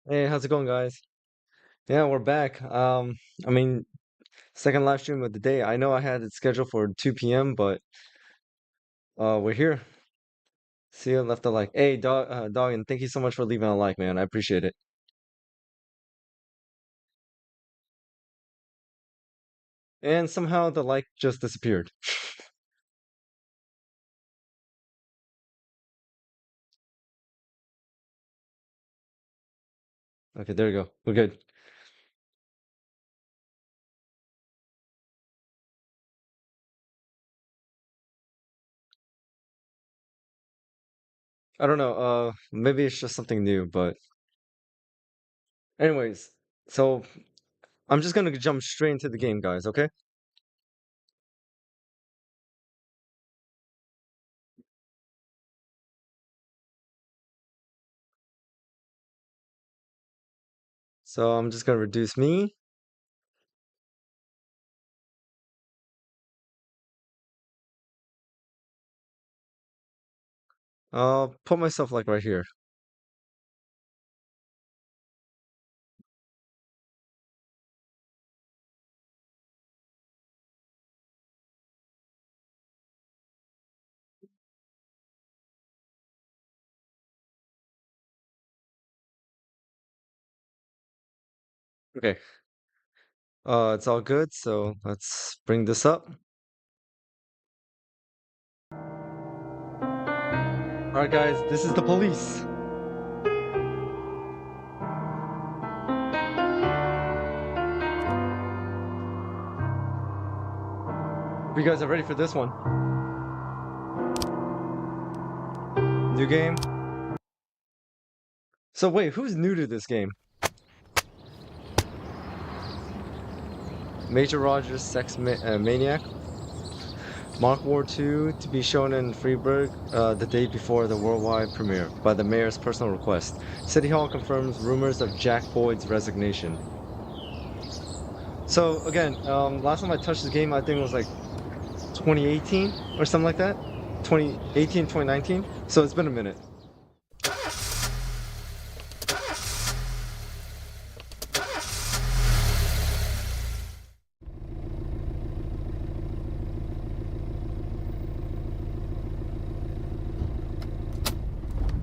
Hey, how's it going, guys? Yeah, we're back. I mean, second live stream of the day. I know I had it scheduled for 2 p.m., but we're here. See you left a like. Hey, dog, and thank you so much for leaving a like, man. I appreciate it. And somehow the like just disappeared. Okay, there you go. We're good. I don't know. Maybe it's just something new, but anyways, so I'm just gonna jump straight into the game, guys. Okay? So I'm just gonna reduce me. I'll put myself like right here. Okay. It's all good. So let's bring this up. All right, guys, this is the police. Hope you guys are ready for this one. New game. So wait, who's new to this game? Major Rogers, Maniac. Mark War 2 to be shown in Freiburg the day before the worldwide premiere by the mayor's personal request. City Hall confirms rumors of Jack Boyd's resignation. So again, last time I touched this game, I think it was like 2018 or something like that. 2018, 2019. So it's been a minute.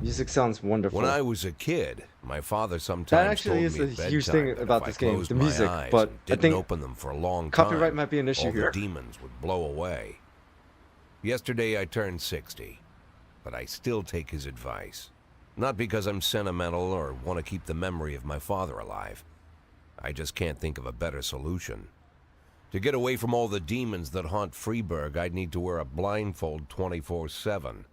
Music sounds wonderful. When I was a kid, my father That sometimes actually told is me a at huge bedtime thing that about if this I game, closed the my music, eyes but and I didn't think open them for a long copyright time, might be an issue all here. the demons would blow away. Yesterday I turned 60, but I still take his advice. Not because I'm sentimental or want to keep the memory of my father alive. I just can't think of a better solution. To get away from all the demons that haunt Freiburg, I'd need to wear a blindfold 24/7.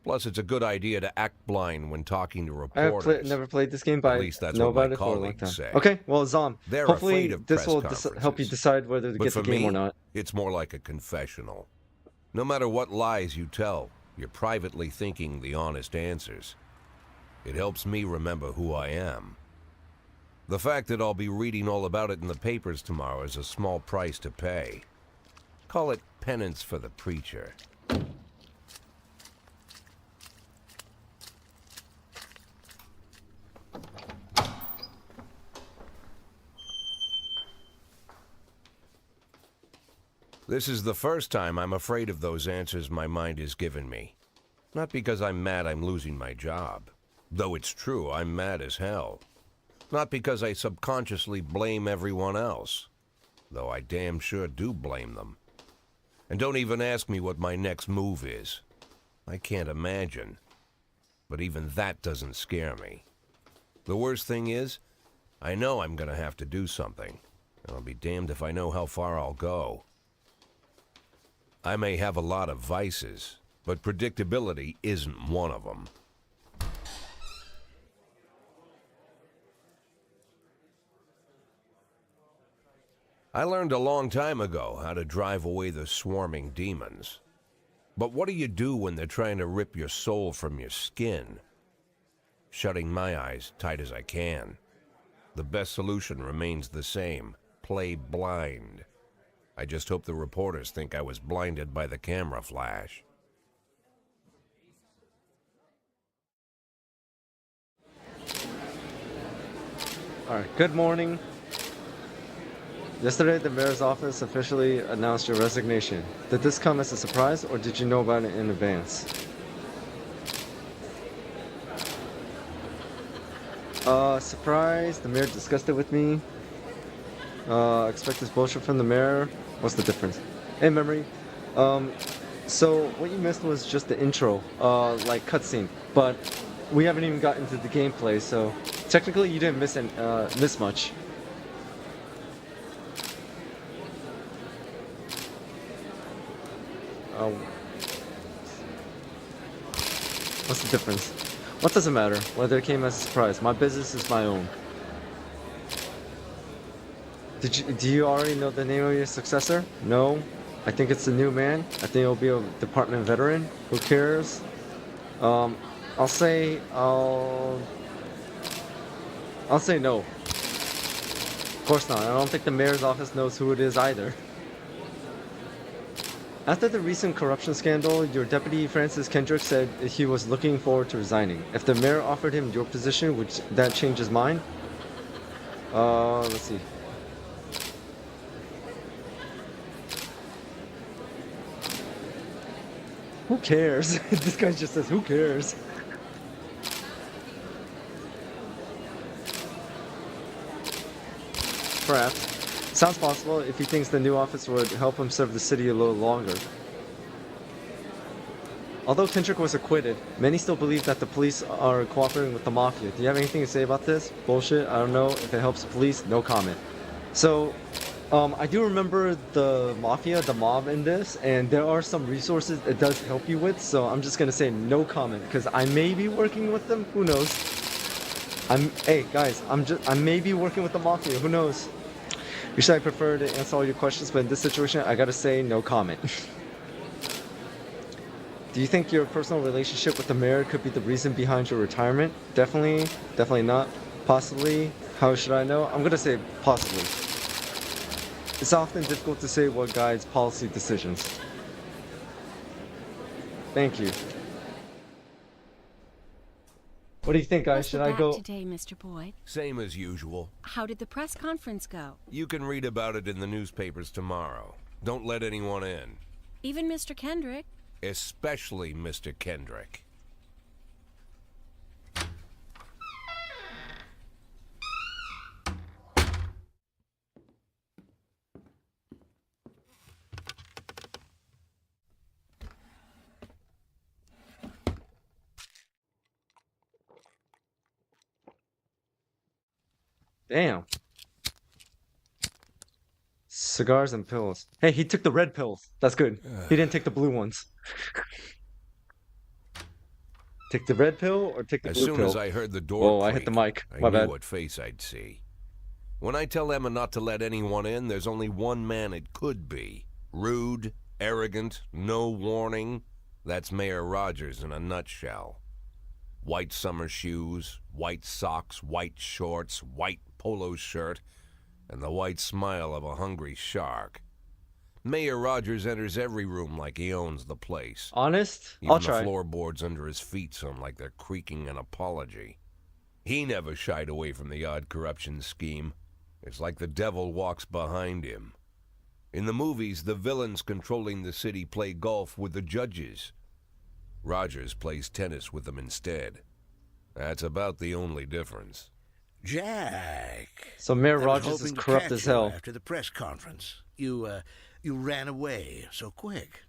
Plus, it's a good idea to act blind when talking to reporters. Never played this game, At but I least that's know what my about it for a long colleagues time. say. Okay, well, Zom, They're afraid hopefully of this press will help you conferences. decide whether to But get for the game or me, not. it's more like a confessional. No matter what lies you tell, you're privately thinking the honest answers. It helps me remember who I am. The fact that I'll be reading all about it in the papers tomorrow is a small price to pay. Call it penance for the preacher. This is the first time I'm afraid of those answers my mind has given me. Not because I'm mad I'm losing my job. Though it's true, I'm mad as hell. Not because I subconsciously blame everyone else. Though I damn sure do blame them. And don't even ask me what my next move is. I can't imagine. But even that doesn't scare me. The worst thing is, I know I'm gonna have to do something. I'll be damned if I know how far I'll go. I may have a lot of vices, but predictability isn't one of them. I learned a long time ago how to drive away the swarming demons. But what do you do when they're trying to rip your soul from your skin? Shutting my eyes tight as I can. The best solution remains the same: play blind. I just hope the reporters think I was blinded by the camera flash. All right. Good morning. Yesterday, the mayor's office officially announced your resignation. Did this come as a surprise, or did you know about it in advance? Surprise. The mayor discussed it with me. Expect this bullshit from the mayor. What's the difference? Hey, memory. Um, so what you missed was just the intro, like cutscene. But we haven't even gotten into the gameplay, so technically you didn't miss much. Uh, what's the difference? What does it matter whether it came as a surprise? My business is my own. Do you already know the name of your successor? No. I think it's the new man. I think it'll be a department veteran. Who cares? Um, I'll say I'll say no. Of course not. I don't think the mayor's office knows who it is either. After the recent corruption scandal, your deputy Francis Kendrick said he was looking forward to resigning. If the mayor offered him your position, would that change his mind? Let's see. Who cares? This guy just says, who cares? Perhaps. Sounds possible if he thinks the new office would help him serve the city a little longer. Although Kendrick was acquitted, many still believe that the police are cooperating with the mafia. Do you have anything to say about this? Bullshit. I don't know. If it helps the police, no comment. So, I do remember the mafia, the mob in this, and there are some resources it does help you with, so I'm just gonna say no comment, because I may be working with them, who knows? Hey guys, I may be working with the mafia, who knows? Usually I prefer to answer all your questions, but in this situation, I gotta say no comment. Do you think your personal relationship with the mayor could be the reason behind your retirement? Definitely, definitely not. Possibly. How should I know? I'm gonna say possibly. It's often difficult to say what guides policy decisions. Thank you. What do you think, guys? What's Should the I back go? today, Mr. Boyd? Same as usual. How did the press conference go? You can read about it in the newspapers tomorrow. Don't let anyone in. Even Mr. Kendrick? Especially Mr. Kendrick. Damn. Cigars and pills. Hey, he took the red pills. That's good. He didn't take the blue ones. Take the red pill or take the As blue soon pill? as I heard the door Whoa, creak, I hit the mic. I My knew bad. what face I'd see. When I tell Emma not to let anyone in, there's only one man it could be. Rude, arrogant, no warning. That's Mayor Rogers in a nutshell. White summer shoes, white socks, white shorts, white polo shirt, and the white smile of a hungry shark. Mayor Rogers enters every room like he owns the place. Honest? Even I'll the try. floorboards under his feet sound like they're creaking an apology. He never shied away from the odd corruption scheme. It's like the devil walks behind him. In the movies, the villains controlling the city play golf with the judges. Rogers plays tennis with them instead. That's about the only difference. Jack. So Mayor I was Rogers is hoping to corrupt catch as you hell. after the press conference. You ran away so quick.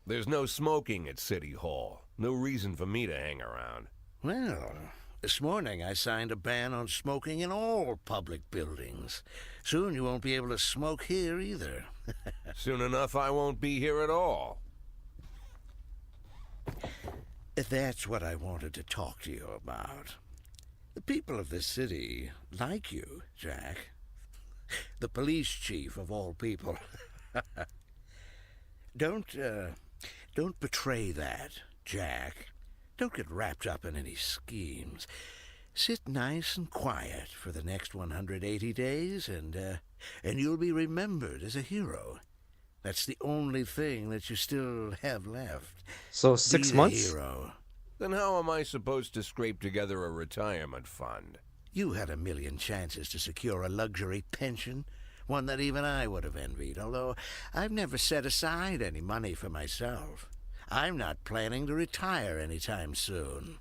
There's no smoking at City Hall. No reason for me to hang around. Well, this morning I signed a ban on smoking in all public buildings. Soon you won't be able to smoke here either. Soon enough, I won't be here at all. That's what I wanted to talk to you about. The people of this city like you, Jack. The police chief of all people. Don't betray that, Jack. Don't get wrapped up in any schemes. Sit nice and quiet for the next 180 days, and you'll be remembered as a hero. That's the only thing that you still have left. So Be 6 the months? hero. Then how am I supposed to scrape together a retirement fund? You had a million chances to secure a luxury pension, one that even I would have envied, although I've never set aside any money for myself. I'm not planning to retire anytime soon.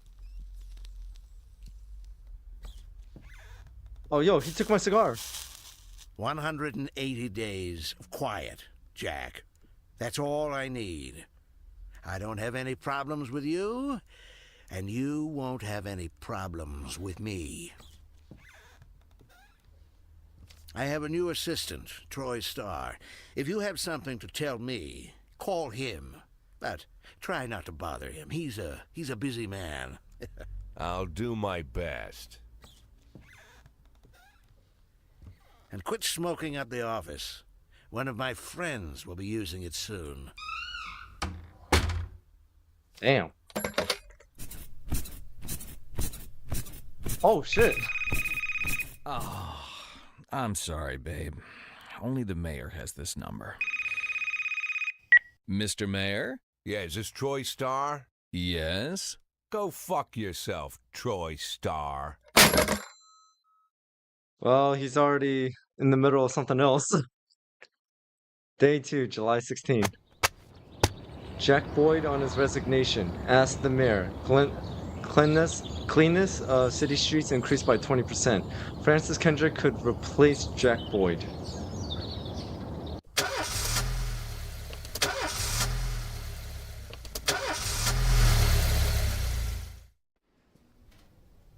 Oh, yo, he took my cigar. 180 days of quiet, Jack. That's all I need. I don't have any problems with you, and you won't have any problems with me. I have a new assistant, Troy Starr. If you have something to tell me, call him. But try not to bother him. He's a busy man. I'll do my best. And quit smoking at the office. One of my friends will be using it soon. Damn. Oh, shit. Oh, I'm sorry, babe. Only the mayor has this number. Mr. Mayor? Yeah, is this Troy Starr? Yes? Go fuck yourself, Troy Starr. Well, he's already in the middle of something else. Day 2, July 16. Jack Boyd on his resignation asked the mayor, cleanness of city streets increased by 20%. Francis Kendrick could replace Jack Boyd.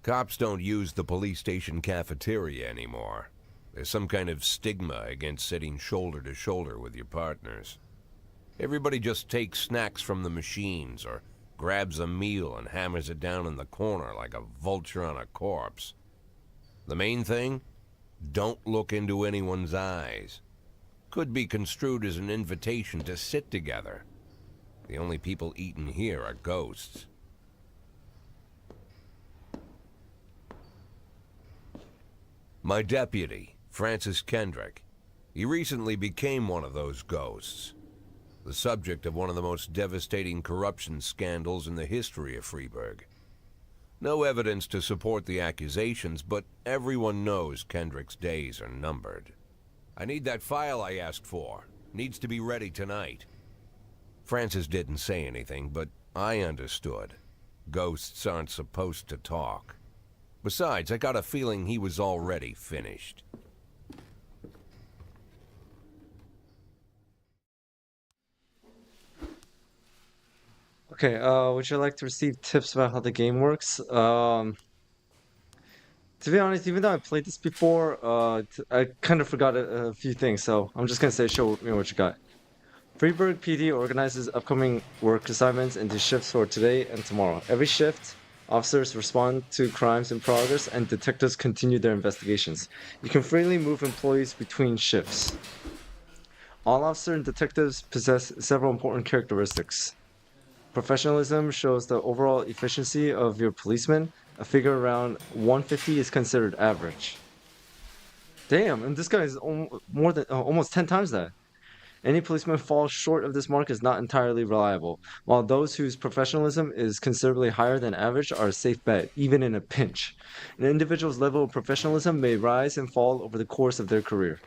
Cops don't use the police station cafeteria anymore. There's some kind of stigma against sitting shoulder to shoulder with your partners. Everybody just takes snacks from the machines or grabs a meal and hammers it down in the corner like a vulture on a corpse. The main thing? Don't look into anyone's eyes. Could be construed as an invitation to sit together. The only people eating here are ghosts. My deputy, Francis Kendrick. He recently became one of those ghosts. The subject of one of the most devastating corruption scandals in the history of Freeburg. No evidence to support the accusations, but everyone knows Kendrick's days are numbered. I need that file I asked for. Needs to be ready tonight. Francis didn't say anything, but I understood. Ghosts aren't supposed to talk. Besides, I got a feeling he was already finished. Okay, would you like to receive tips about how the game works? To be honest, even though I played this before, I kind of forgot a few things, so I'm just gonna say show me what you got. Freeburg PD organizes upcoming work assignments into shifts for today and tomorrow. Every shift, officers respond to crimes in progress and detectives continue their investigations. You can freely move employees between shifts. All officers and detectives possess several important characteristics. Professionalism shows the overall efficiency of your policemen. A figure around 150 is considered average. Damn, and this guy is more than almost 10 times that. Any policeman falls short of this mark is not entirely reliable, while those whose professionalism is considerably higher than average are a safe bet, even in a pinch. An individual's level of professionalism may rise and fall over the course of their career.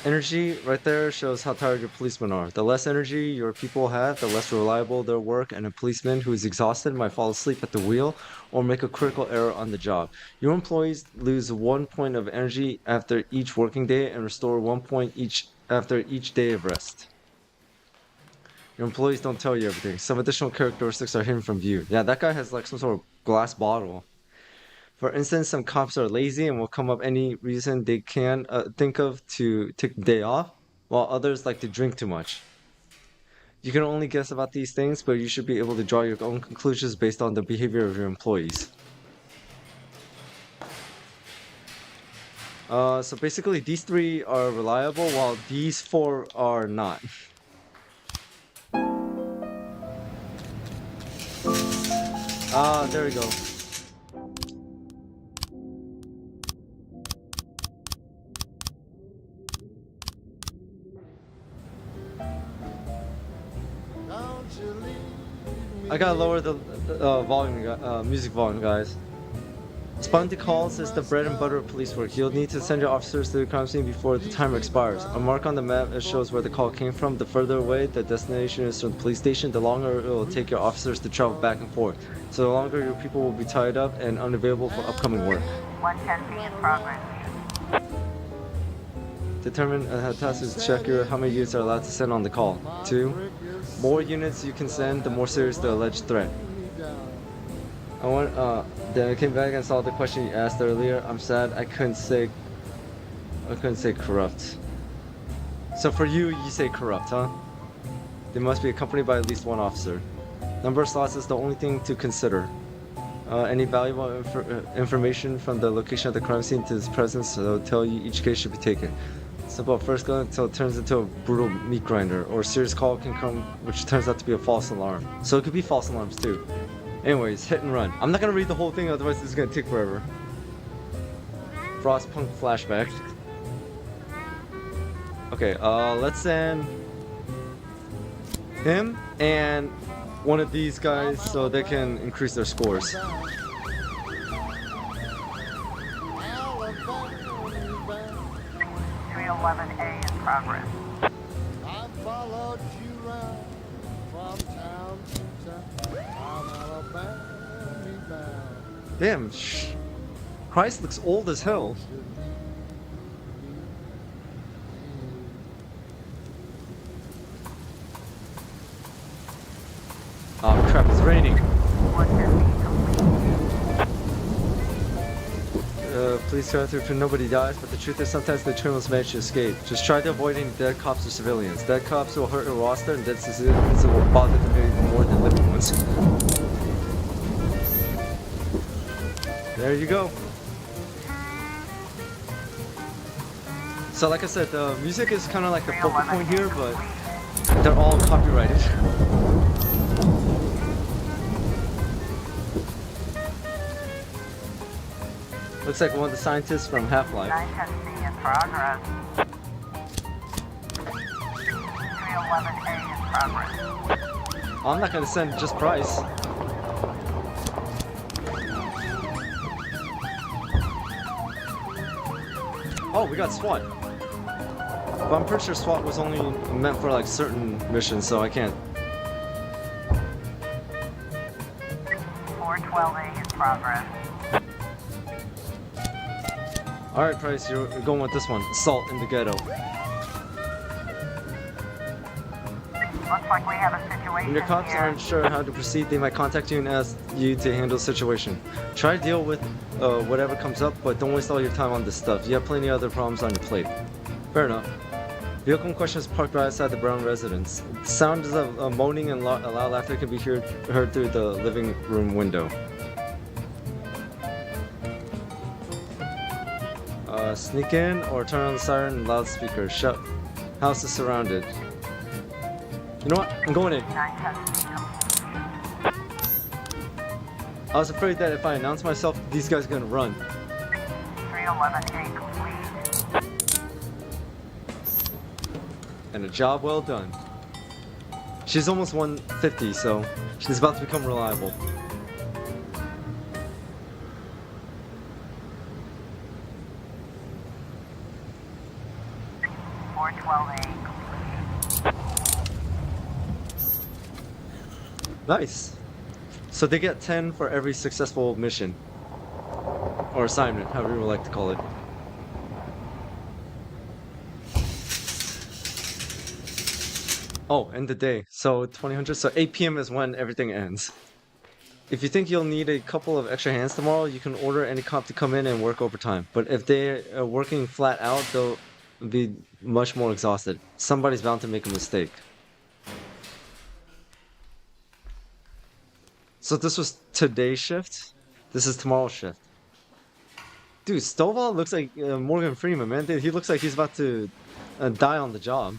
Energy right there shows how tired your policemen are. The less energy your people have, the less reliable their work, and a policeman who is exhausted might fall asleep at the wheel or make a critical error on the job. Your employees lose 1 point of energy after each working day and restore 1 point each after each day of rest. Your employees don't tell you everything. Some additional characteristics are hidden from view. Yeah, that guy has like some sort of glass bottle. For instance, some cops are lazy and will come up any reason they can think of to take the day off, while others like to drink too much. You can only guess about these things, but you should be able to draw your own conclusions based on the behavior of your employees. So basically, these 3 are reliable, while these 4 are not. There we go. gotta lower the volume, music volume, guys. Spontaneous calls is the bread and butter of police work. You'll need to send your officers to the crime scene before the timer expires. A mark on the map shows where the call came from. The further away the destination is from the police station, the longer it will take your officers to travel back and forth. So the longer your people will be tied up and unavailable for upcoming work. 110B in progress. Determine task is check how many units are allowed to send on the call. 2. More units you can send, the more serious the alleged threat. Then I came back and saw the question you asked earlier. I'm sad I couldn't say corrupt. So for you, you say corrupt, huh? They must be accompanied by at least one officer. Number of slots is the only thing to consider. Any valuable information from the location of the crime scene to his presence will tell you each case should be taken. Simple first gun until it turns into a brutal meat grinder, or a serious call can come which turns out to be a false alarm. So it could be false alarms too. Anyways, hit and run. I'm not gonna read the whole thing, otherwise this is gonna take forever. Frostpunk flashback. Okay, let's send him and one of these guys so they can increase their scores. 311A in progress. I followed you round from town to town, Alabama bound. Damn, Christ looks old as hell. Oh crap, it's raining. 110B complete. Please try to ensure nobody dies, but the truth is sometimes the criminals manage to escape. Just try to avoid any dead cops or civilians. Dead cops will hurt your roster, and dead civilians will bother them even more than living ones. There you go. So like I said, the music is kind of like the focal point here, but they're all copyrighted. Looks like one of the scientists from Half-Life. 910C in progress. 311A in progress. I'm not gonna send just Price. Oh, we got SWAT. But I'm pretty sure SWAT was only meant for like certain missions, so I can't. 412A in progress. Alright, Price, you're going with this one. Assault in the ghetto. Looks like we have a situation When your cops here. aren't sure how to proceed, they might contact you and ask you to handle the situation. Try to deal with whatever comes up, but don't waste all your time on this stuff. You have plenty of other problems on your plate. Fair enough. Vehicle in question is parked right outside the Brown residence. Sounds of moaning and loud laughter can be heard through the living room window. Sneak in or turn on the siren and loudspeaker. Shut. House is surrounded. You know what? I'm going in. 910C complete. I was afraid that if I announce myself, these guys are gonna run. 311A complete. And a job well done. She's almost 150, so she's about to become reliable. Nice. So they get 10 for every successful mission. Or assignment, however you would like to call it. Oh, end the day. So 2000, so 8 p.m. is when everything ends. If you think you'll need a couple of extra hands tomorrow, you can order any cop to come in and work overtime. But if they are working flat out, they'll be much more exhausted. Somebody's bound to make a mistake. So this was today's shift. This is tomorrow's shift. Dude, Stovall looks like Morgan Freeman, man. Dude, he looks like he's about to die on the job.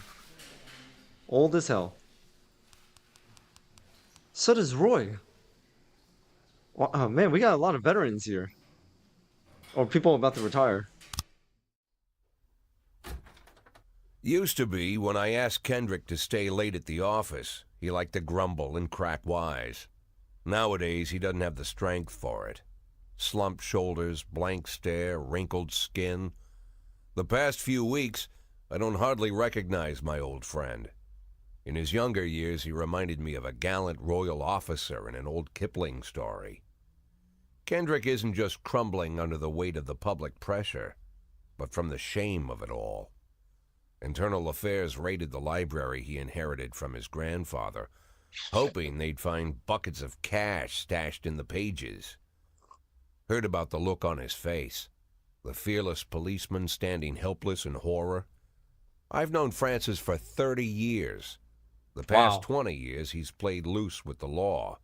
Old as hell. So does Roy. Well, oh, man, we got a lot of veterans here. Or people about to retire. Used to be when I asked Kendrick to stay late at the office, he liked to grumble and crack wise. Nowadays, he doesn't have the strength for it. Slumped shoulders, blank stare, wrinkled skin. The past few weeks, I don't hardly recognize my old friend. In his younger years, he reminded me of a gallant royal officer in an old Kipling story. Kendrick isn't just crumbling under the weight of the public pressure, but from the shame of it all. Internal Affairs raided the library he inherited from his grandfather, hoping they'd find buckets of cash stashed in the pages. Heard about the look on his face, the fearless policeman standing helpless in horror. I've known Francis for 30 years. The past 20 years, he's played loose with the law.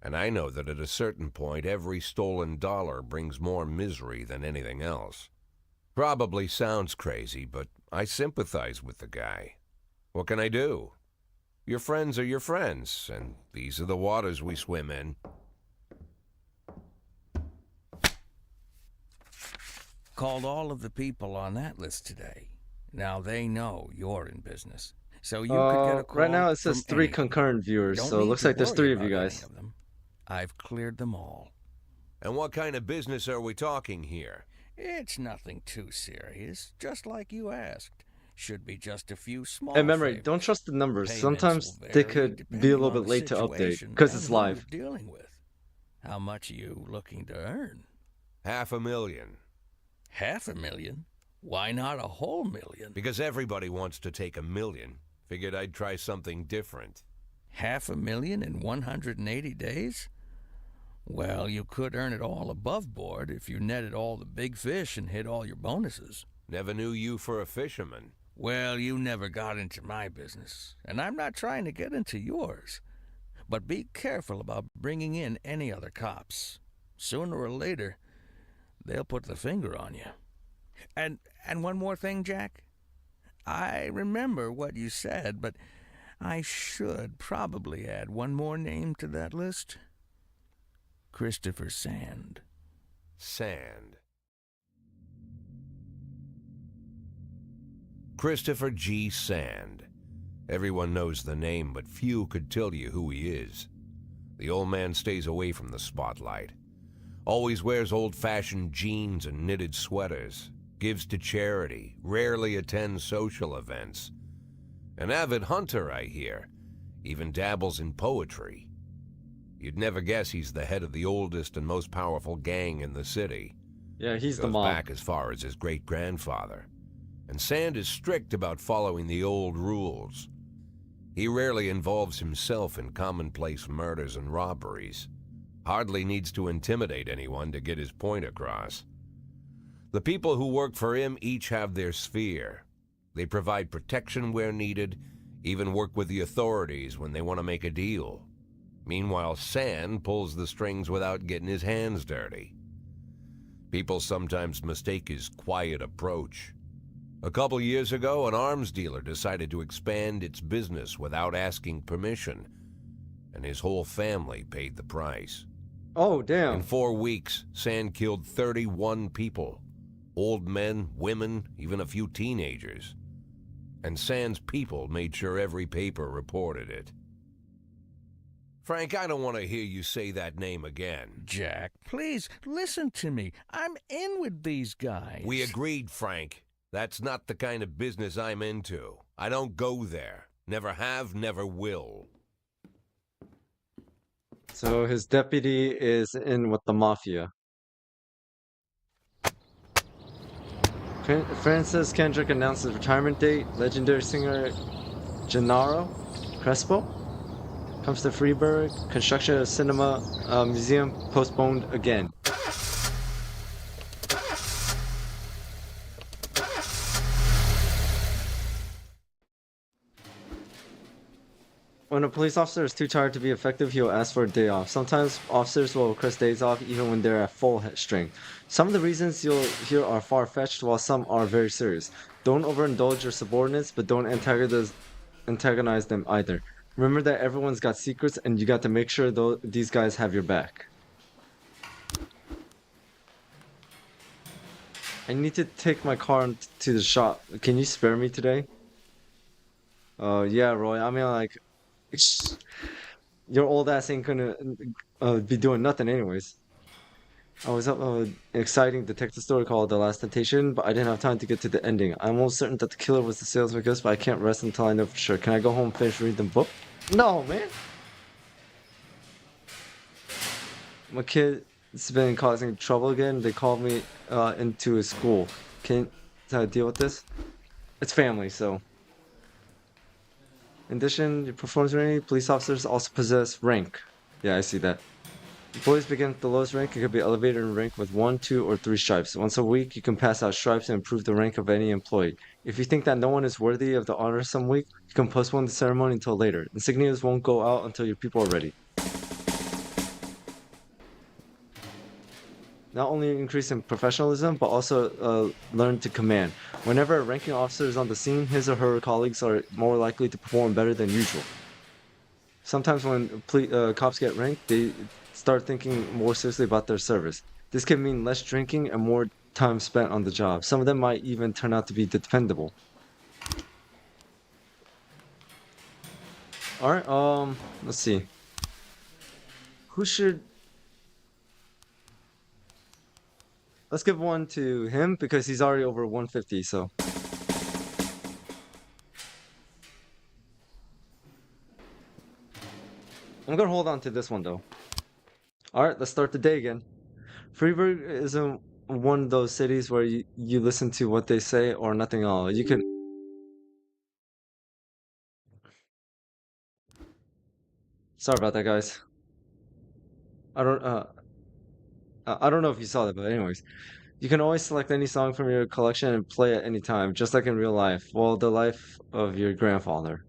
And I know that at a certain point, every stolen dollar brings more misery than anything else. Probably sounds crazy, but I sympathize with the guy. What can I do? Your friends are your friends, and these are the waters we swim in. Called all of the people on that list today. Now they know you're in business. So you could get a call Right now it says from 3 anyone. concurrent viewers, Don't so it need looks to like there's worry 3 of you about any guys. of them. I've cleared them all. And what kind of business are we talking here? It's nothing too serious, just like you asked. Should be just a few small And remember, favors. don't trust the numbers. Payments Sometimes will they vary could be a depending little on bit the late to update situation because and it's who live. you're dealing with. How much are you looking to earn? $500,000. $500,000? Why not a whole million? Because everybody wants to take $1 million. Figured I'd try something different. $500,000 in 180 days? Well, you could earn it all above board if you netted all the big fish and hit all your bonuses. Never knew you for a fisherman. Well, you never got into my business, and I'm not trying to get into yours. But be careful about bringing in any other cops. Sooner or later, they'll put the finger on you. And one more thing, Jack. I remember what you said, but I should probably add one more name to that list. Christopher Sand. Sand. Christopher G. Sand. Everyone knows the name, but few could tell you who he is. The old man stays away from the spotlight. Always wears old-fashioned jeans and knitted sweaters. Gives to charity. Rarely attends social events. An avid hunter, I hear. Even dabbles in poetry. You'd never guess he's the head of the oldest and most powerful gang in the city. Yeah, he's the Goes mob. back as far as his great-grandfather. And Sand is strict about following the old rules. He rarely involves himself in commonplace murders and robberies. Hardly needs to intimidate anyone to get his point across. The people who work for him each have their sphere. They provide protection where needed, even work with the authorities when they want to make a deal. Meanwhile, Sand pulls the strings without getting his hands dirty. People sometimes mistake his quiet approach. A couple years ago, an arms dealer decided to expand its business without asking permission, and his whole family paid the price. Oh, In damn. 4 weeks, Sand killed 31 people. Old men, women, even a few teenagers. And Sand's people made sure every paper reported it. Frank, I don't want to hear you say that name again. Jack, please, listen to me. I'm in with these guys. We agreed, Frank. That's not the kind of business I'm into. I don't go there. Never have, never will. So his deputy is in with the mafia. Francis Kendrick announced his retirement date. Legendary singer Gennaro Crespo comes to Freeburg. Construction of cinema museum postponed again. When a police officer is too tired to be effective, he will ask for a day off. Sometimes officers will request days off even when they're at full strength. Some of the reasons you'll hear are far-fetched, while some are very serious. Don't overindulge your subordinates, but don't antagonize them either. Remember that everyone's got secrets, and you got to make sure these guys have your back. I need to take my car to the shop. Can you spare me today? Yeah, Roy. I mean, like... Your old ass ain't gonna be doing nothing anyways. I was up an exciting detective story called The Last Temptation, but I didn't have time to get to the ending. I'm almost certain that the killer was the salesman ghost, but I can't rest until I know for sure. Can I go home and finish reading the book? No, man. My kid's been causing trouble again. They called me into a school. Can I deal with this? It's family, so. In addition, your performance rating, police officers also possess rank. Yeah, I see that. Employees begin at the lowest rank and can be elevated in rank with 1, 2, or 3 stripes. Once a week, you can pass out stripes and improve the rank of any employee. If you think that no one is worthy of the honor some week, you can postpone the ceremony until later. Insignias won't go out until your people are ready. Not only increase in professionalism, but also learn to command. Whenever a ranking officer is on the scene, his or her colleagues are more likely to perform better than usual. Sometimes when cops get ranked, they start thinking more seriously about their service. This can mean less drinking and more time spent on the job. Some of them might even turn out to be dependable. Alright, let's see. Who should... Let's give one to him because he's already over 150, so... I'm gonna hold on to this one though. Alright, let's start the day again. Freiburg isn't one of those cities where you listen to what they say or nothing at all. You can... Sorry about that, guys. I don't know if you saw that, but anyways. You can always select any song from your collection and play at any time, just like in real life. Well, the life of your grandfather.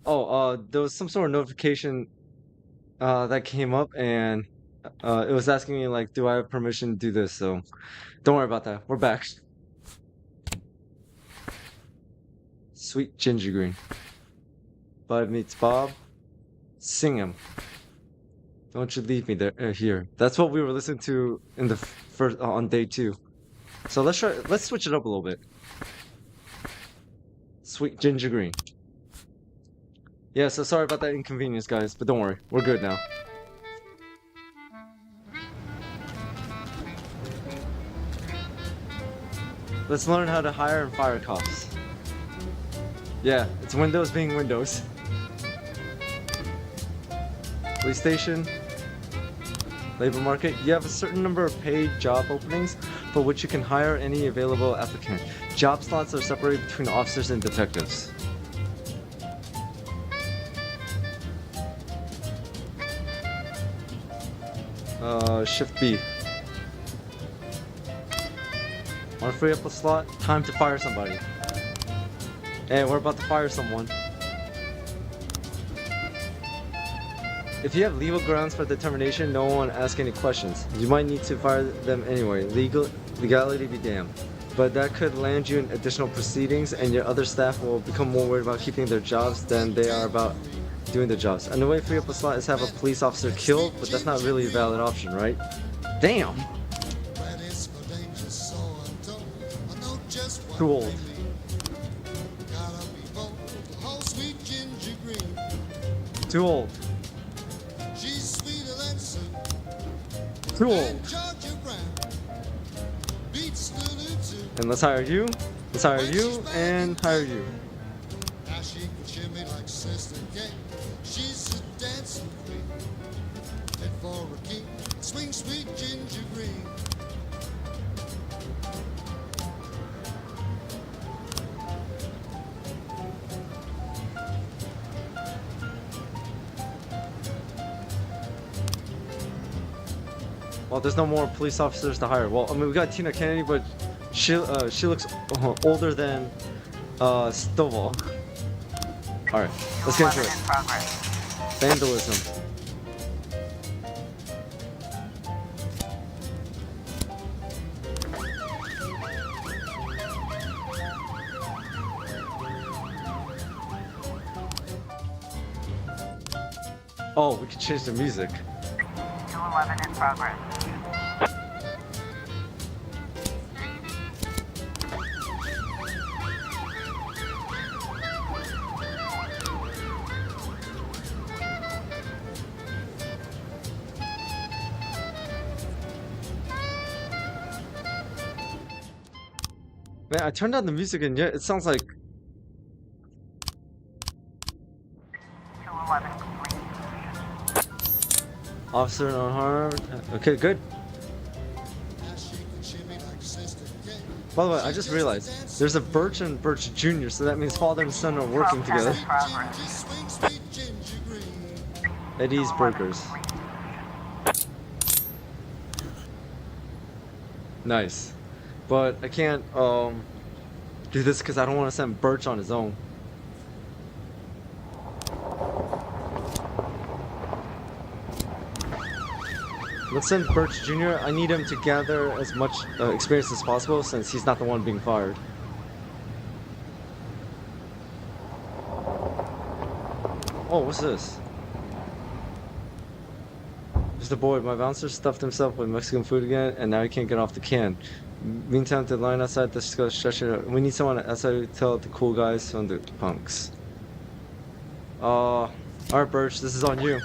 Oh, there was some sort of notification that came up, and it was asking me like, do I have permission to do this? So don't worry about that. We're back. Sweet Ginger Green. Bud meets Bob. Sing him. Don't you leave me there here. That's what we were listening to in the first on day 2. So let's switch it up a little bit. Sweet Ginger Green. Yeah, so sorry about that inconvenience, guys, but don't worry, we're good now. Let's learn how to hire and fire cops. Yeah, it's Windows being Windows. Police station. Labor market. You have a certain number of paid job openings for which you can hire any available applicant. Job slots are separated between officers and detectives. Shift B. Want to free up a slot? Time to fire somebody. Hey, we're about to fire someone. If you have legal grounds for determination, no one asks any questions. You might need to fire them anyway. Legality be damned. But that could land you in additional proceedings, and your other staff will become more worried about keeping their jobs than they are about doing their jobs. And the way to free up a slot is have a police officer killed, but that's not really a valid option, right? Damn! Too old. Too old. Too old. And let's hire you. Let's hire you and hire you. Well, there's no more police officers to hire. Well, I mean, we got Tina Kennedy, but she looks older than Stovall. All right, let's get into it. Vandalism. Oh, we can change the music. 211 in progress. Man, I turned down the music and yet it sounds like 211 complete. officer unharmed. Okay, good. By the way, I just realized there's a Birch and Birch Jr., so that means father and son are working 1210 together. in progress. Eddie's 211 Burgers. complete. Nice. But I can't do this because I don't want to send Birch on his own. Let's send Birch Jr. I need him to gather as much experience as possible since he's not the one being fired. Oh, what's this? Mr. Boyd, my bouncer stuffed himself with Mexican food again, and now he can't get off the can. Meantime, the line outside the stretcher. We need someone outside to tell the cool guys from the punks. Alright, Birch, this is on you.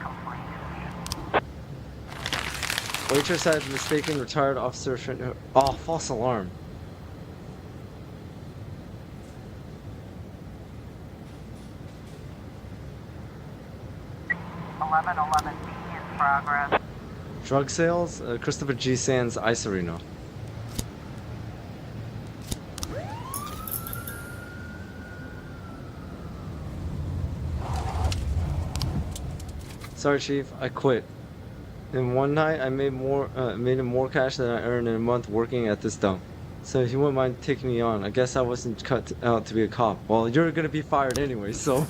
Complete. Waitress had mistaken retired officer. Oh, false alarm. Eleven B in progress. Drug sales, Christopher G. Sands, Ice Arena. Sorry, Chief, I quit. In one night, I made him more cash than I earned in a month working at this dump. So if you wouldn't mind taking me on, I guess I wasn't cut out to be a cop. Well, you're gonna be fired anyway, so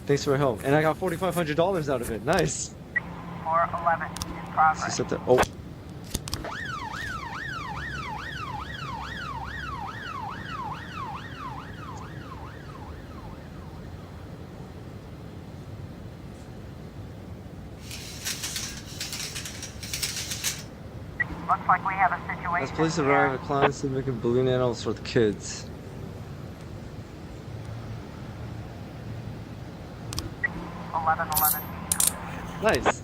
thanks for your help. And I got $4,500 out of it. Nice. 411 in She progress. said that. Oh. Looks like we have a situation As police here. arrive, a clown is making balloon animals for the kids. 11 Nice.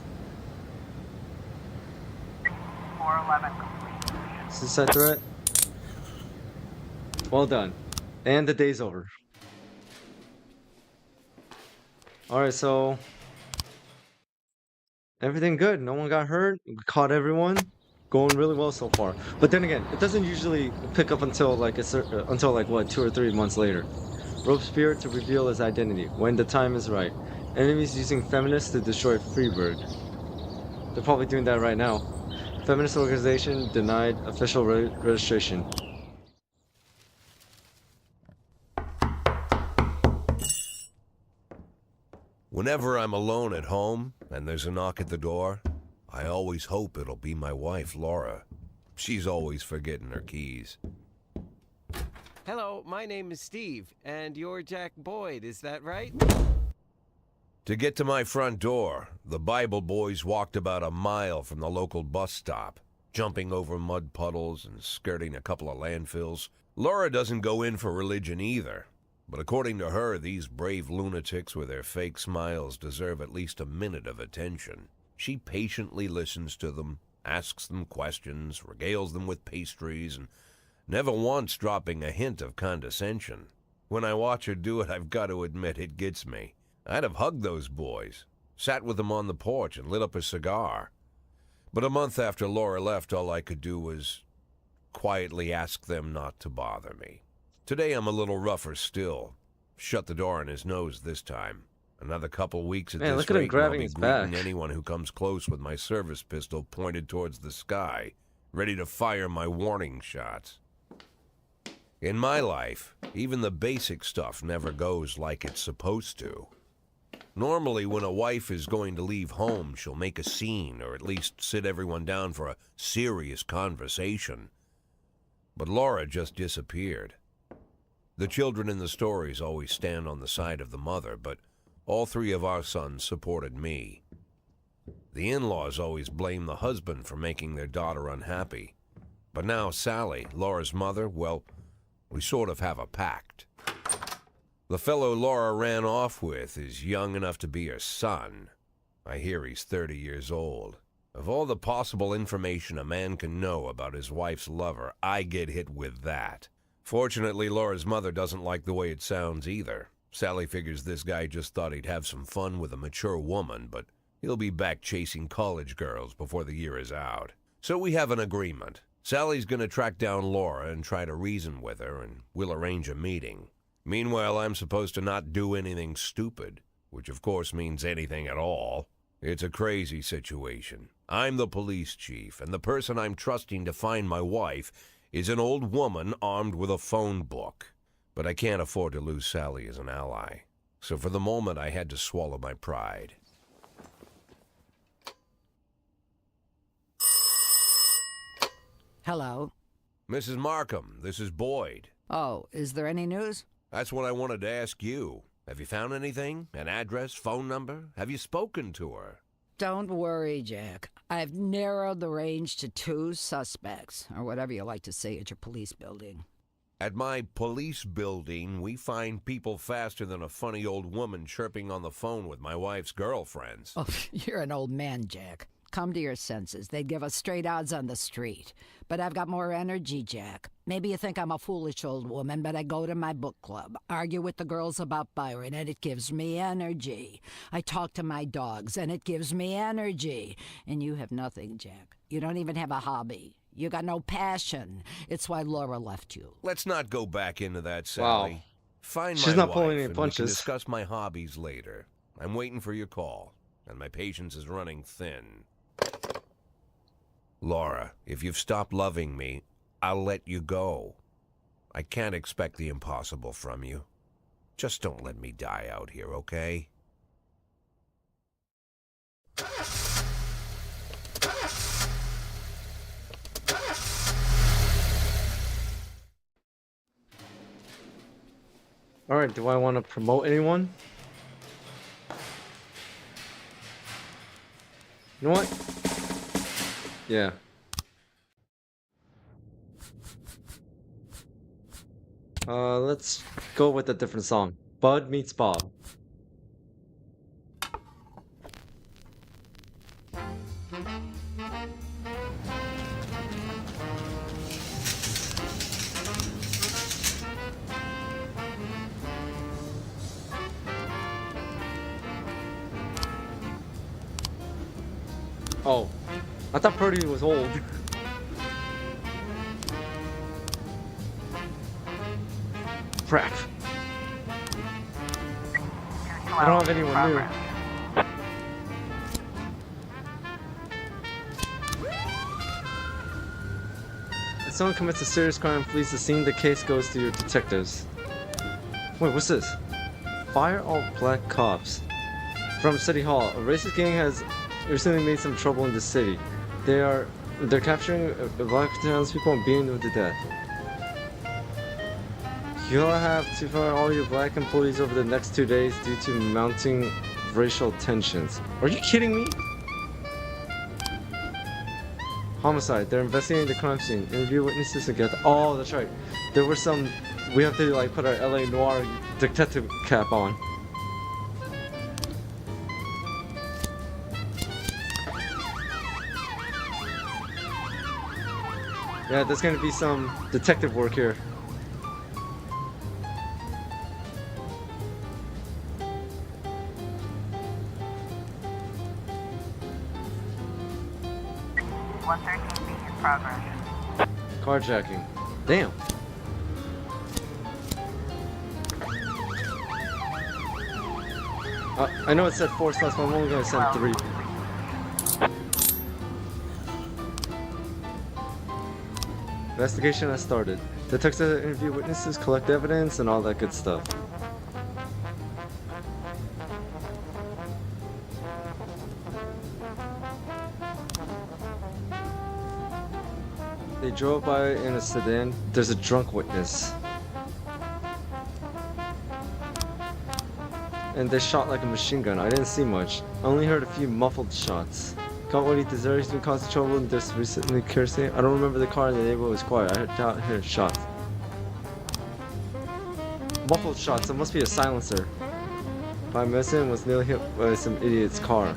411 complete. Suicide threat. Well done. And the day's over. Alright, so everything good. No one got hurt. We caught everyone. Going really well so far. But then again, it doesn't usually pick up until like until like what, 2 or 3 months later. Robespierre to reveal his identity when the time is right. Enemies using feminists to destroy Freeburg. They're probably doing that right now. Feminist organization denied official registration. Whenever I'm alone at home and there's a knock at the door, I always hope it'll be my wife, Laura. She's always forgetting her keys. Hello, my name is Steve, and you're Jack Boyd, is that right? To get to my front door, the Bible boys walked about a mile from the local bus stop, jumping over mud puddles and skirting a couple of landfills. Laura doesn't go in for religion either, but according to her, these brave lunatics with their fake smiles deserve at least a minute of attention. She patiently listens to them, asks them questions, regales them with pastries, and never once dropping a hint of condescension. When I watch her do it, I've got to admit it gets me. I'd have hugged those boys, sat with them on the porch and lit up a cigar. But a month after Laura left, all I could do was quietly ask them not to bother me. Today I'm a little rougher still. Shut the door on his nose this time. Another couple weeks at Man, this look at him rate, and I'll grabbing be his greeting back. anyone who comes close with my service pistol pointed towards the sky, ready to fire my warning shots. In my life, even the basic stuff never goes like it's supposed to. Normally, when a wife is going to leave home, she'll make a scene, or at least sit everyone down for a serious conversation. But Laura just disappeared. The children in the stories always stand on the side of the mother, but all 3 of our sons supported me. The in-laws always blame the husband for making their daughter unhappy. But now Sally, Laura's mother, well, we sort of have a pact. The fellow Laura ran off with is young enough to be her son. I hear he's 30 years old. Of all the possible information a man can know about his wife's lover, I get hit with that. Fortunately, Laura's mother doesn't like the way it sounds either. Sally figures this guy just thought he'd have some fun with a mature woman, but he'll be back chasing college girls before the year is out. So we have an agreement. Sally's gonna track down Laura and try to reason with her, and we'll arrange a meeting. Meanwhile, I'm supposed to not do anything stupid, which of course means anything at all. It's a crazy situation. I'm the police chief, and the person I'm trusting to find my wife is an old woman armed with a phone book. But I can't afford to lose Sally as an ally. So for the moment, I had to swallow my pride. Hello. Mrs. Markham, this is Boyd. Oh, is there any news? That's what I wanted to ask you. Have you found anything? An address, phone number? Have you spoken to her? Don't worry, Jack. I've narrowed the range to 2 suspects, or whatever you like to say at your police building. At my police building, we find people faster than a funny old woman chirping on the phone with my wife's girlfriends. Oh, you're an old man, Jack. Come to your senses. They'd give us straight odds on the street. But I've got more energy, Jack. Maybe you think I'm a foolish old woman, but I go to my book club, argue with the girls about Byron, and it gives me energy. I talk to my dogs, and it gives me energy. And you have nothing, Jack. You don't even have a hobby. You got no passion. It's why Laura left you. Let's not go back into that, Sally. Wow. Find She's my not wife, pulling any and we can punches. discuss my hobbies later. I'm waiting for your call, and my patience is running thin. Laura, if you've stopped loving me, I'll let you go. I can't expect the impossible from you. Just don't let me die out here, okay? Alright, do I want to promote anyone? You know what? Yeah. Let's go with a different song. Bud meets Bob. Oh, I thought Purdy was old. Crap. I don't have anyone new. If someone commits a serious crime and flees the scene, the case goes to your detectives. Wait, what's this? Fire all black cops. From City Hall, a racist gang has recently made some trouble in the city. They're capturing black townspeople and beating them to death. You'll have to fire all your black employees over the next 2 days due to mounting racial tensions. Are you kidding me? Homicide. They're investigating the crime scene. Interview witnesses and get. Oh, that's right. There were some. We have to like put our LA Noire detective cap on. Yeah, there's gonna be some detective work here. Progress. Carjacking. Damn. I know it said 4 slots, but I'm only gonna send 3. Investigation has started. Detectives interview witnesses, collect evidence, and all that good stuff. They drove by in a sedan. There's a drunk witness. And they shot like a machine gun. I didn't see much. I only heard a few muffled shots. Got what he deserves, been causing trouble and just recently cursing. I don't remember the car in the neighborhood was quiet. I heard shots. Muffled shots, it must be a silencer. My medicine was nearly hit by some idiot's car.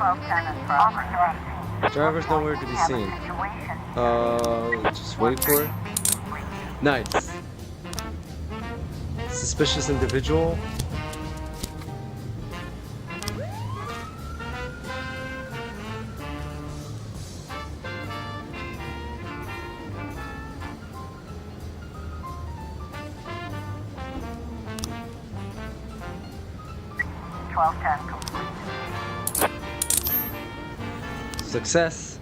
1210 in progress. Driver's nowhere to be seen. Situation. Just wait for it. Nice. Suspicious individual. Complete. Success.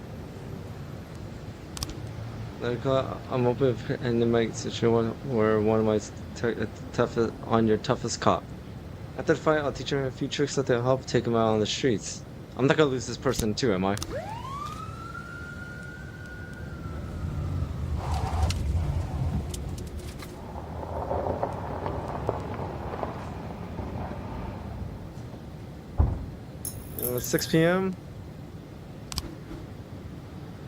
I'm open in the mic situation where one of my toughest on your toughest cop. After the fight, I'll teach him a few tricks that will help take him out on the streets. I'm not gonna lose this person too, am I? It's 6 p.m.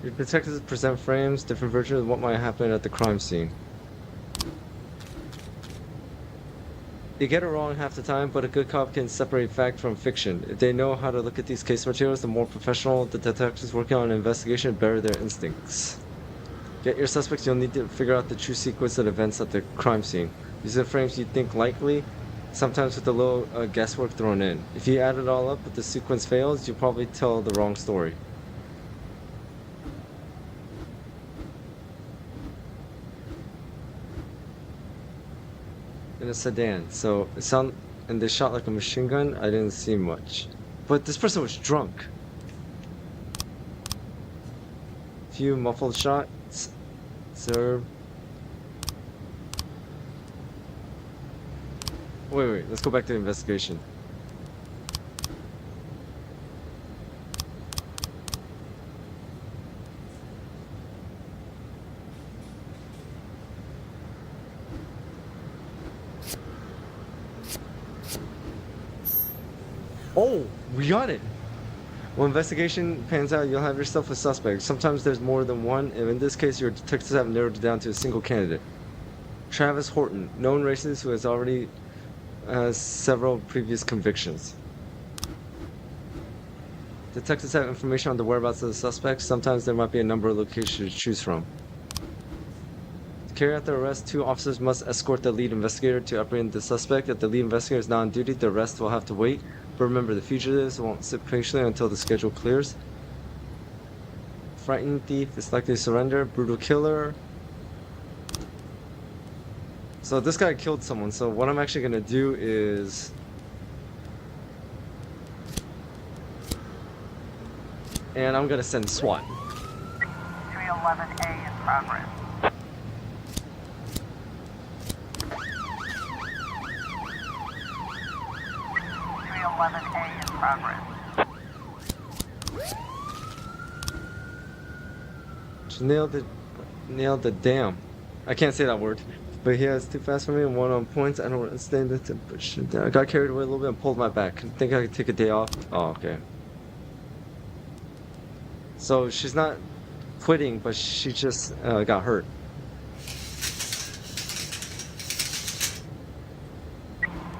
Your detectives present frames, different versions of what might happen at the crime scene. They get it wrong half the time, but a good cop can separate fact from fiction. If they know how to look at these case materials, the more professional the detectives working on an investigation, the better their instincts. Get your suspects, you'll need to figure out the true sequence of events at the crime scene. Use the frames you think likely, sometimes with a little guesswork thrown in. If you add it all up but the sequence fails, you'll probably tell the wrong story. In a sedan, so it sound and they shot like a machine gun. I didn't see much, but this person was drunk. Few muffled shots. Sir. Wait, let's go back to the investigation. Oh, we got it! When investigation pans out, you'll have yourself a suspect. Sometimes there's more than one, and in this case, your detectives have narrowed it down to a single candidate. Travis Horton, known racist who has several previous convictions. Detectives have information on the whereabouts of the suspects. Sometimes there might be a number of locations to choose from. To carry out the arrest, 2 officers must escort the lead investigator to apprehend the suspect. If the lead investigator is not on duty, the rest will have to wait. But remember, the fugitives won't sit patiently until the schedule clears. Frightened thief is likely to surrender. Brutal killer. So this guy killed someone, so what I'm actually gonna do is... And I'm gonna send SWAT. 311A in progress. A in progress. Just nailed the damn. I can't say that word. But he has 2 fast for me and 1 on points. I don't understand it. I got carried away a little bit and pulled my back. I think I could take a day off. Oh, okay. So she's not quitting, but she just got hurt.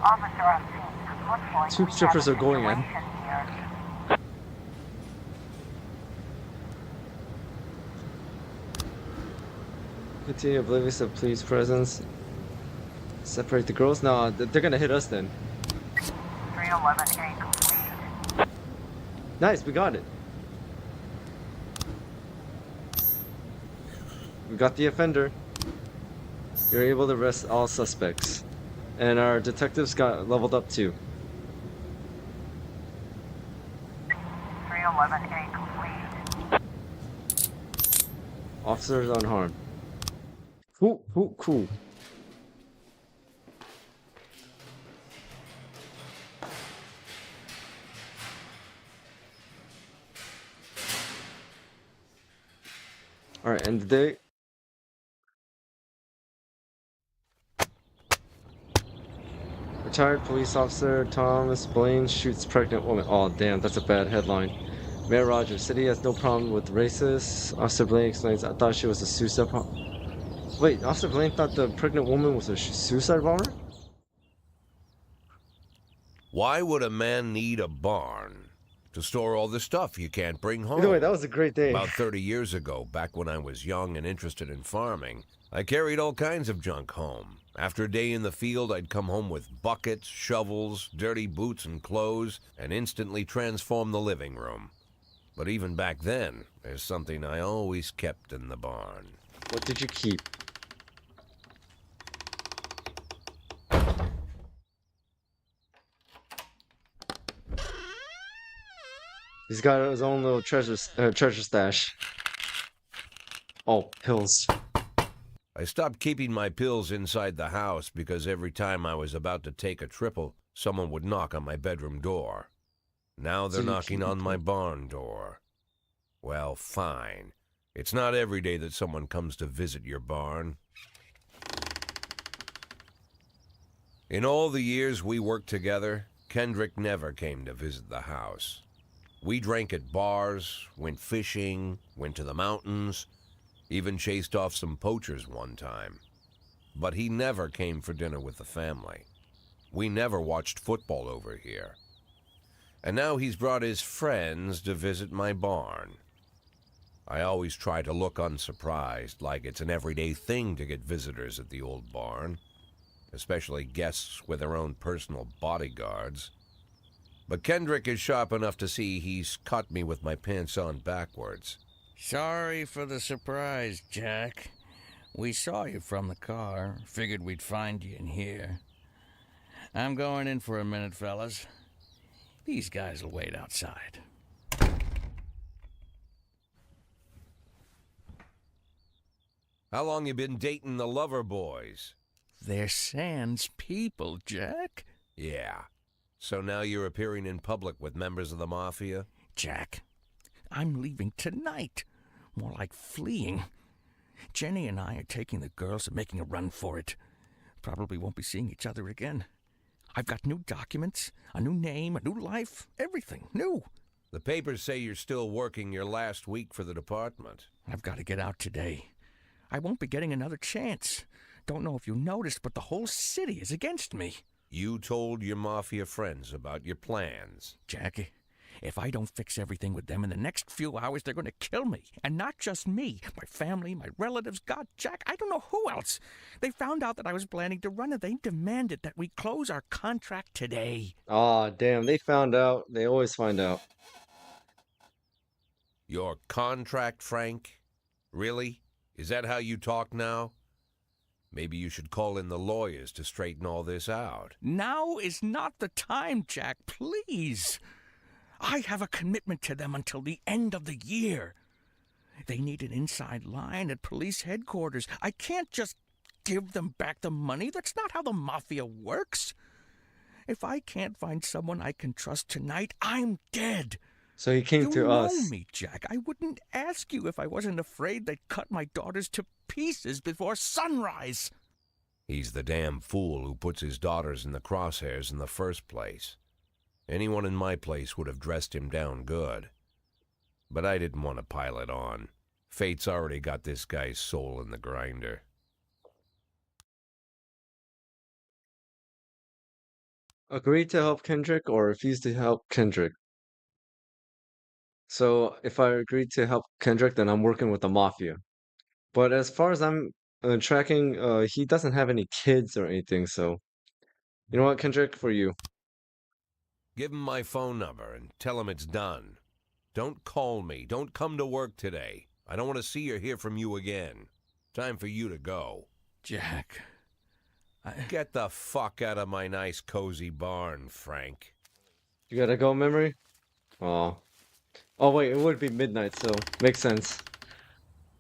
Officer on scene. Looks like 2 strippers are going in. here. Continue oblivious of police presence. Separate the girls? No, they're gonna hit us then. 311A complete. Nice, we got it. We got the offender. You're able to arrest all suspects. And our detectives got leveled up too. 311A complete. Officers unharmed. Cool. Alright, end the day. Retired police officer Thomas Blaine shoots pregnant woman. Oh, damn, that's a bad headline. Mayor Rogers, city has no problem with racists. Officer Blaine explains, I thought she was a suicide bomber. Wait, Officer Blaine thought the pregnant woman was a suicide bomber? Why would a man need a barn? to store all the stuff you can't bring home. Either way, that was a great day. About 30 years ago, back when I was young and interested in farming, I carried all kinds of junk home. After a day in the field, I'd come home with buckets, shovels, dirty boots and clothes, and instantly transform the living room. But even back then, there's something I always kept in the barn. What did you keep? He's got his own little treasure stash. Oh, pills. I stopped keeping my pills inside the house because every time I was about to take a triple, someone would knock on my bedroom door. Now they're So you knocking keep on my them. barn door. Well, fine. It's not every day that someone comes to visit your barn. In all the years we worked together, Kendrick never came to visit the house. We drank at bars, went fishing, went to the mountains, even chased off some poachers one time. But he never came for dinner with the family. We never watched football over here. And now he's brought his friends to visit my barn. I always try to look unsurprised, like it's an everyday thing to get visitors at the old barn, especially guests with their own personal bodyguards. But Kendrick is sharp enough to see he's caught me with my pants on backwards. Sorry for the surprise, Jack. We saw you from the car. Figured we'd find you in here. I'm going in for a minute, fellas. These guys will wait outside. How long you been dating the lover boys? They're Sans people, Jack. Yeah. So now you're appearing in public with members of the Mafia? Jack, I'm leaving tonight. More like fleeing. Jenny and I are taking the girls and making a run for it. Probably won't be seeing each other again. I've got new documents, a new name, a new life, everything new. The papers say you're still working your last week for the department. I've got to get out today. I won't be getting another chance. Don't know if you noticed, but the whole city is against me. You told your Mafia friends about your plans. Jackie, if I don't fix everything with them in the next few hours, they're going to kill me. And not just me. My family, my relatives, God, Jack, I don't know who else. They found out that I was planning to run and they demanded that we close our contract today. Aw, damn, they found out. They always find out. Your contract, Frank? Really? Is that how you talk now? Maybe you should call in the lawyers to straighten all this out. Now is not the time, Jack, please. I have a commitment to them until the end of the year. They need an inside line at police headquarters. I can't just give them back the money. That's not how the Mafia works. If I can't find someone I can trust tonight, I'm dead. So he came You to know us. me, Jack. I wouldn't ask you if I wasn't afraid they'd cut my daughters to pieces before sunrise. He's the damn fool who puts his daughters in the crosshairs in the first place. Anyone in my place would have dressed him down good. But I didn't want to pile it on. Fate's already got this guy's soul in the grinder. Agree to help Kendrick or refuse to help Kendrick. So if I agree to help Kendrick, then I'm working with the Mafia. But as far as I'm tracking, he doesn't have any kids or anything, so you know what, Kendrick, for you. Give him my phone number and tell him it's done. Don't call me. Don't come to work today. I don't want to see or hear from you again. Time for you to go. Jack, Get the fuck out of my nice cozy barn, Frank. You gotta go, Memory? Oh. Oh wait, it would be midnight, so makes sense.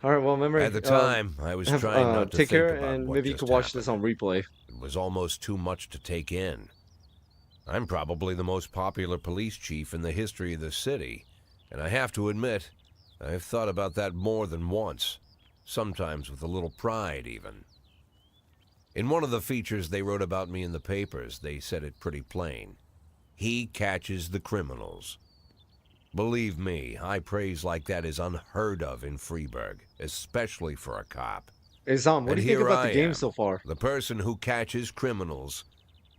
Alright, well, Memory, At the time, I was have, trying not to take think care, about and what maybe you just could watch happened. this on replay. It was almost too much to take in. I'm probably the most popular police chief in the history of the city, and I have to admit, I've thought about that more than once, sometimes with a little pride even. In one of the features they wrote about me in the papers, they said it pretty plain. He catches the criminals. Believe me, high praise like that is unheard of in Freeburg, especially for a cop. Hey, Zom, what And do you think here about I the game am, so far? the person who catches criminals,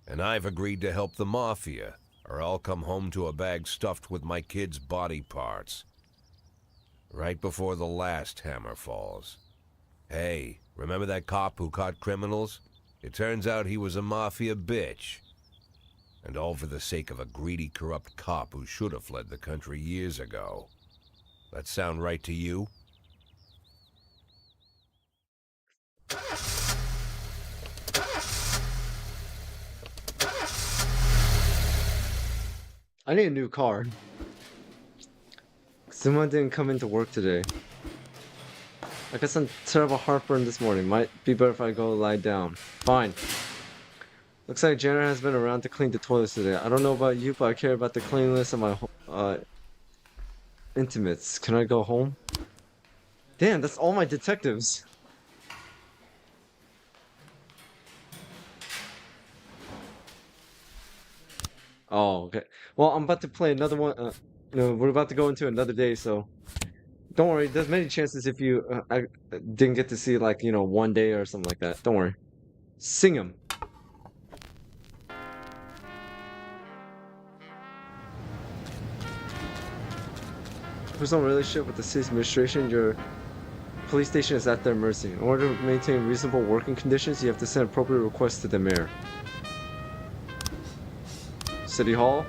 and I've agreed to help the Mafia or I'll come home to a bag stuffed with my kids' body parts. Right before the last hammer falls. Hey, remember that cop who caught criminals? It turns out he was a mafia bitch. And all for the sake of a greedy, corrupt cop who should have fled the country years ago. That sound right to you? I need a new car. Someone didn't come into work today. I got some terrible heartburn this morning. Might be better if I go lie down. Fine. Looks like janitor has been around to clean the toilets today. I don't know about you, but I care about the cleanliness of my intimates. Can I go home? Damn, that's all my detectives. Oh, okay. Well, I'm about to play another one. No, we're about to go into another day, so don't worry. There's many chances if you I didn't get to see like, you know, one day or something like that. Don't worry. Sing 'em. Personal relationship with the city's administration, your police station is at their mercy. In order to maintain reasonable working conditions, you have to send appropriate requests to the mayor. City Hall.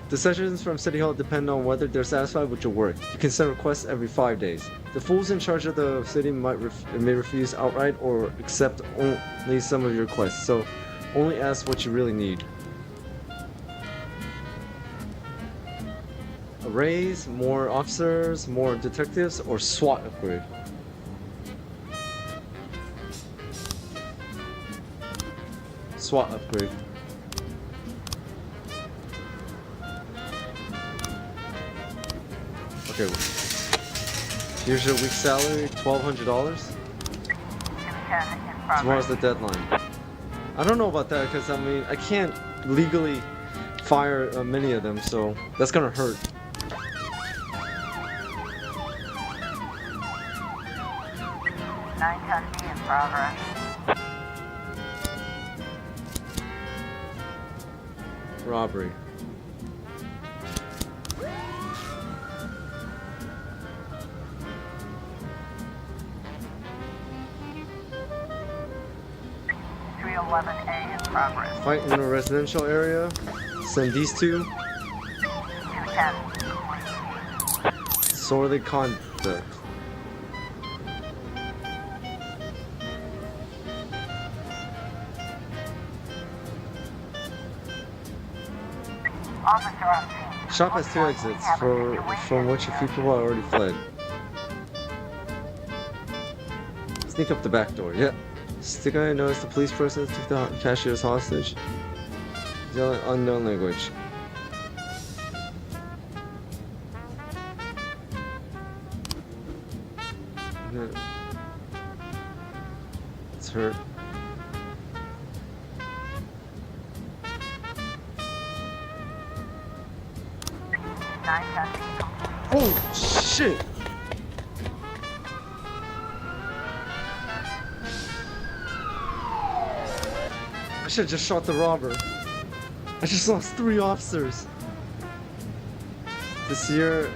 Decisions from City Hall depend on whether they're satisfied with your work. You can send requests every 5 days. The fools in charge of the city may refuse outright or accept only some of your requests, so only ask what you really need. A raise, more officers, more detectives, or SWAT upgrade. SWAT upgrade. Okay. Here's your week's salary, $1,200. Tomorrow's the deadline. I don't know about that because I mean I can't legally fire many of them, so that's gonna hurt. in progress. Robbery. A in progress. Fight in a residential area. Send these two. 210. Disorderly conduct. Officer on scene. Shop has 2 exits, from which a few people are already fled. Sneak up the back door. Yeah. Stick eye noticed the police person took the cashier's hostage. Yelling unknown language. It's hurt. Oh shit! I should have just shot the robber. I just lost 3 officers. This year,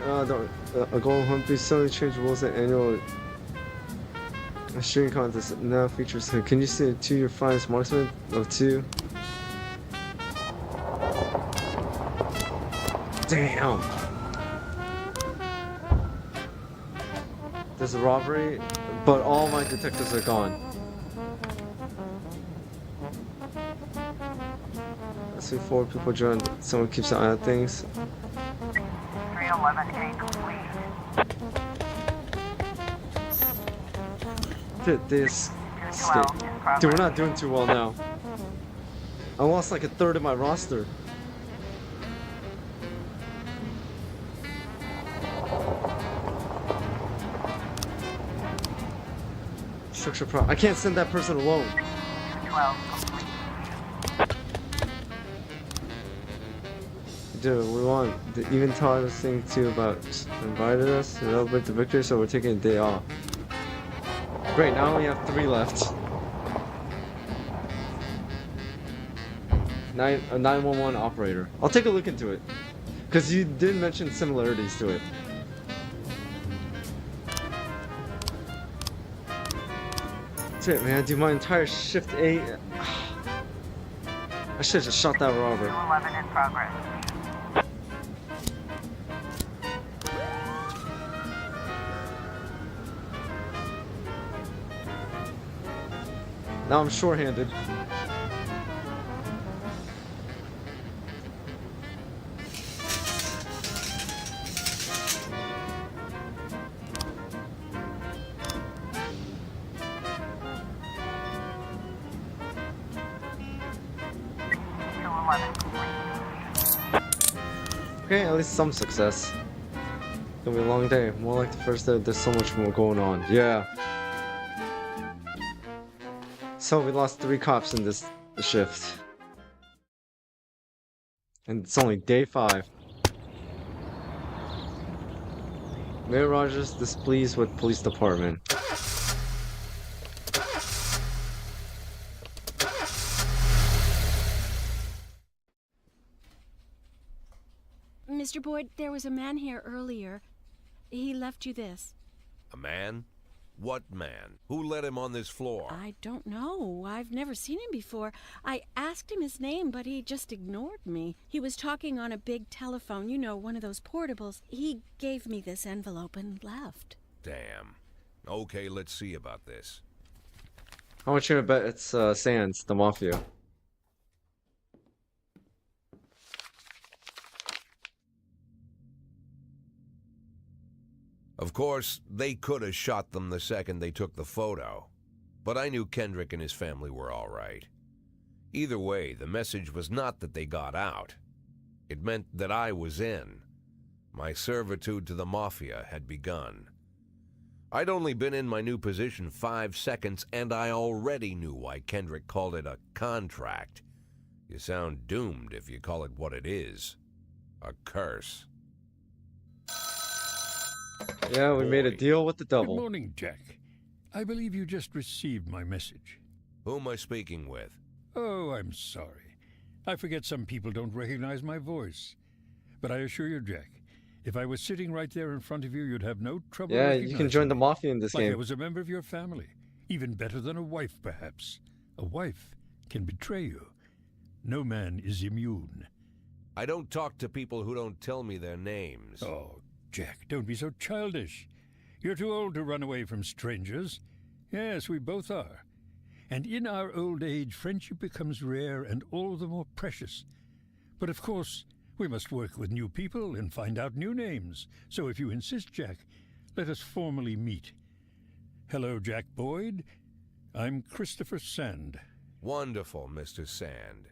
a Golden Humpy suddenly changed rules at annual shooting contest. Now features him. Can you see 2 your finest marksman of 2? Damn. There's a robbery, but all my detectives are gone. I see 4 people joined. Someone keeps an eye on things. 311A complete. Dude, they escaped. Dude, we're not doing too well now. I lost like a third of my roster. Structure I can't send that person alone. 212 complete. Dude, we want the even taught us thing too about invited us to celebrate the victory, so we're taking a day off. Great, now we have 3 left. A 911 operator. I'll take a look into it. Because you did mention similarities to it. That's it, man. Do my entire shift 8. I should have just shot that robber. 211 in progress. Now I'm short-handed. Okay, at least some success. It'll be a long day. More like the first day. There's so much more going on. Yeah. So we lost 3 cops in this shift. And it's only day 5. Mayor Rogers displeased with police department. Mr. Boyd, there was a man here earlier. He left you this. A man? What man? Who let him on this floor? I don't know. I've never seen him before. I asked him his name, but he just ignored me. He was talking on a big telephone, you know, one of those portables. He gave me this envelope and left. Damn. Okay, let's see about this. I want you to bet it's Sands, the Mafia. Of course, they could have shot them the second they took the photo. But I knew Kendrick and his family were all right. Either way, the message was not that they got out. It meant that I was in. My servitude to the Mafia had begun. I'd only been in my new position 5 seconds, and I already knew why Kendrick called it a contract. You sound doomed if you call it what it is. A curse. Yeah, we made a deal with the Good devil. morning, Jack. I believe you just received my message. Who am I speaking with? Oh, I'm sorry. I forget some people don't recognize my voice. But I assure you, Jack, if I was sitting right there in front of you, you'd have no trouble Yeah, recognizing you can join the me. Mafia in this Like I game. was a member of your family. Even better than a wife, perhaps. A wife can betray you. No man is immune. I don't talk to people who don't tell me their names. Oh, Jack, don't be so childish. You're too old to run away from strangers. Yes, we both are. And in our old age, friendship becomes rare and all the more precious. But of course, we must work with new people and find out new names. So if you insist, Jack, let us formally meet. Hello, Jack Boyd. I'm Christopher Sand. Wonderful, Mr. Sand.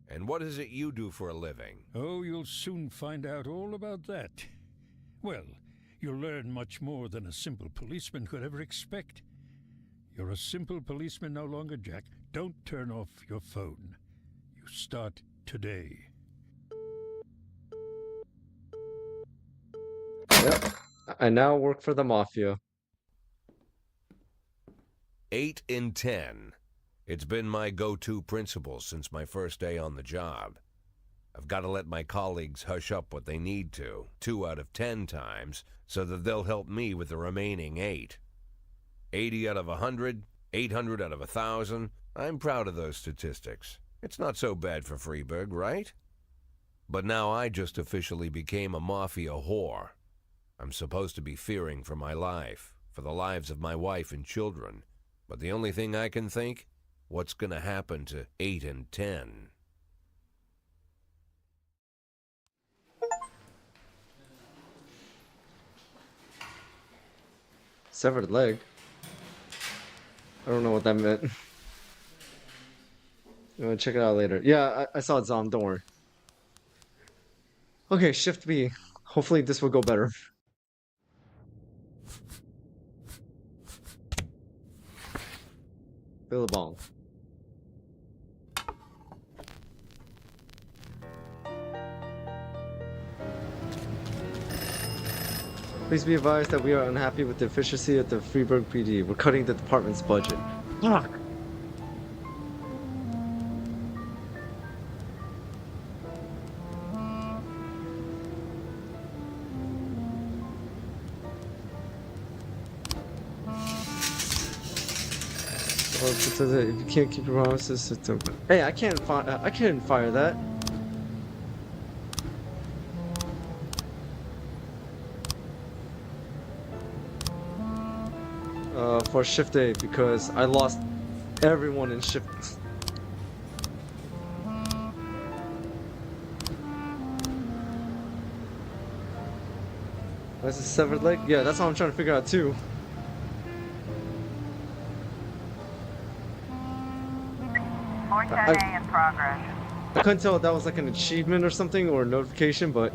And what is it you do for a living? Oh, you'll soon find out all about that. Well, you'll learn much more than a simple policeman could ever expect. You're a simple policeman no longer, Jack. Don't turn off your phone. You start today. Yep. I now work for the Mafia. 8 in 10. It's been my go-to principle since my first day on the job. I've got to let my colleagues hush up what they need to, 2 out of 10 times, so that they'll help me with the remaining 8. 80 out of 100, 800 out of 1,000. I'm proud of those statistics. It's not so bad for Freeburg, right? But now I just officially became a Mafia whore. I'm supposed to be fearing for my life, for the lives of my wife and children. But the only thing I can think, what's gonna happen to 8 and 10? Severed leg. I don't know what that meant. I'm gonna check it out later. Yeah, I saw it, Zom. Don't worry. Okay, shift B. Hopefully this will go better. Billabong. Please be advised that we are unhappy with the efficiency of the Freeburg PD. We're cutting the department's budget. Fuck! Or if you can't keep your promises, it's open. Hey, I can't fire that. For shift A because I lost everyone in shift. That's a severed leg? Yeah, that's what I'm trying to figure out too. A in progress. I couldn't tell if that was like an achievement or something or a notification, but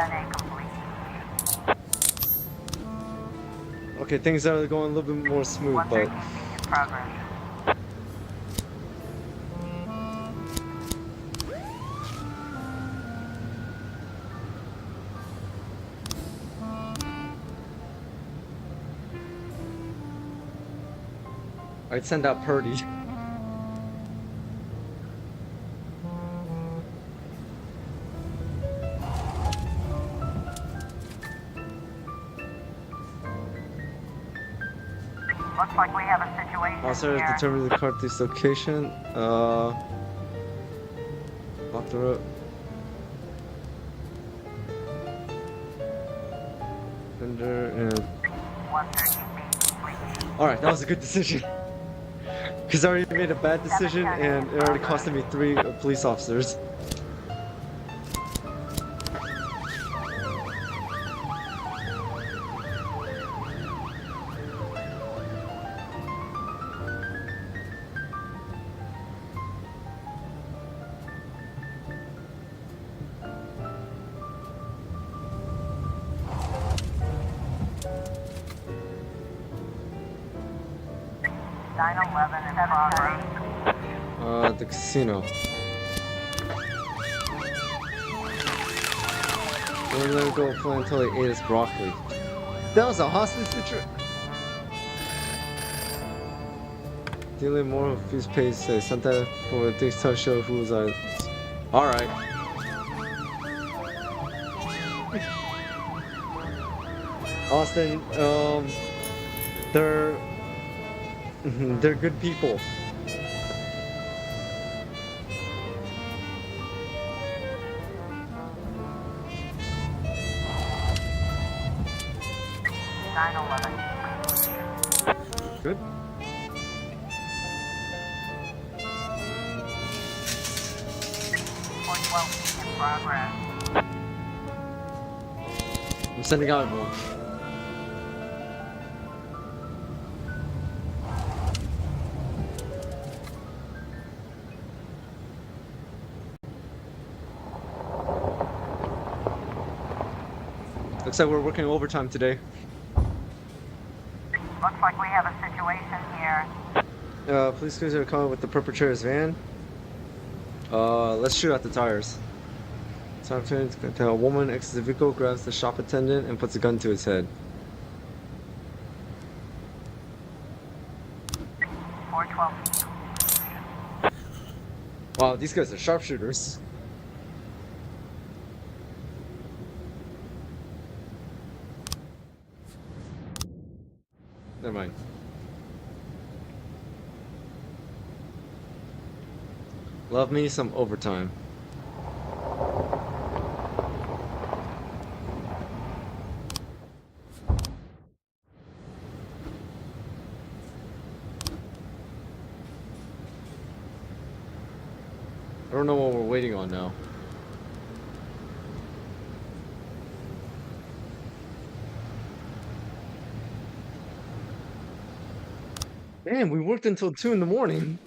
A complete. okay, things are going a little bit more smooth, but 113 in progress. I'd send out Purdy. Looks like we have a situation Officer here. has determined the car thief's location. Off the road. Fender and 113B complete. alright, that was a good decision. Because I already made a bad decision and it already costed me 3 police officers. in progress. The casino. Don't let him go play until he ate his broccoli. That was a hostage situation. Dealing more of his pays say Santa for things to show who was I. Alright. Austin, they're good people. Good. In progress. I'm sending out everyone. Looks like we're working overtime today. Looks like we have a situation here. Police cruisers are coming with the perpetrator's van. Let's shoot at the tires. So a woman exits the vehicle, grabs the shop attendant, and puts a gun to his head. 412. Wow, these guys are sharpshooters. Never mind. Love me some overtime. I don't know what we're waiting on now. Damn, we worked until 2 in the morning.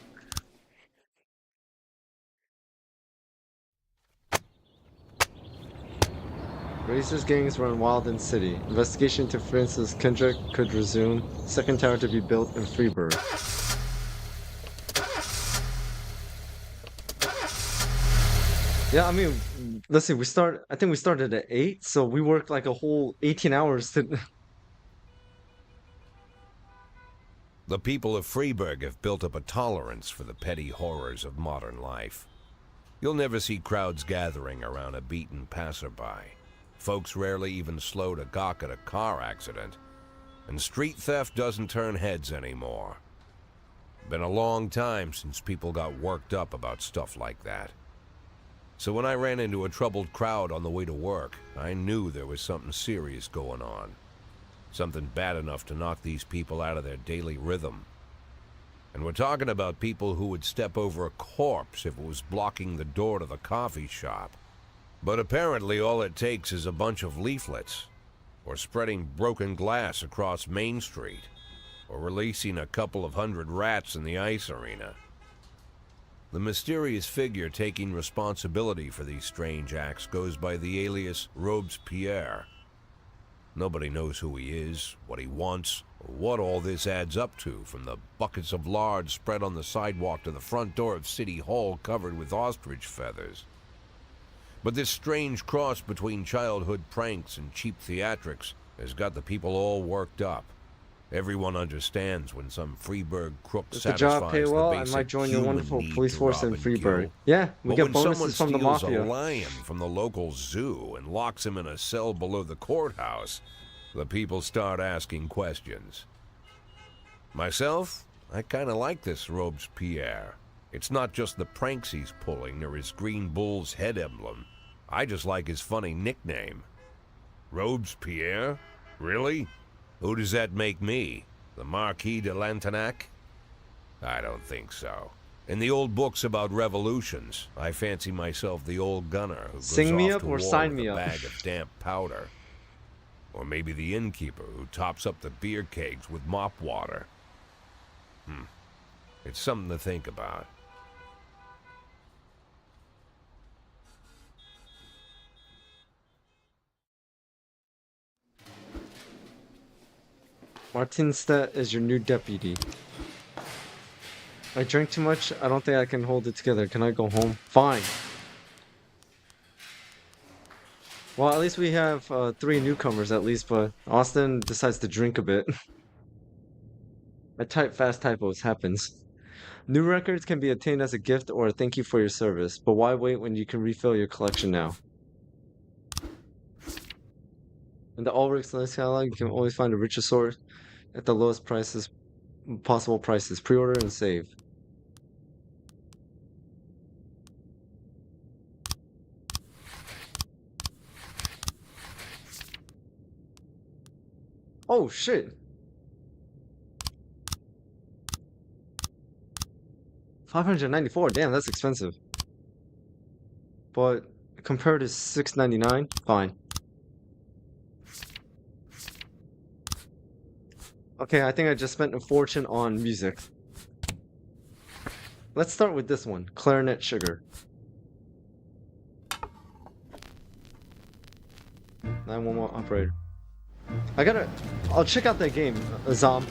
Racers gangs run wild in city. Investigation into Francis Kendrick could resume. Second tower to be built in Freeburg. Yeah, I mean, let's see, I think we started at 8, so we worked like a whole 18 hours to. The people of Freeburg have built up a tolerance for the petty horrors of modern life. You'll never see crowds gathering around a beaten passerby. Folks rarely even slow to gawk at a car accident. And street theft doesn't turn heads anymore. Been a long time since people got worked up about stuff like that. So when I ran into a troubled crowd on the way to work, I knew there was something serious going on. Something bad enough to knock these people out of their daily rhythm. And we're talking about people who would step over a corpse if it was blocking the door to the coffee shop. But apparently all it takes is a bunch of leaflets, or spreading broken glass across Main Street, or releasing a couple of hundred rats in the ice arena. The mysterious figure taking responsibility for these strange acts goes by the alias Robespierre. Nobody knows who he is, what he wants, or what all this adds up to, from the buckets of lard spread on the sidewalk to the front door of City Hall covered with ostrich feathers. But this strange cross between childhood pranks and cheap theatrics has got the people all worked up. Everyone understands when some Freeburg crook If the satisfies job pay the well, I basic might join your human wonderful need police to force rob in and Freeburg. kill. Yeah, we But get when someone bonuses from the steals a mafia. lion from the local zoo and locks him in a cell below the courthouse, the people start asking questions. Myself, I kind of like this Robespierre. It's not just the pranks he's pulling or his green bull's head emblem. I just like his funny nickname. Robespierre? Really? Who does that make me? The Marquis de Lantenac? I don't think so. In the old books about revolutions, I fancy myself the old gunner who goes Sing me off up to or war sign with me a up. bag of damp powder. Or maybe the innkeeper who tops up the beer kegs with mop water. It's something to think about. Martinstedt is your new deputy. I drank too much. I don't think I can hold it together. Can I go home? Fine. Well, at least we have 3 newcomers at least, but Austin decides to drink a bit. I type fast typos, happens. New records can be obtained as a gift or a thank you for your service, but why wait when you can refill your collection now? In the Ulrich's List catalog, you can always find a richer sword at the lowest prices, possible prices. Pre-order and save. Oh shit! 594. Damn, that's expensive. But compared to 699, fine. Okay, I think I just spent a fortune on music. Let's start with this one, Clarinet Sugar. 911 operator. I'll check out that game, Azam.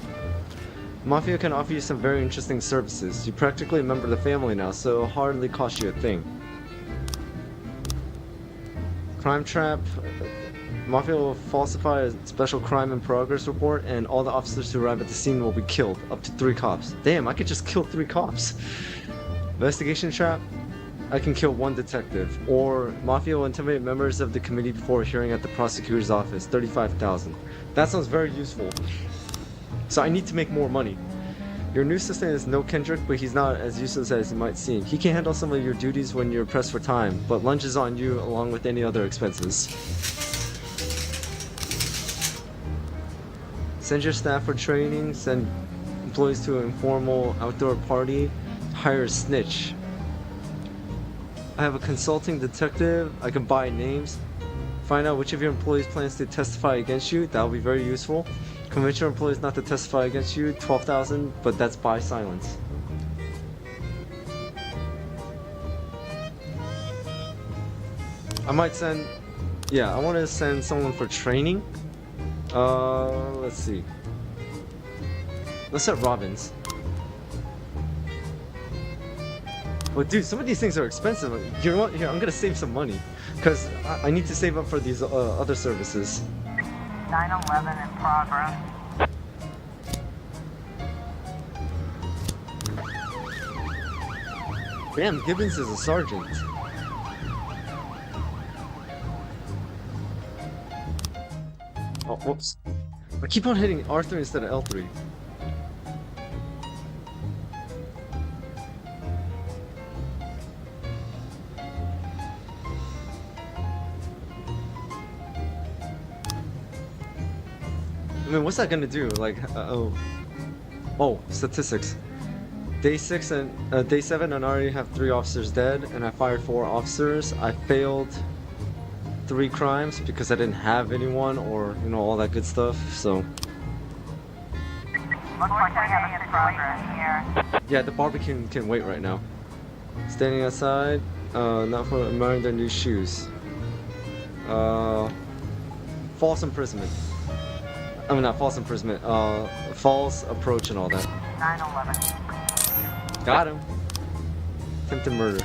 Mafia can offer you some very interesting services. You practically a member of the family now, so it'll hardly cost you a thing. Crime Trap. Mafia will falsify a special crime in progress report, and all the officers who arrive at the scene will be killed. Up to 3 cops. Damn, I could just kill 3 cops. Investigation Trap. I can kill 1 detective. Or Mafia will intimidate members of the committee before a hearing at the prosecutor's office. 35,000. That sounds very useful. So I need to make more money. Your new assistant is no Kendrick, but he's not as useless as he might seem. He can handle some of your duties when you're pressed for time, but lunch is on you along with any other expenses. Send your staff for training, send employees to an informal outdoor party, hire a snitch. I have a consulting detective, I can buy names. Find out which of your employees plans to testify against you, that will be very useful. Convince your employees not to testify against you, 12,000, but that's by silence. I might send, yeah, I want to send someone for training. Let's see. Let's set Robbins. But dude, some of these things are expensive. You know what? Here, I'm gonna save some money, cause I need to save up for these other services. 911 in progress. Damn, Gibbons is a sergeant. Oh, whoops. I keep on hitting R3 instead of L3. I mean, what's that gonna do? Like, oh, statistics. Day 6 and day 7, and I already have 3 officers dead, and I fired 4 officers. I failed 3 crimes because I didn't have anyone, or you know, all that good stuff. So Looks like we have a situation here. yeah, the barbecue can wait right now. Standing outside, not for admiring their new shoes. False imprisonment. I mean, not false imprisonment. False approach and all that. 911. Got him. Attempted murder.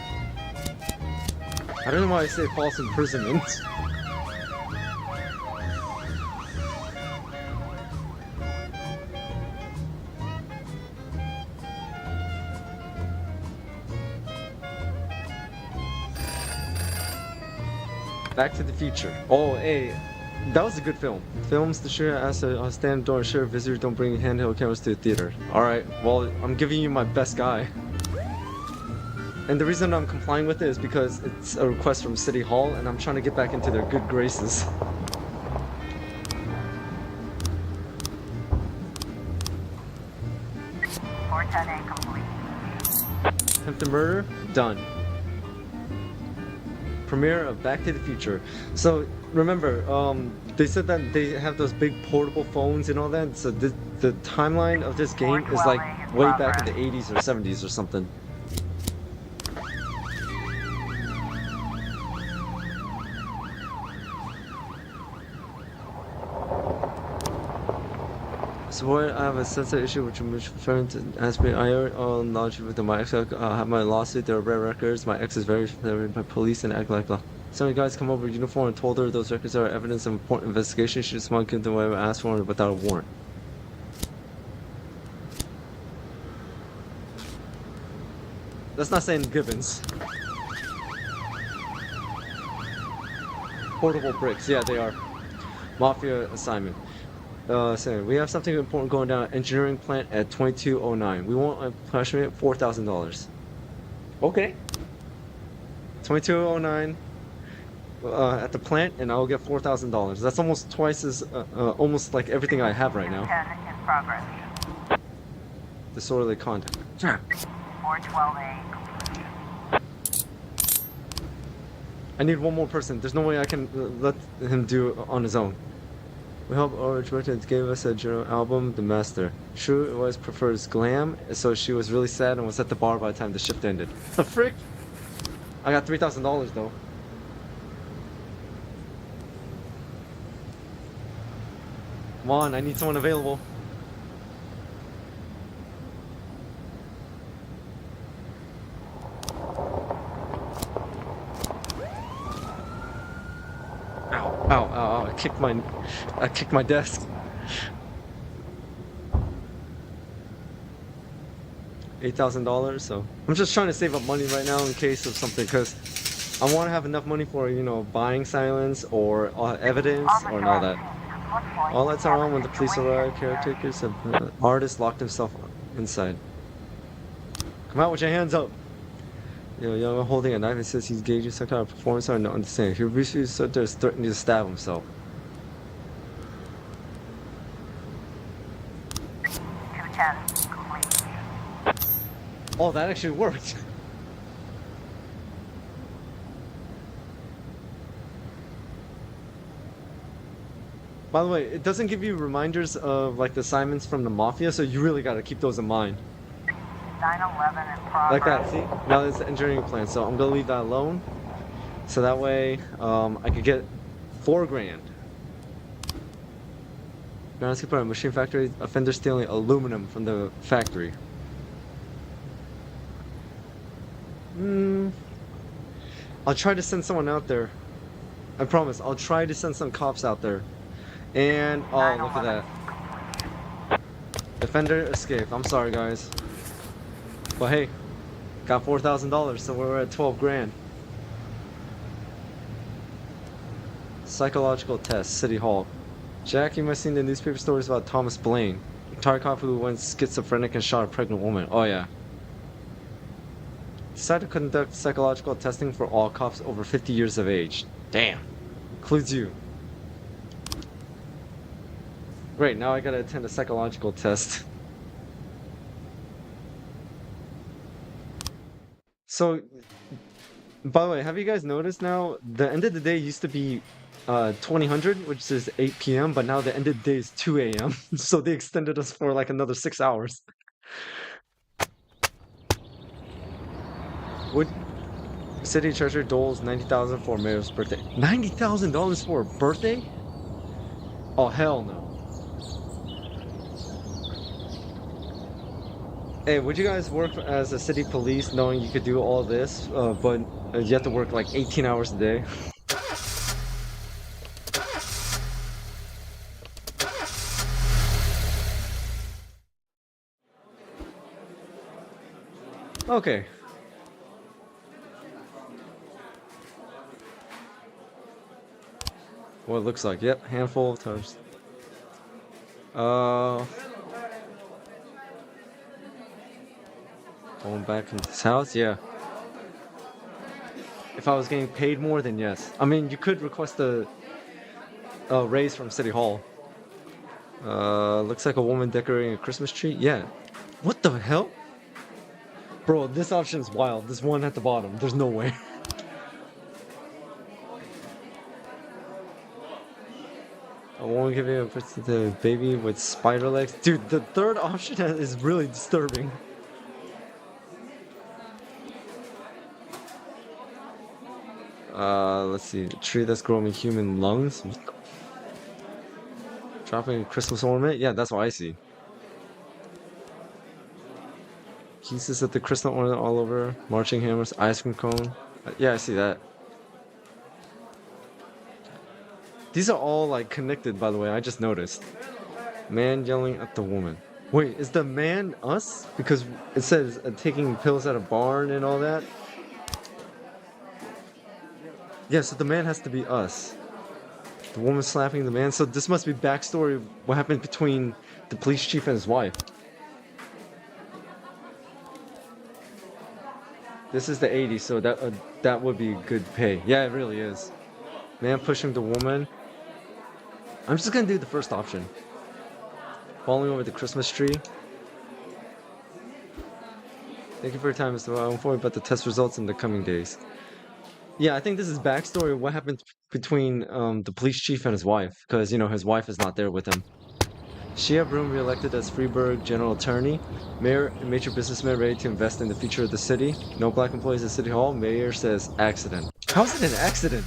I don't know why I say false imprisonment. Back to the Future. Oh, hey, that was a good film. Films the sheriff asks a stand door sheriff visitors don't bring handheld cameras to the theater. Alright, well, I'm giving you my best guy. And the reason I'm complying with it is because it's a request from City Hall and I'm trying to get back into their good graces. Complete. Attempted murder? Done. Premiere of Back to the Future. So remember, they said that they have those big portable phones and all that. So the timeline of this game is like way back in the 80s or 70s or something. So boy, I have a sensitive issue which I'm referring to ask me I on launch with my ex have my lawsuit, there are rare records, my ex is very familiar by police and act like some guys come over in uniform and told her those records are evidence of important investigation. She just wanted to give them away and asked for it without a warrant. That's not saying Gibbons. Portable bricks, yeah they are. Mafia assignment. So we have something important going down at engineering plant at 2209. We want a punishment $4,000. Okay. 2209 at the plant, and I'll get $4,000. That's almost twice as, almost like everything I have right now. 10 in progress. Disorderly conduct. 412A. I need one more person. There's no way I can let him do it on his own. We helped Orange Merchants gave us a journal album, The Master. True, it was prefers glam, so she was really sad and was at the bar by the time the shift ended. The frick? I got $3,000 though. Come on, I need someone available. Ow, ow, ow, I kicked my desk. $8,000, so I'm just trying to save up money right now in case of something, because I want to have enough money for, you know, buying silence or evidence or all that. All lights are on when the police arrive. Caretakers have artist locked himself inside. Come out with your hands up. Yo, young holding a knife and says he's gauging some kind of performance or not understand. He refuses so there's threatening to stab himself. 210 complete. Oh, that actually worked. By the way, it doesn't give you reminders of like the assignments from the Mafia, so you really gotta keep those in mind. 911 in progress. Like that, see? Now it's the engineering plan, so I'm gonna leave that alone. So that way, I could get $4 grand. Ground skipper at a machine factory, offender stealing aluminum from the factory. I'll try to send someone out there. I promise. I'll try to send some cops out there. And oh, look at that. Defender escaped. I'm sorry, guys. But hey, got $4,000, so we're at 12 grand. Psychological test, City Hall. Jack, you must have seen the newspaper stories about Thomas Blaine, a retired cop who went schizophrenic and shot a pregnant woman. Oh yeah. Decided to conduct psychological testing for all cops over 50 years of age. Damn. Includes you. Great, now I gotta attend a psychological test. So, by the way, have you guys noticed now, the end of the day used to be 2000, which is 8 p.m., but now the end of the day is 2 a.m. So they extended us for like another 6 hours. Would City Treasurer doles $90,000 for mayor's birthday? $90,000 for a birthday? Oh, hell no. Hey, would you guys work as a city police knowing you could do all this, but you have to work like 18 hours a day? Okay. What it looks like. Yep, handful of toast. Going back into this house, yeah. If I was getting paid more, then yes. I mean, you could request a raise from City Hall. Looks like a woman decorating a Christmas tree. Yeah. What the hell? Bro, this option's wild. This one at the bottom. There's no way. I won't give you the baby with spider legs. Dude, the third option is really disturbing. Let's see. A tree that's growing human lungs. Dropping a Christmas ornament? Yeah, that's what I see. Pieces of the crystal ornament all over. Marching hammers, ice cream cone. Yeah, I see that. These are all like connected, by the way. I just noticed. Man yelling at the woman. Wait, is the man us? Because it says taking pills at a barn and all that. Yeah, so the man has to be us. The woman slapping the man. So this must be backstory. What happened between the police chief and his wife? This is the 80s, so that would be good pay. Yeah, it really is. Man pushing the woman. I'm just gonna do the first option. Falling over the Christmas tree. Thank you for your time, Mr. I'll inform you about the test results in the coming days. Yeah, I think this is backstory of what happened between the police chief and his wife, because you know his wife is not there with him. Shia Broom re-elected as Freeburg General Attorney. Mayor and major businessman ready to invest in the future of the city. No black employees at City Hall. Mayor says accident. How is it an accident?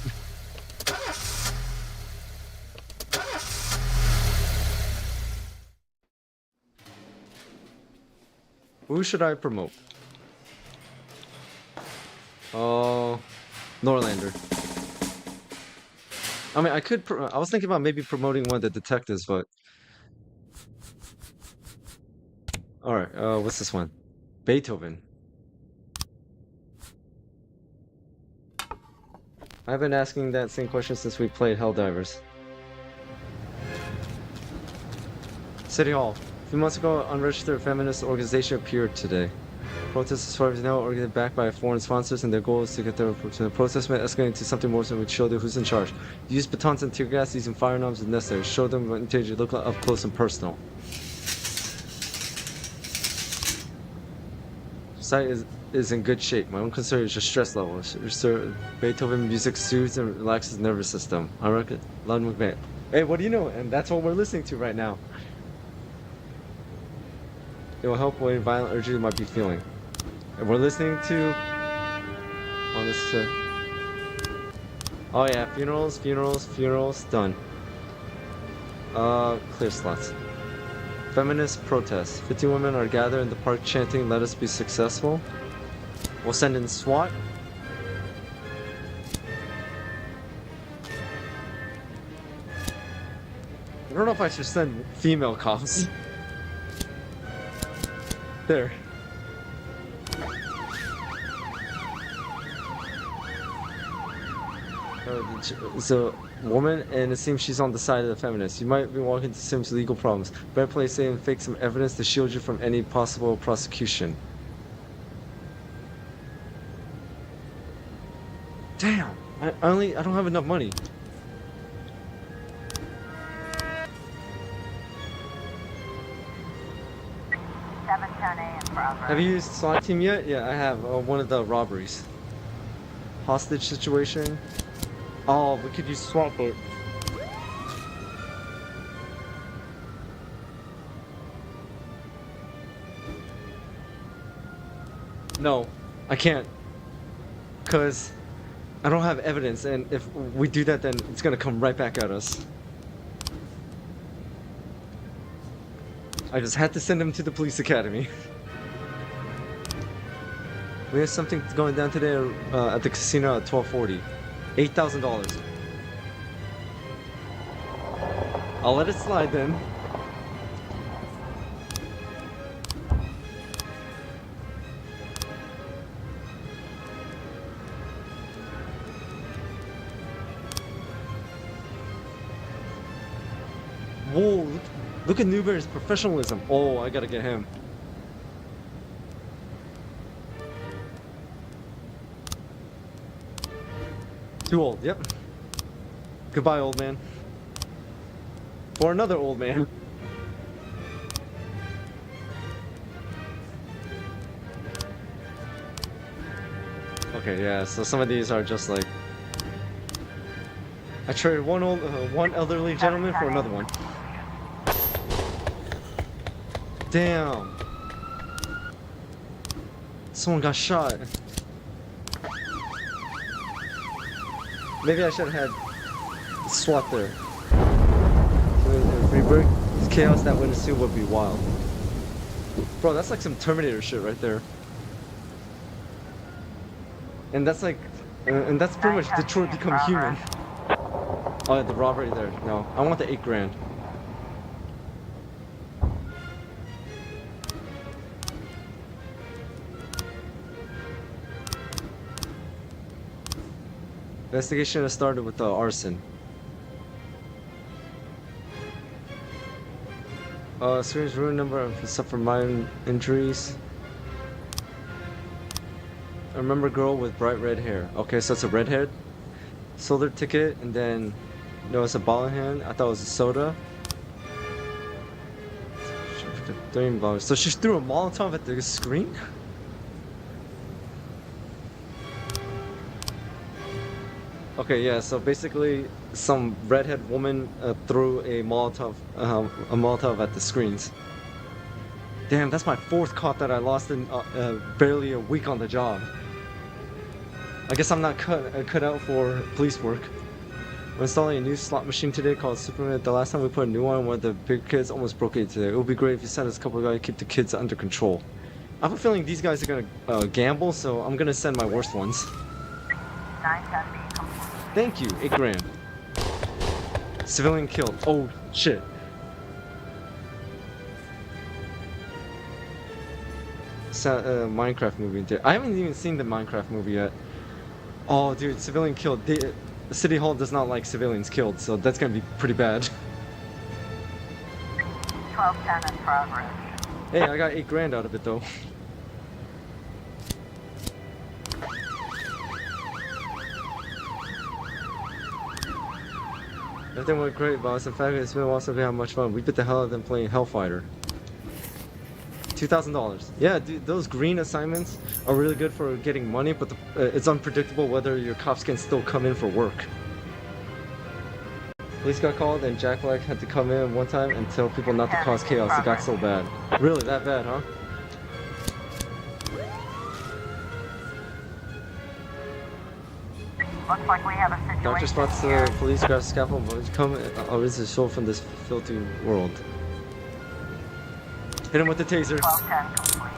Who should I promote? Oh, Norlander. I mean, I was thinking about maybe promoting one of the detectives, but... Alright, what's this one? Beethoven. I've been asking that same question since we played Helldivers. City Hall. A few months ago, an unregistered feminist organization appeared today. Protests, as far as now, are backed by foreign sponsors, and their goal is to get the protest may escalate into something more so we show them who's in charge. Use batons and tear gas, using firearms if necessary. Show them what you look like up close and personal. Site is in good shape. My own concern is your stress level. Beethoven music soothes and relaxes the nervous system. I reckon. Lon McMahon. Hey, what do you know? And that's what we're listening to right now. It will help with violent urges you might be feeling. And we're listening to on this. Oh yeah, funerals, done. Clear slots. Feminist protests. 50 women are gathered in the park chanting, "Let us be successful." We'll send in SWAT. I don't know if I should send female cops. There. It's a woman, and it seems she's on the side of the feminists. You might be walking into some legal problems. Better play safe and fake some evidence to shield you from any possible prosecution. Damn! I don't have enough money. Have you used SWAT team yet? Yeah, I have. One of the robberies. Hostage situation. Oh, we could use SWAT boat. No, I can't. Because I don't have evidence, and if we do that, then it's gonna come right back at us. I just had to send him to the police academy. We have something going down today at the casino at 12:40. $8,000. I'll let it slide then. Whoa, look at Newberry's professionalism. Oh, I gotta get him. Too old, yep. Goodbye, old man. Or another old man. Okay, yeah, so some of these are just like... I traded one elderly gentleman for another one. Damn. Someone got shot. Maybe I should have had SWAT there. If we break chaos that would ensue would be wild. Bro, that's like some Terminator shit right there. And that's like, and that's pretty much Detroit become human. Oh, yeah, the robbery there. No, I want the $8,000. Investigation has started with the arson. Screams room number of suffered minor injuries. I remember girl with bright red hair. Okay, so it's a redhead. Sold her ticket, and then there was a ball in hand. I thought it was a soda. So she threw a Molotov at the screen? Okay, yeah, so basically some redhead woman threw a Molotov at the screens. Damn, that's my 4th cop that I lost in barely a week on the job. I guess I'm not cut out for police work. We're installing a new slot machine today called Superman. The last time we put a new one of the big kids almost broke it today. It would be great if you send us a couple of guys to keep the kids under control. I have a feeling these guys are gonna gamble, so I'm gonna send my worst ones. 910B. Thank you, $8,000. Civilian killed. Oh shit. Minecraft movie. I haven't even seen the Minecraft movie yet. Oh dude, civilian killed. The City Hall does not like civilians killed, so that's gonna be pretty bad. 1210 in progress. Hey, I got $8,000 out of it though. Everything went great, boss. In fact, it's been a while since we had much fun. We beat the hell out of them playing Hellfighter. $2,000. Yeah, dude, those green assignments are really good for getting money, but it's unpredictable whether your cops can still come in for work. Police got called, and Jack Black had to come in one time and tell people not to cause chaos. It got so bad. Really, that bad, huh? Looks like we have a situation. Doctor spots the police grab scaffold, but come is a show from this filthy world. Hit him with the taser. 1210 complete.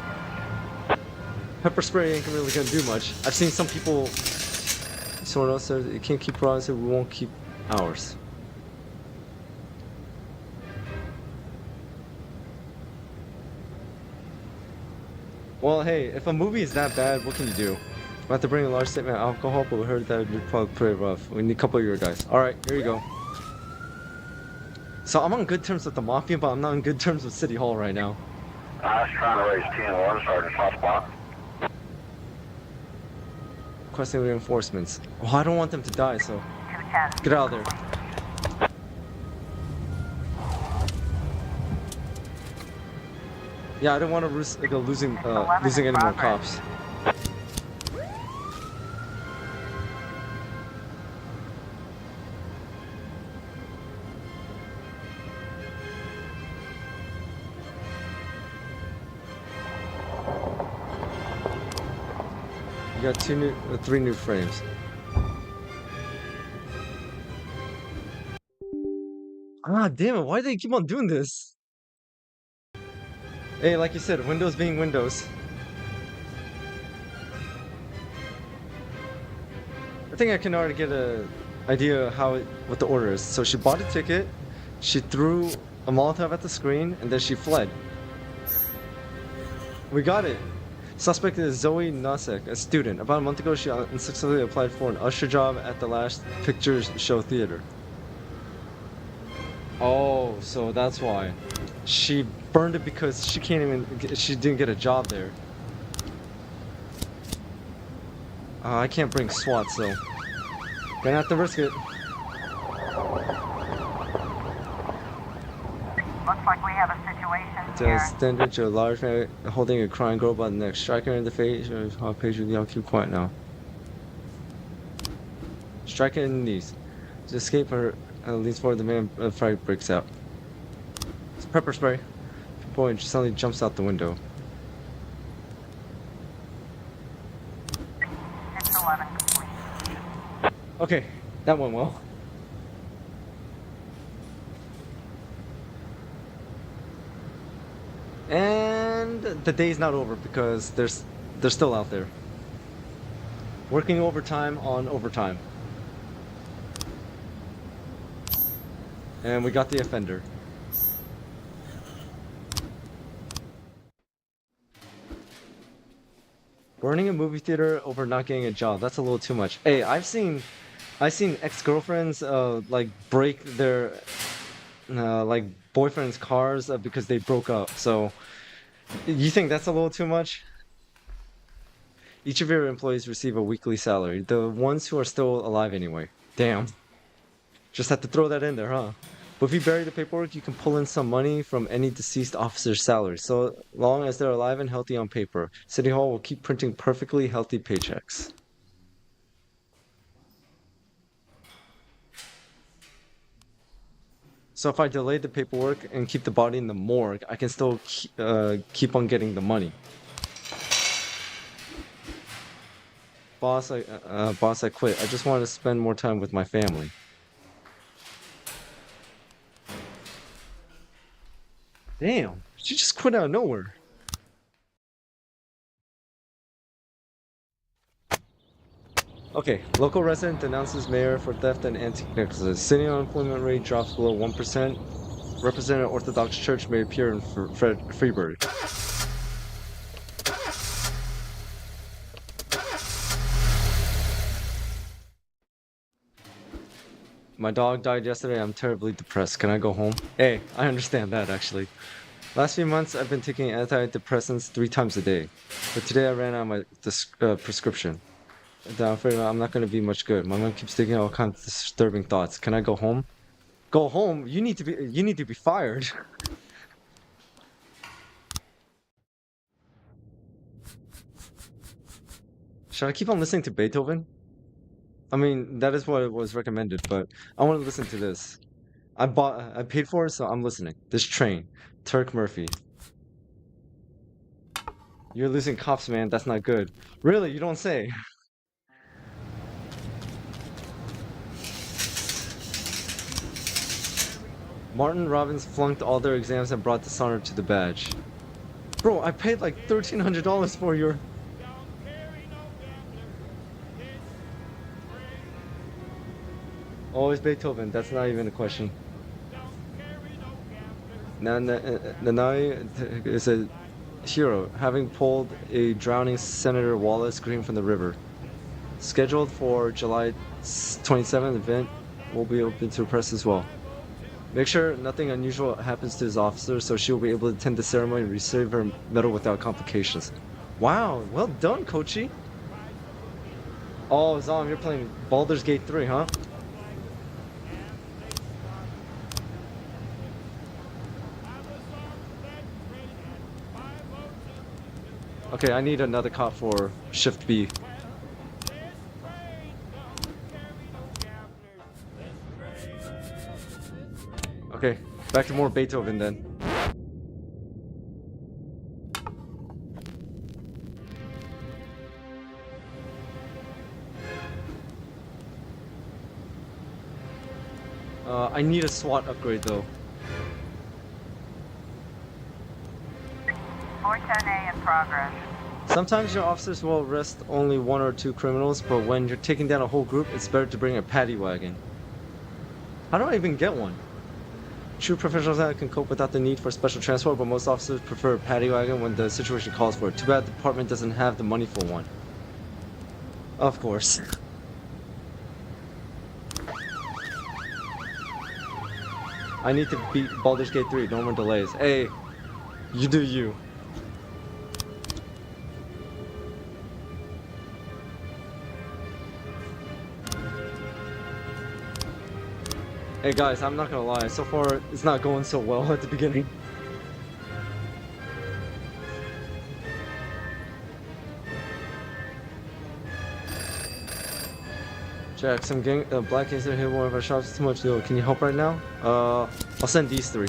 Pepper spray ain't really gonna do much. I've seen some people. Someone else said you can't keep products, we won't keep ours. Well, hey, if a movie is that bad, what can you do? We have to bring a large statement of alcohol, but we heard that would be probably pretty rough. We need a couple of your guys. Alright, here you go. So I'm on good terms with the Mafia, but I'm not on good terms with City Hall right now. I was trying to raise TN1, Sergeant Hotspot. Requesting reinforcements. Well, I don't want them to die, so... Get out of there. Yeah, I don't want to risk losing any more cops. You got three new frames. Ah, damn it! Why do they keep on doing this? Hey, like you said, Windows being Windows. I think I can already get a idea what the order is. So she bought a ticket, she threw a Molotov at the screen, and then she fled. We got it. Suspect is Zoe Nosek, a student. About a month ago, she unsuccessfully applied for an usher job at the Last Pictures Show Theater. Oh, so that's why. She burned it because she didn't get a job there. I can't bring SWAT, so gonna have to risk it. Looks like we have a situation here. Standard to a large man holding a crying girl by the neck. Striker in the face. How patient y'all keep quiet now. Striker in the knees. To escape her, leans forward. The man fight breaks out. It's pepper spray. Boy, and she suddenly jumps out the window. It's 11 complete. Okay, that went well. And the day's not over because they're still out there. Working overtime on overtime. And we got the offender. Burning a movie theater over not getting a job. That's a little too much. Hey, I've seen ex-girlfriends like break their like boyfriend's cars because they broke up. So you think that's a little too much? Each of your employees receive a weekly salary. The ones who are still alive anyway. Damn. Just had to throw that in there, huh? But if you bury the paperwork, you can pull in some money from any deceased officer's salary, so long as they're alive and healthy on paper. City Hall will keep printing perfectly healthy paychecks. So if I delay the paperwork and keep the body in the morgue, I can still keep on getting the money. Boss, I quit. I just wanted to spend more time with my family. Damn, she just quit out of nowhere. Okay, local resident denounces mayor for theft and antique necklaces. City unemployment rate drops below 1%. Representative Orthodox Church may appear in Freeburg. My dog died yesterday. I'm terribly depressed. Can I go home? Hey, I understand that actually. Last few months, I've been taking antidepressants 3 times a day. But today I ran out of my prescription. I'm afraid I'm not going to be much good. My mom keeps thinking all kinds of disturbing thoughts. Can I go home? Go home? You need to be fired. Should I keep on listening to Beethoven? I mean, that is what was recommended, but I want to listen to this. I paid for it, so I'm listening. This Train, Turk Murphy. You're losing cops, man. That's not good. Really? You don't say. Martin Robbins flunked all their exams and brought dishonor to the badge. Bro, I paid like $1,300 for your... Always Beethoven. That's not even a question. Nanai is a hero, having pulled a drowning Senator Wallace Green from the river. Scheduled for July 27th event will be open to the press as well. Make sure nothing unusual happens to his officers, so she will be able to attend the ceremony and receive her medal without complications. Wow, well done, Kochi. Oh, Zom, you're playing Baldur's Gate 3, huh? Okay, I need another cop for Shift B. Okay, back to more Beethoven then. I need a SWAT upgrade though. 410A in progress. Sometimes your officers will arrest only 1 or 2 criminals, but when you're taking down a whole group, it's better to bring a paddy wagon. How do I even get one? True professionals can cope without the need for special transport, but most officers prefer a paddy wagon when the situation calls for it. Too bad the department doesn't have the money for one. Of course. I need to beat Baldur's Gate 3, no more delays. Hey, you do you. Hey guys, I'm not gonna lie, so far it's not going so well at the beginning. Jack, some gang, black gangster hit one of our shops too much though. Can you help right now? I'll send these 3.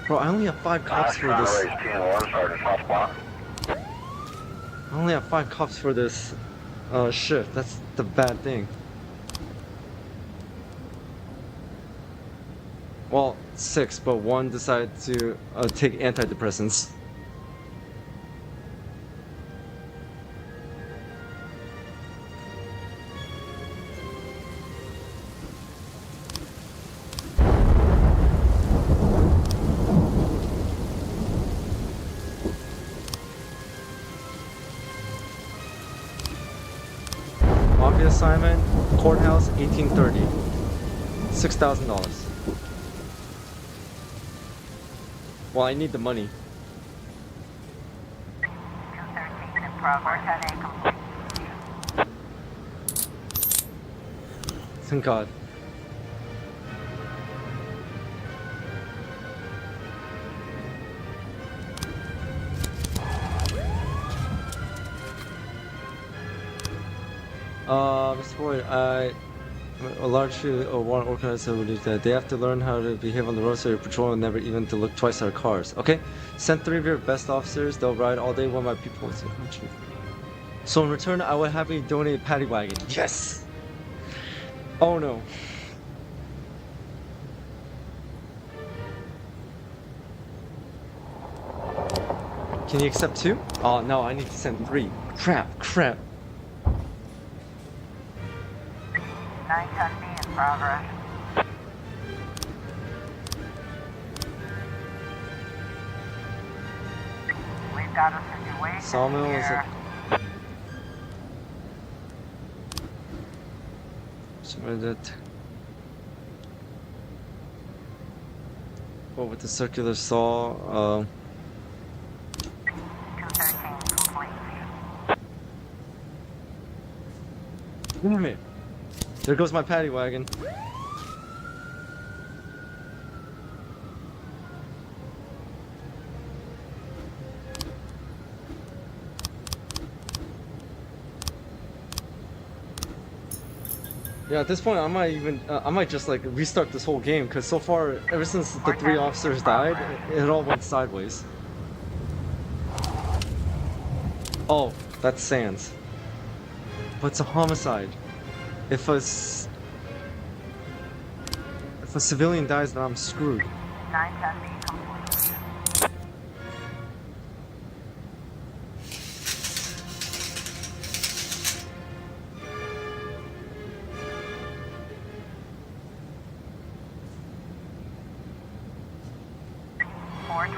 Bro, I only have 5 cops for this. I only have 5 cops for this shift. That's the bad thing. Well, 6, but 1 decided to take antidepressants. Mafia assignment, courthouse, 1830. $6,000. Well, I need the money. 213 in progress. 410A complete. Thank God. Mr. Boyd, a large few warrant organizer will do that. They have to learn how to behave on the road so your patrol will never even to look twice at our cars. Okay? Send 3 of your best officers. They'll ride all day while my people will see country. So in return, I will have you donate a paddy wagon. Yes! Oh no. Can you accept 2? Oh no, I need to send 3. Crap. 910B in progress. We've got a situation Sawmill is here. That. Oh, with the circular saw. 213 complete. Damn it! There goes my paddy wagon. Yeah, at this point, I might just like restart this whole game because so far, ever since the 3 officers died, it all went sideways. Oh, that's Sans. But it's a homicide. If a civilian dies, then I'm screwed. 910B complete.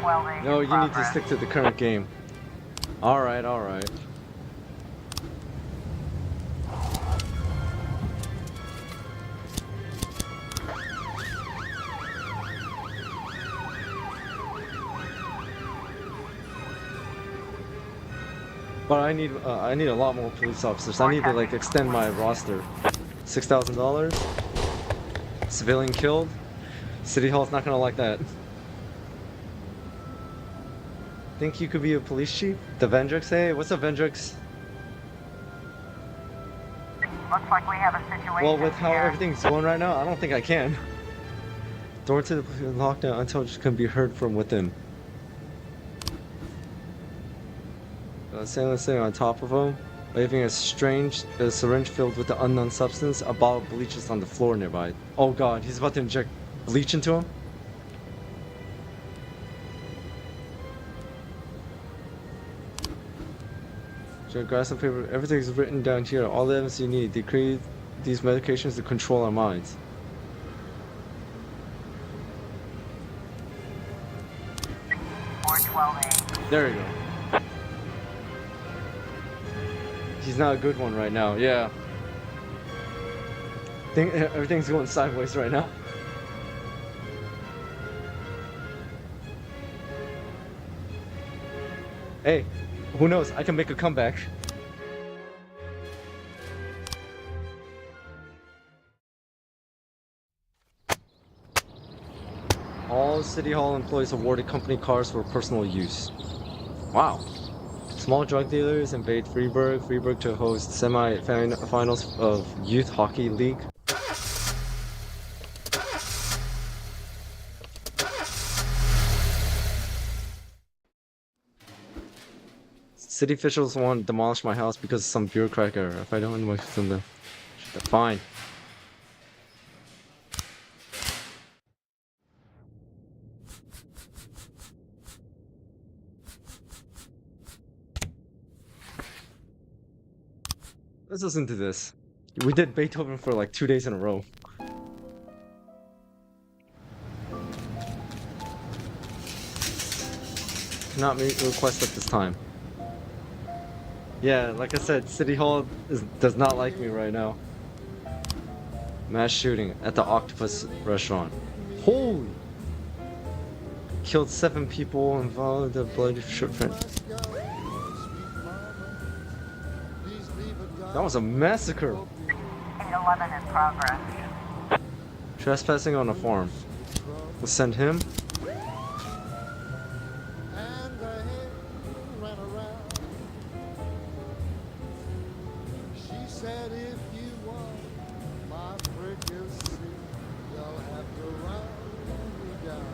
412A. No, in you need to progress. stick to the current game. Alright, alright. But I need a lot more police officers. I need to like extend my roster. $6,000. Civilian killed. City Hall's not gonna like that. Think you could be a police chief? The Vendrix? Hey, what's up, Vendrix? Looks like we have a situation Well, with how here. everything's going right now, I don't think I can. Door to the lockdown until it can be heard from within. Sailor sitting on top of him, waving a syringe filled with the unknown substance. A bottle of bleach is on the floor nearby. Oh god, he's about to inject bleach into him? Grab some paper. Everything's written down here. All the evidence you need. Decree these medications to control our minds. There you go. He's not a good one right now. Yeah. Think everything's going sideways right now. Hey, who knows? I can make a comeback. All City Hall employees awarded company cars for personal use. Wow. Small drug dealers invade Freeburg. Freeburg to host semi-finals of Youth Hockey League. City officials want to demolish my house because of some bureaucratic error. If I don't invite them, then fine. Let's listen to this. We did Beethoven for like 2 days in a row. Cannot meet request at this time. Yeah, like I said, City Hall does not like me right now. Mass shooting at the Octopus restaurant. Holy! Killed 7 people involved in the bloody footprint. That was a massacre! 811 in progress. Trespassing on a farm. We'll send him. And the hen ran around. She said, if you want my fricassee, you'll have to run me down.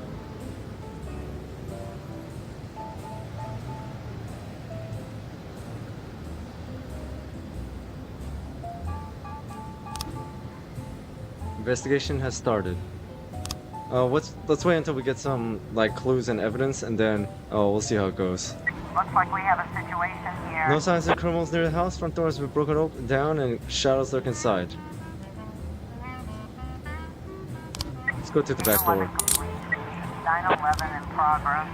Investigation has started. Let's wait until we get some like clues and evidence, and then we'll see how it goes. Looks like we have a situation here. No signs of criminals near the house. Front doors were broken open down, and shadows lurk inside. Let's go to the back door. 911 in progress.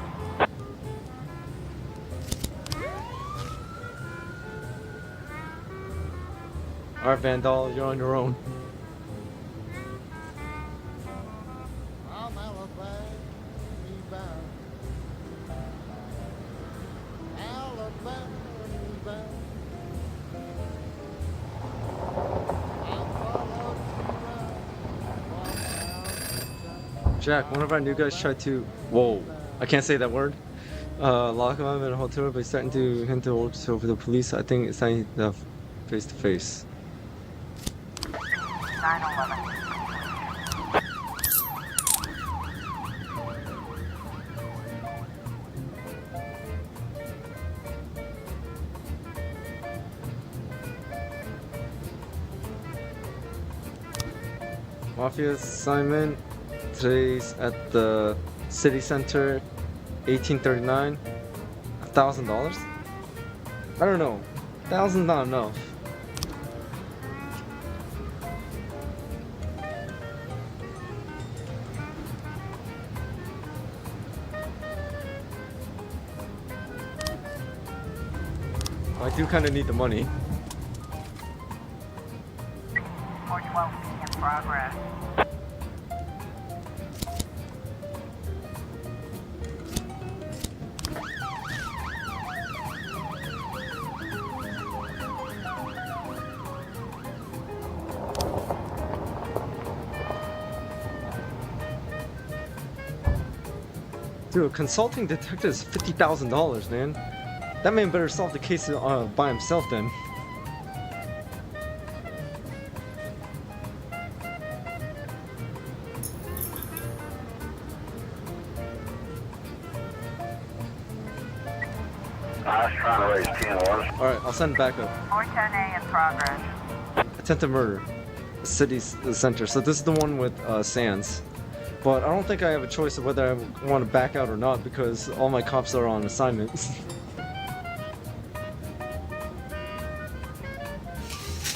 Alright, Vandal, you're on your own. I'm Alabama bound. Alabama bound. Jack, one of our new guys tried to... Whoa, I can't say that word. Lock him up in a hotel, but he's starting to hint the orders over the police. I think it's time to have face-to-face. 911. Mafia assignment. Today's at the city center. 1839. $1,000? I don't know. 1,000 not enough. I do kind of need the money. 412B in progress. Dude, a consulting detective is $50,000, man. That man better solve the case by himself then. I was trying to raise 10-1. Alright, I'll send backup. 410A in progress. Attempted murder. City center. So this is the one with Sands. But I don't think I have a choice of whether I want to back out or not because all my cops are on assignment.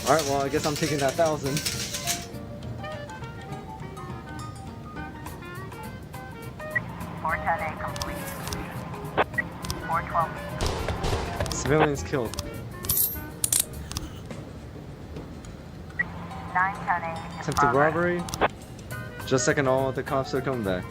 Alright, well I guess I'm taking that 1,000. Complete. 412B. Civilians killed. 910A in Attempted progress. robbery. Just a second, all the cops are coming back.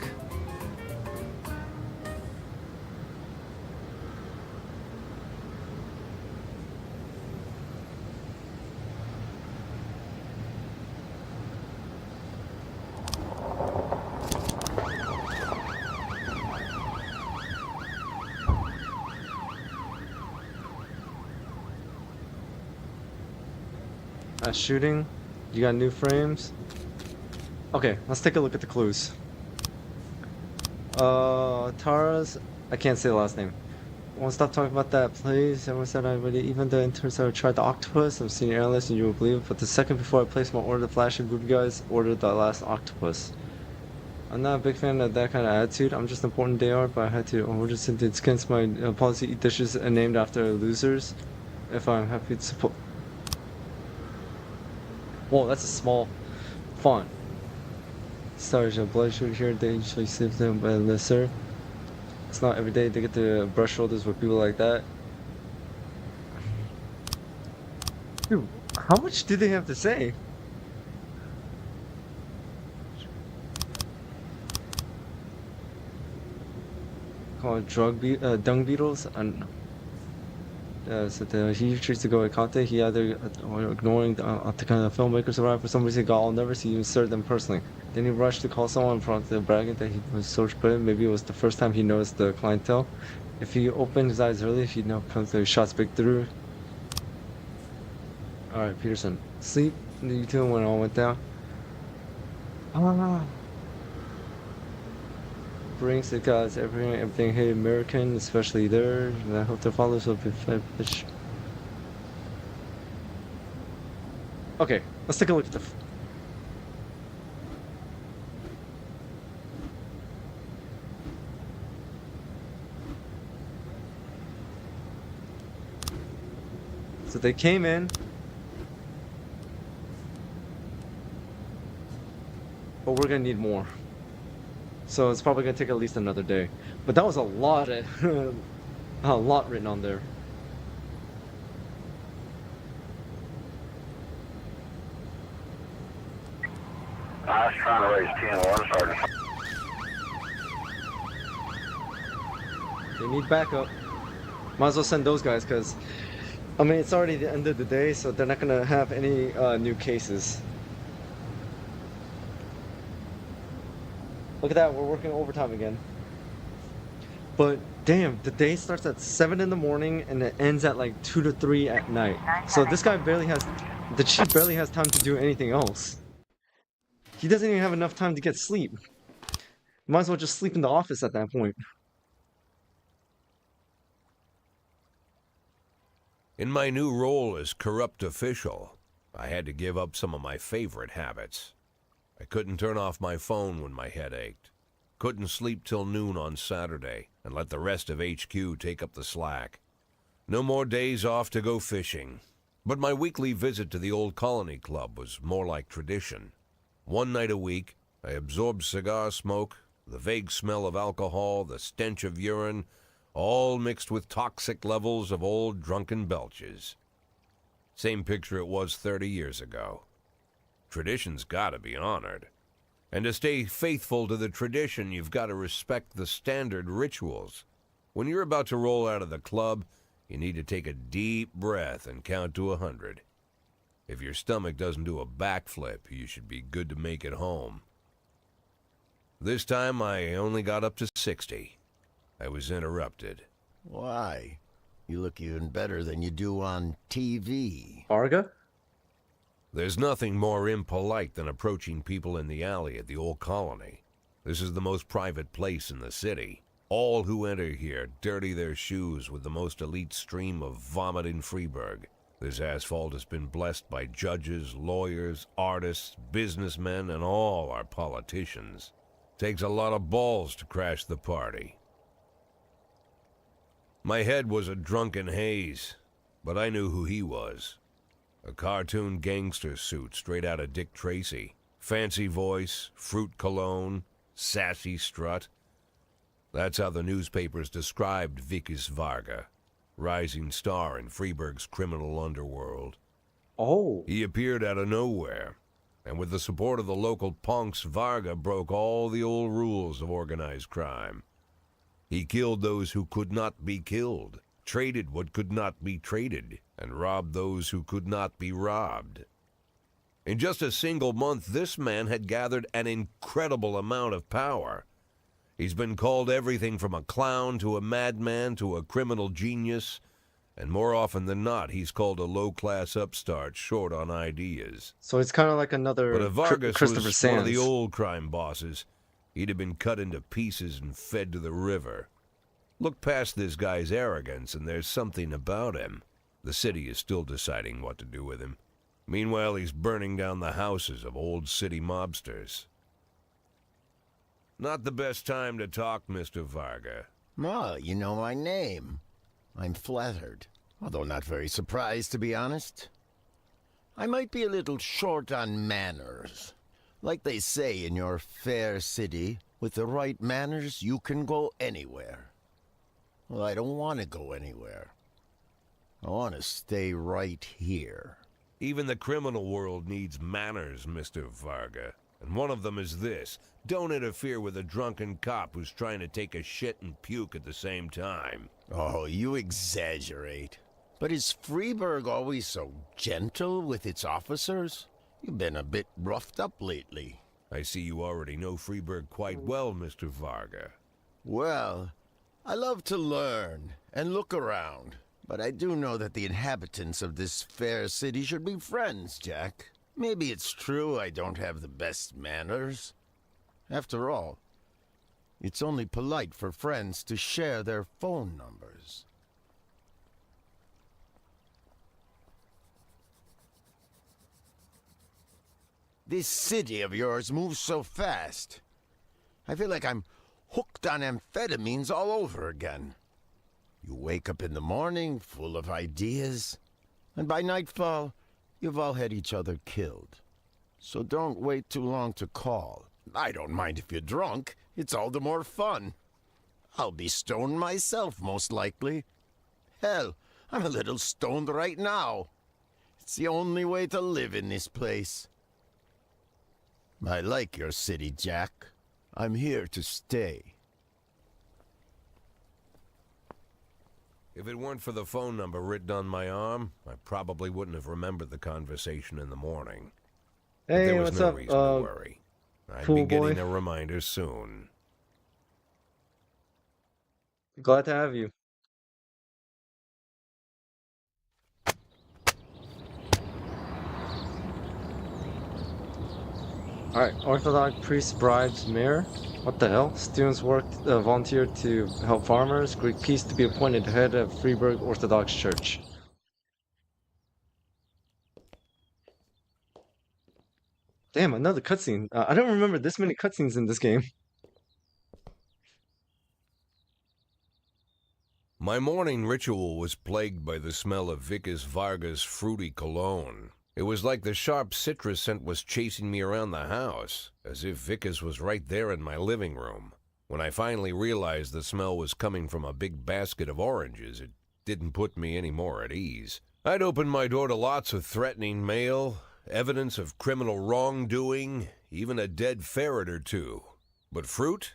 Shooting. You got new frames. Okay, let's take a look at the clues. Tara's. I can't say the last name. Won't stop talking about that, please. Everyone said I would. Even the interns that tried the octopus. I'm senior analyst, and you will believe it. But the second before I placed my order, the Flash and Groovy guys ordered the last octopus. I'm not a big fan of that kind of attitude. I'm just important they are, but I had to order since it's against my policy to eat dishes named after losers. If I'm happy to support. Whoa, that's a small font. Stars are bloodshot here. They usually save them by lesser. It's not every day they get to brush shoulders with people like that. Dude, how much do they have to say? Call it dung beetles? I don't know. So he treats to go at Kante. He either ignoring the kind of filmmakers around for some reason got all nervous. He even served them personally. Then he rushed to call someone from the bragging that he was so brilliant. Maybe it was the first time he noticed the clientele. If he opened his eyes early, he'd know come through shots big through. All right, Peterson, sleep. You two when it all went down. Brings the guys everything hate American, especially there, and I hope their followers will be bitch. Okay, let's take a look at the So they came in. But we're gonna need more. So it's probably gonna take at least another day. But that was a lot of a lot written on there. I was trying to raise 10-1, Sergeant. They need backup. Might as well send those guys, because I mean it's already the end of the day, so they're not gonna have any new cases. Look at that, we're working overtime again. But damn, the day starts at 7 in the morning and it ends at like 2 to 3 at night. So this guy barely has, the chief barely has time to do anything else. He doesn't even have enough time to get sleep. Might as well just sleep in the office at that point. In my new role as corrupt official, I had to give up some of my favorite habits. I couldn't turn off my phone when my head ached. Couldn't sleep till noon on Saturday and let the rest of HQ take up the slack. No more days off to go fishing. But my weekly visit to the old Colony Club was more like tradition. One night a week, I absorbed cigar smoke, the vague smell of alcohol, the stench of urine, all mixed with toxic levels of old drunken belches. Same picture it was 30 years ago. Tradition's gotta be honored. And to stay faithful to the tradition, you've got to respect the standard rituals. When you're about to roll out of the club, you need to take a deep breath and count to 100. If your stomach doesn't do a backflip, you should be good to make it home. This time, I only got up to 60. I was interrupted. Why? You look even better than you do on TV. Varga? There's nothing more impolite than approaching people in the alley at the old colony. This is the most private place in the city. All who enter here dirty their shoes with the most elite stream of vomit in Freeburg. This asphalt has been blessed by judges, lawyers, artists, businessmen, and all our politicians. Takes a lot of balls to crash the party. My head was a drunken haze, but I knew who he was. A cartoon gangster suit straight out of Dick Tracy. Fancy voice, fruit cologne, sassy strut. That's how the newspapers described Vikas Varga, rising star in Freeburg's criminal underworld. Oh. He appeared out of nowhere, and with the support of the local punks, Varga broke all the old rules of organized crime. He killed those who could not be killed, traded what could not be traded, and robbed those who could not be robbed. In just a single month, this man had gathered an incredible amount of power. He's been called everything from a clown to a madman to a criminal genius, and more often than not, he's called a low-class upstart short on ideas. So it's kind of like another But if Vargas Christopher was Sands. one of the old crime bosses, he'd have been cut into pieces and fed to the river. Look past this guy's arrogance, and there's something about him. The city is still deciding what to do with him. Meanwhile, he's burning down the houses of old city mobsters. Not the best time to talk, Mr. Varga. Oh, you know my name. I'm flattered, although not very surprised, to be honest. I might be a little short on manners. Like they say in your fair city, with the right manners, you can go anywhere. Well, I don't want to go anywhere. I want to stay right here. Even the criminal world needs manners, Mr. Varga. And one of them is this. Don't interfere with a drunken cop who's trying to take a shit and puke at the same time. Oh, you exaggerate. But is Freeburg always so gentle with its officers? You've been a bit roughed up lately. I see you already know Freeburg quite well, Mr. Varga. Well, I love to learn and look around. But I do know that the inhabitants of this fair city should be friends, Jack. Maybe it's true I don't have the best manners. After all, it's only polite for friends to share their phone numbers. This city of yours moves so fast. I feel like I'm hooked on amphetamines all over again. You wake up in the morning full of ideas, and by nightfall, you've all had each other killed. So don't wait too long to call. I don't mind if you're drunk. It's all the more fun. I'll be stoned myself, most likely. Hell, I'm a little stoned right now. It's the only way to live in this place. I like your city, Jack. I'm here to stay. If it weren't for the phone number written on my arm, I probably wouldn't have remembered the conversation in the morning. But Hey, there was what's no up, reason to worry. I'd pool be getting boy? a reminder soon. Glad to have you. Alright, Orthodox priest bribes mayor. What the hell? Students volunteered to help farmers. Greek priest to be appointed head of Freiburg Orthodox Church. Damn, another cutscene. I don't remember this many cutscenes in this game. My morning ritual was plagued by the smell of Vikas Varga's fruity cologne. It was like the sharp citrus scent was chasing me around the house, as if Vikas was right there in my living room. When I finally realized the smell was coming from a big basket of oranges, it didn't put me any more at ease. I'd opened my door to lots of threatening mail, evidence of criminal wrongdoing, even a dead ferret or two. But fruit?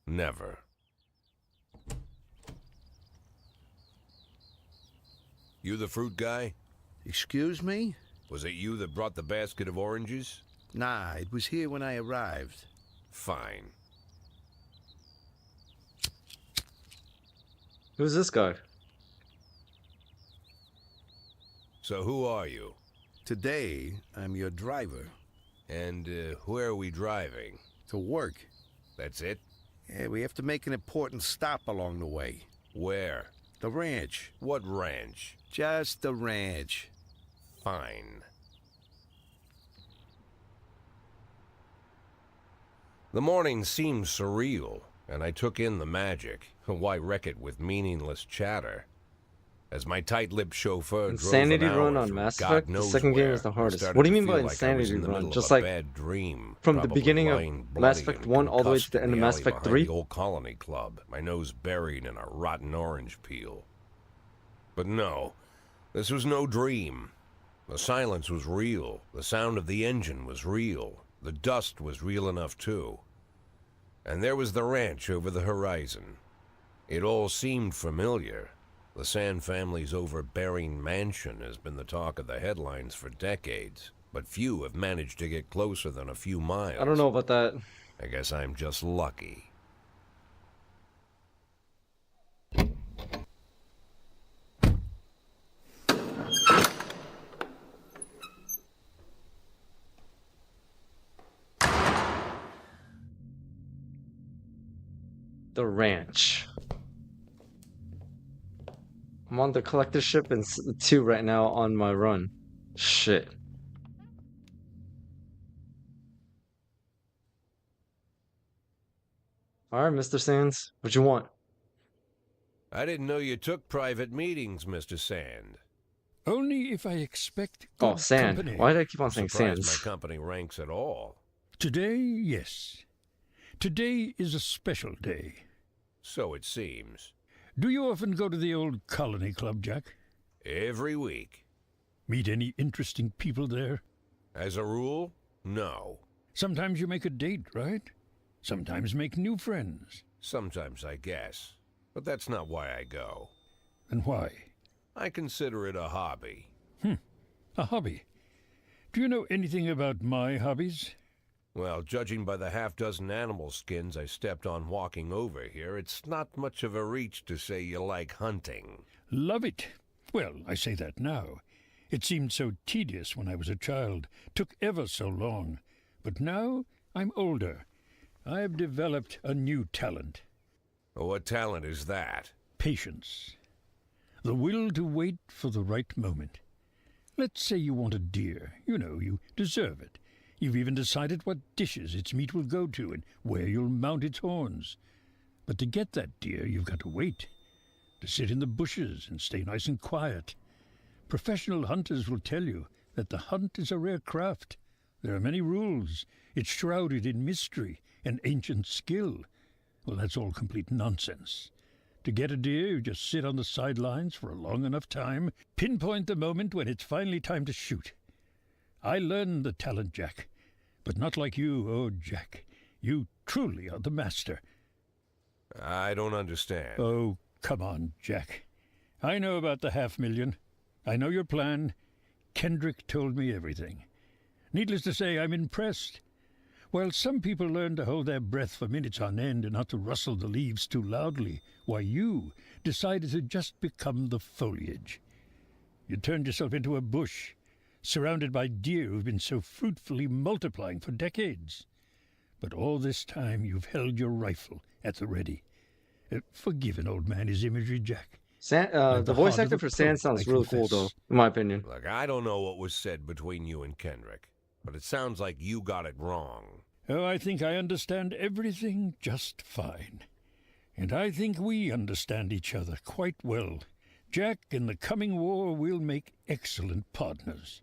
Never. You the fruit guy? Excuse me? Was it you that brought the basket of oranges? Nah, it was here when I arrived. Fine. Who's this guy? So who are you? Today, I'm your driver. And where are we driving? To work. That's it? Yeah, we have to make an important stop along the way. Where? The ranch. What ranch? Just the ranch. Fine. The morning seemed surreal, and I took in the magic. Why wreck it with meaningless chatter? As my tight-lipped chauffeur Insanity drove an Run hour on through Mass God Effect? The knows second game where, is the I hardest. started What do you to mean by feel like I was Insanity in the Run? middle of Just a like bad dream, from the probably beginning of lying Mass bloody Effect and 1 all the way to concussed the end in of Mass alley Effect behind 3? the old Colony Club, my nose buried in a rotten orange peel. But no, this was no dream. The silence was real. The sound of the engine was real. The dust was real enough, too. And there was the ranch over the horizon. It all seemed familiar. The Sand family's overbearing mansion has been the talk of the headlines for decades, but few have managed to get closer than a few miles. I don't know about that. I guess I'm just lucky. The ranch. I'm on the collector ship and 2 right now on my run. Shit. Alright, Mr. Sands. What you want? I didn't know you took private meetings, Mr. Sand. Only if I expect Oh, good Sand. company. Why did I keep on I'm saying surprised Sands? my company ranks at all. Today, yes. Today is a special day. So it seems. Do you often go to the old Colony Club, Jack? Every week. Meet any interesting people there? As a rule, no. Sometimes you make a date, right? Sometimes make new friends. Sometimes, I guess. But that's not why I go. And why? I consider it a hobby. A hobby. Do you know anything about my hobbies? Well, judging by the half-dozen animal skins I stepped on walking over here, it's not much of a reach to say you like hunting. Love it. Well, I say that now. It seemed so tedious when I was a child. Took ever so long. But now I'm older. I've developed a new talent. What talent is that? Patience. The will to wait for the right moment. Let's say you want a deer. You know, you deserve it. You've even decided what dishes its meat will go to and where you'll mount its horns. But to get that deer, you've got to wait. To sit in the bushes and stay nice and quiet. Professional hunters will tell you that the hunt is a rare craft. There are many rules. It's shrouded in mystery and ancient skill. Well, that's all complete nonsense. To get a deer, you just sit on the sidelines for a long enough time, pinpoint the moment when it's finally time to shoot. I learned the talent, Jack. But not like you, oh, Jack. You truly are the master. I don't understand. Oh, come on, Jack. I know about the $500,000. I know your plan. Kendrick told me everything. Needless to say, I'm impressed. While some people learn to hold their breath for minutes on end and not to rustle the leaves too loudly, why you decided to just become the foliage. You turned yourself into a bush, surrounded by deer who've been so fruitfully multiplying for decades. But all this time you've held your rifle at the ready. Forgive an old man his imagery, Jack. The voice actor for Sand sounds really cool, though, in my opinion. Look, I don't know what was said between you and Kendrick, but it sounds like you got it wrong. Oh, I think I understand everything just fine. And I think we understand each other quite well. Jack, in the coming war, we'll make excellent partners.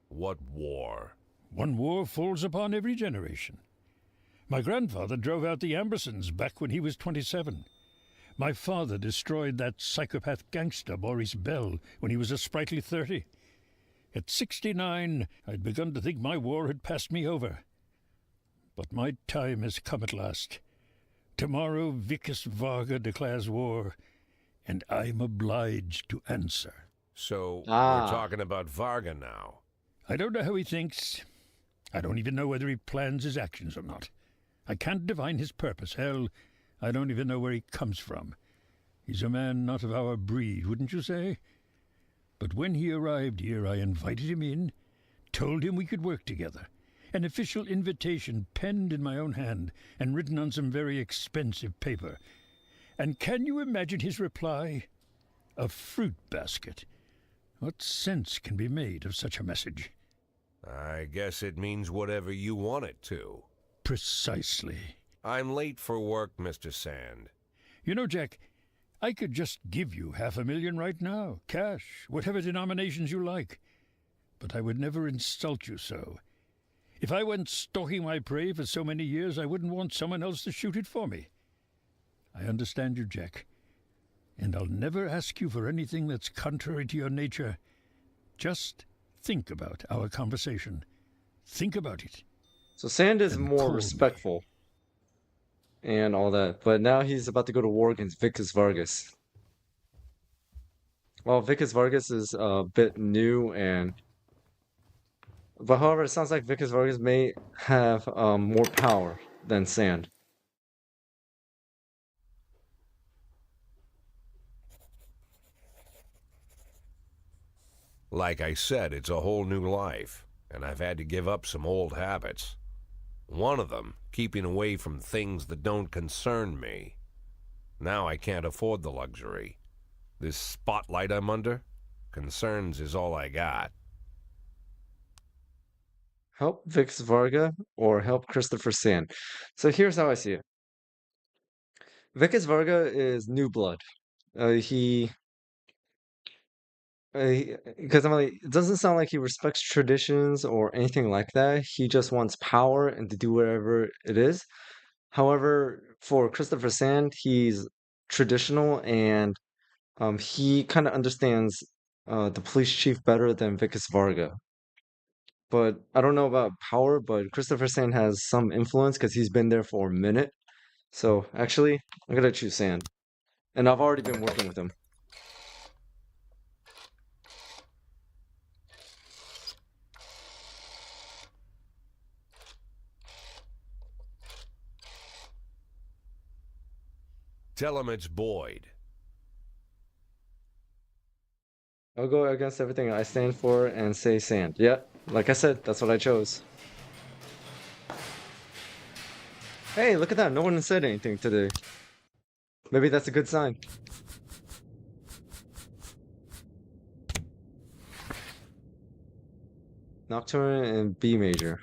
What war? One war falls upon every generation. My grandfather drove out the Ambersons back when he was 27. My father destroyed that psychopath gangster Maurice Bell when he was a sprightly 30. At 69, I'd begun to think my war had passed me over. But my time has come at last. Tomorrow Vickis Varga declares war, and I'm obliged to answer. So, Ah. we're talking about Varga now. I don't know how he thinks. I don't even know whether he plans his actions or not. I can't divine his purpose. Hell, I don't even know where he comes from. He's a man not of our breed, wouldn't you say? But when he arrived here, I invited him in, told him we could work together. An official invitation penned in my own hand and written on some very expensive paper. And can you imagine his reply? A fruit basket. What sense can be made of such a message? I guess it means whatever you want it to. Precisely. I'm late for work, Mr. Sand. You know, Jack, I could just give you $500,000 right now, cash, whatever denominations you like. But I would never insult you so. If I went stalking my prey for so many years, I wouldn't want someone else to shoot it for me. I understand you, Jack. And I'll never ask you for anything that's contrary to your nature. Just think about our conversation. Think about it. So Sand is And more call me. respectful and all that, but now he's about to go to war against Vickis Vargas. Well, Vickis Vargas is a bit new, but however, it sounds like Vickis Vargas may have more power than Sand. Like I said, it's a whole new life, and I've had to give up some old habits. One of them, keeping away from things that don't concern me. Now I can't afford the luxury. This spotlight I'm under, concerns is all I got. Help Vickis Varga or help Christopher Sand. So here's how I see it. Vickis Varga is new blood. Because I'm like, it doesn't sound like he respects traditions or anything like that. He just wants power and to do whatever it is. However, for Christopher Sand, he's traditional and he kind of understands the police chief better than Vickis Varga. But I don't know about power, but Christopher Sand has some influence because he's been there for a minute. So actually, I'm gonna choose Sand. And I've already been working with him. Tell him it's Boyd. I'll go against everything I stand for and say Sand. Yeah, like I said, that's what I chose. Hey, look at that. No one said anything today. Maybe that's a good sign. Nocturne and B major.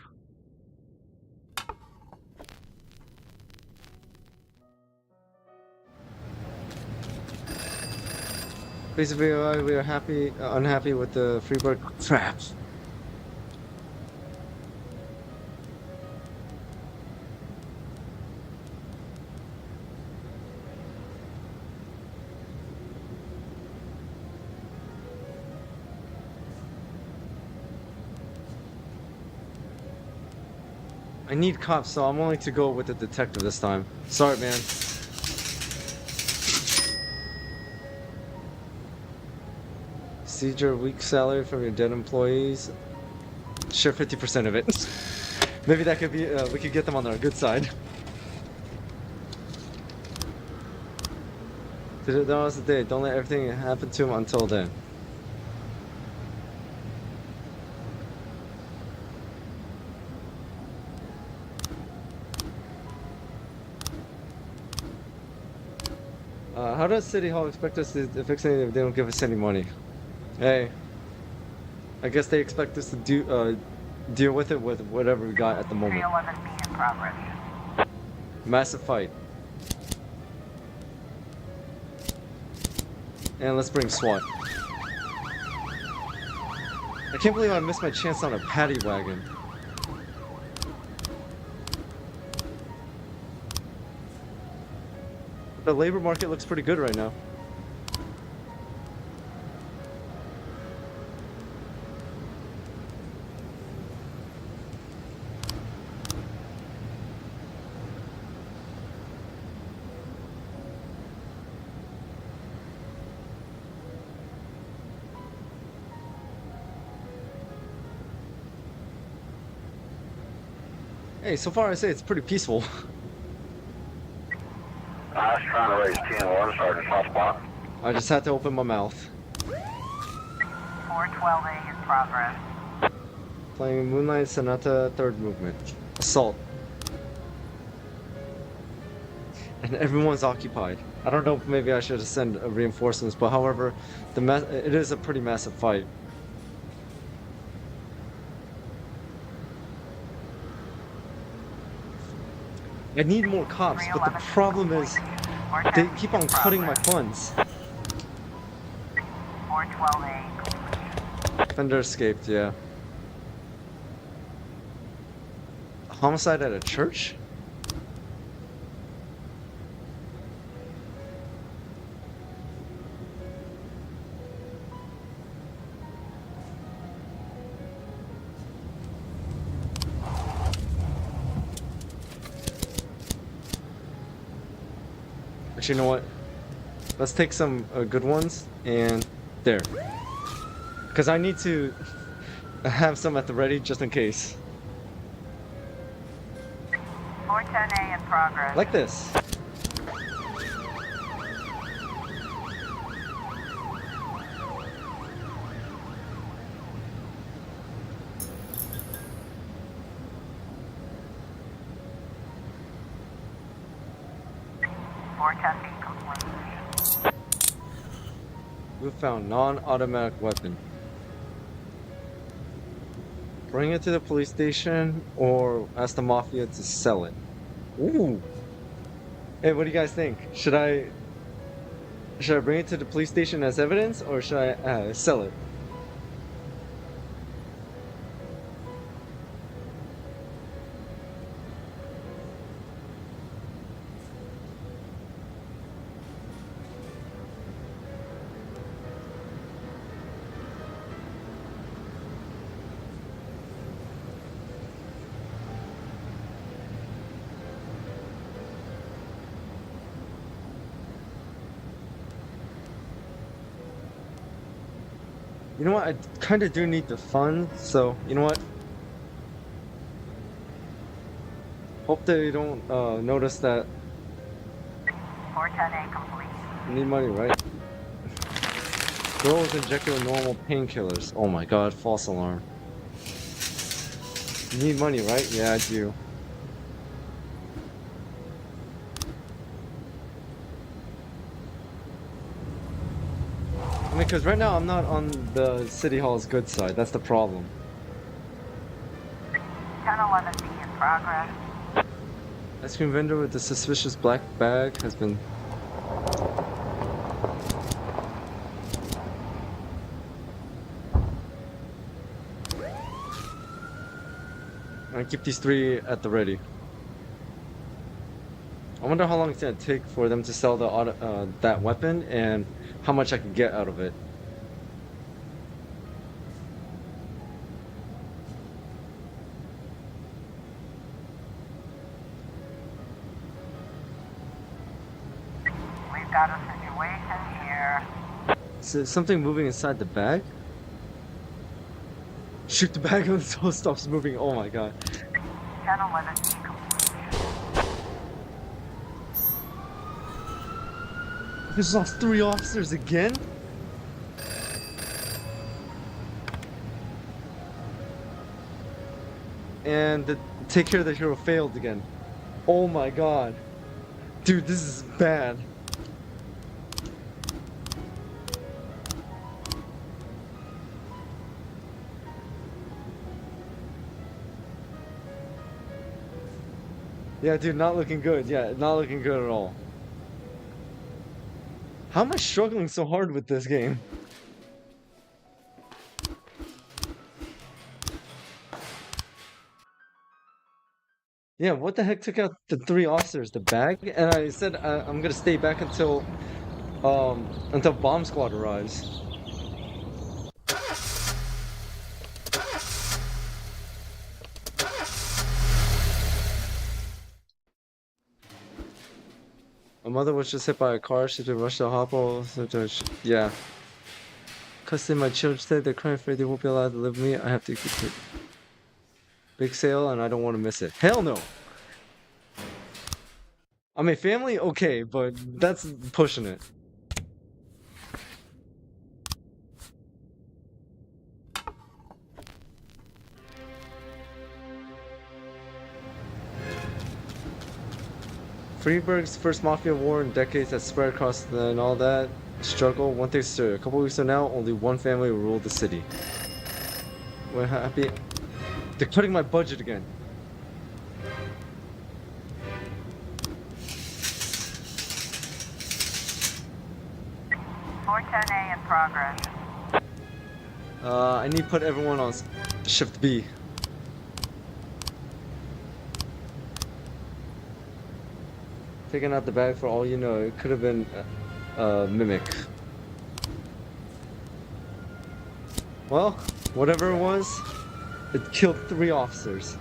Basically, we are unhappy with the Freeburg traps. I need cops, so I'm willing to go with the detective this time. Sorry, man. Seizure week salary from your dead employees. Share 50% of it. Maybe that could be, we could get them on our good side. That was the day. Don't let everything happen to him until then. How does City Hall expect us to fix anything if they don't give us any money? Hey, I guess they expect us to deal with it with whatever we got at the moment. 311B in progress. Massive fight. And let's bring SWAT. I can't believe I missed my chance on a paddy wagon. The labor market looks pretty good right now. Hey, so far I say it's pretty peaceful. I was trying to raise TN1, Sergeant Hotspot. I just had to open my mouth. 412A in progress. Playing Moonlight Sonata, third movement. Assault. And everyone's occupied. I don't know if maybe I should send reinforcements, but however, it is a pretty massive fight. I need more cops, but the problem is they keep on cutting my funds. 412A. Fender escaped, yeah. Homicide at a church? Actually, you know what? Let's take some good ones and there. Because I need to have some at the ready just in case. 410A in progress. Like this. We found non-automatic weapon. Bring it to the police station or ask the mafia to sell it. Ooh. Hey, what do you guys think? Should I bring it to the police station as evidence or should I sell it? You know what? I kind of do need the funds, so you know what? Hope they don't notice that. 410A complete. I need money, right? Girl was injected with normal painkillers. Oh my god, false alarm. You need money, right? Yeah, I do. I mean, because right now I'm not on the City Hall's good side. That's the problem. 1011B in progress. Ice cream vendor with the suspicious black bag has been... I keep these three at the ready. I wonder how long it's gonna take for them to sell the that weapon and how much I can get out of it. We've got a situation here. Is there something moving inside the bag? Shoot the bag until it stops moving. Oh my god. 1011B complete. I just lost 3 officers again? And the take care of the hero failed again. Oh my god. Dude, this is bad. Yeah, dude, not looking good. Yeah, not looking good at all. How am I struggling so hard with this game? Yeah, what the heck took out the 3 officers? The bag? And I said I'm gonna stay back until bomb squad arrives. My mother was just hit by a car. She's been rushed to the hospital. Yeah. Custody my children said they're crying afraid they won't be allowed to live with me. I have to keep it. Big sale, and I don't want to miss it. Hell no! I mean, family, okay, but that's pushing it. Freeburg's first mafia war in decades has spread across and all that struggle. One thing's true. A couple weeks from now, only one family will rule the city. We're happy. They're cutting my budget again. A in progress. I need to put everyone on shift B. Taking out the bag for all you know, it could have been a mimic. Well, whatever it was, it killed 3 officers.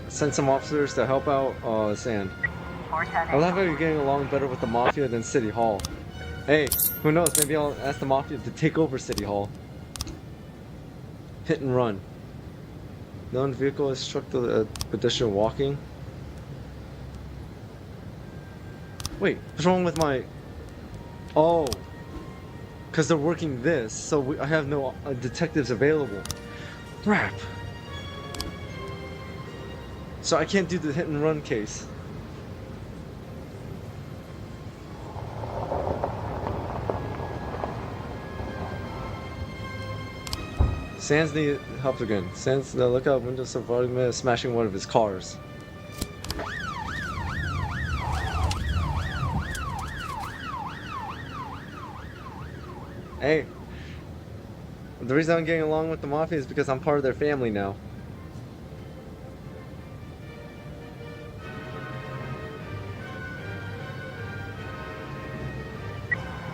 Send some officers to help out Sand. I love how you're getting along better with the Mafia than City Hall. Hey, who knows, maybe I'll ask the Mafia to take over City Hall. Hit and run. Known vehicle has struck the pedestrian walking. Wait, what's wrong with my... Oh. Because they're working this, so I have no detectives available. Crap. So I can't do the hit and run case. Sans need help again. Sans the lookout window surviving smashing one of his cars. Hey. The reason I'm getting along with the Mafia is because I'm part of their family now.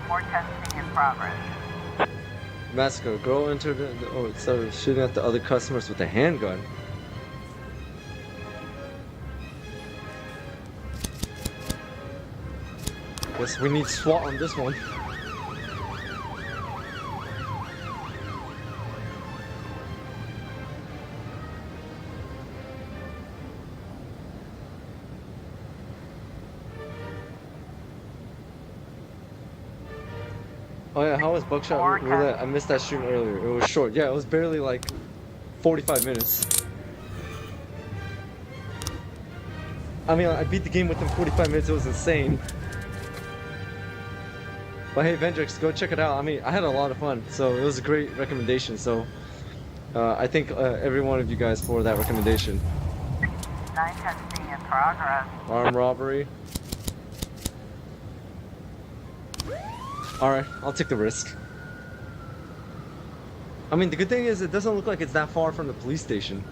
More testing in progress. Massacre. Girl entered started shooting at the other customers with a handgun. Guess we need SWAT on this one. Oh yeah, how was Buckshot Roulette? I missed that stream earlier. It was short. Yeah, it was barely like 45 minutes. I mean, I beat the game within 45 minutes. It was insane. But hey, Vendrix, go check it out. I mean, I had a lot of fun, so it was a great recommendation. So I thank every one of you guys for that recommendation. 9 testing in progress. Armed robbery. Alright, I'll take the risk. I mean, the good thing is it doesn't look like it's that far from the police station.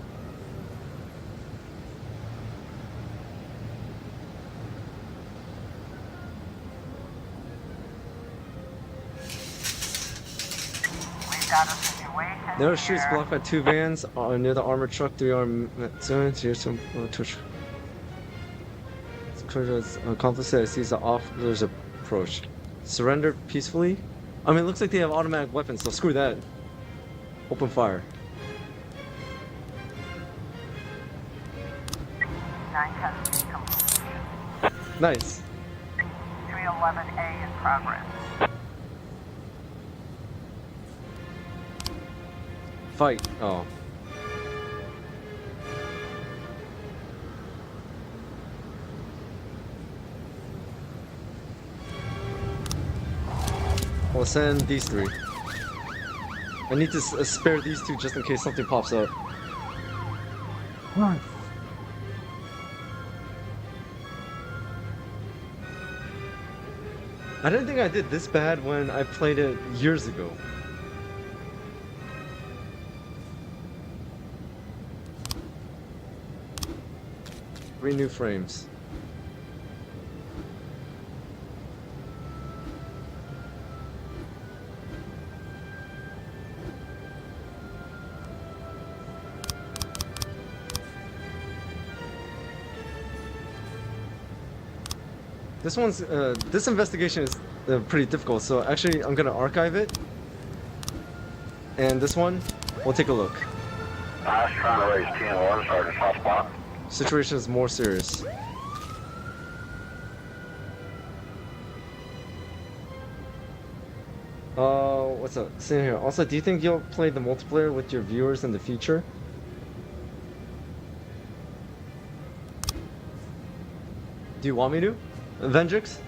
We've got a situation. Narrow streets blocked by 2 vans near the armored truck. 3 armed zones. Here's some touch. Accomplice sees the officers approach. Surrender peacefully? I mean, it looks like they have automatic weapons, so screw that. Open fire. 9 testing complete. Nice. 311A in progress. Fight. Oh. We'll send these 3. I need to spare these two just in case something pops up. I didn't think I did this bad when I played it years ago. Three new frames. This investigation is pretty difficult, so actually I'm gonna archive it. And this one, we'll take a look. I was trying to raise 10-1, Sergeant hot spot. Situation is more serious. What's up? Sitting here. Also, do you think you'll play the multiplayer with your viewers in the future? Do you want me to? Vendrix?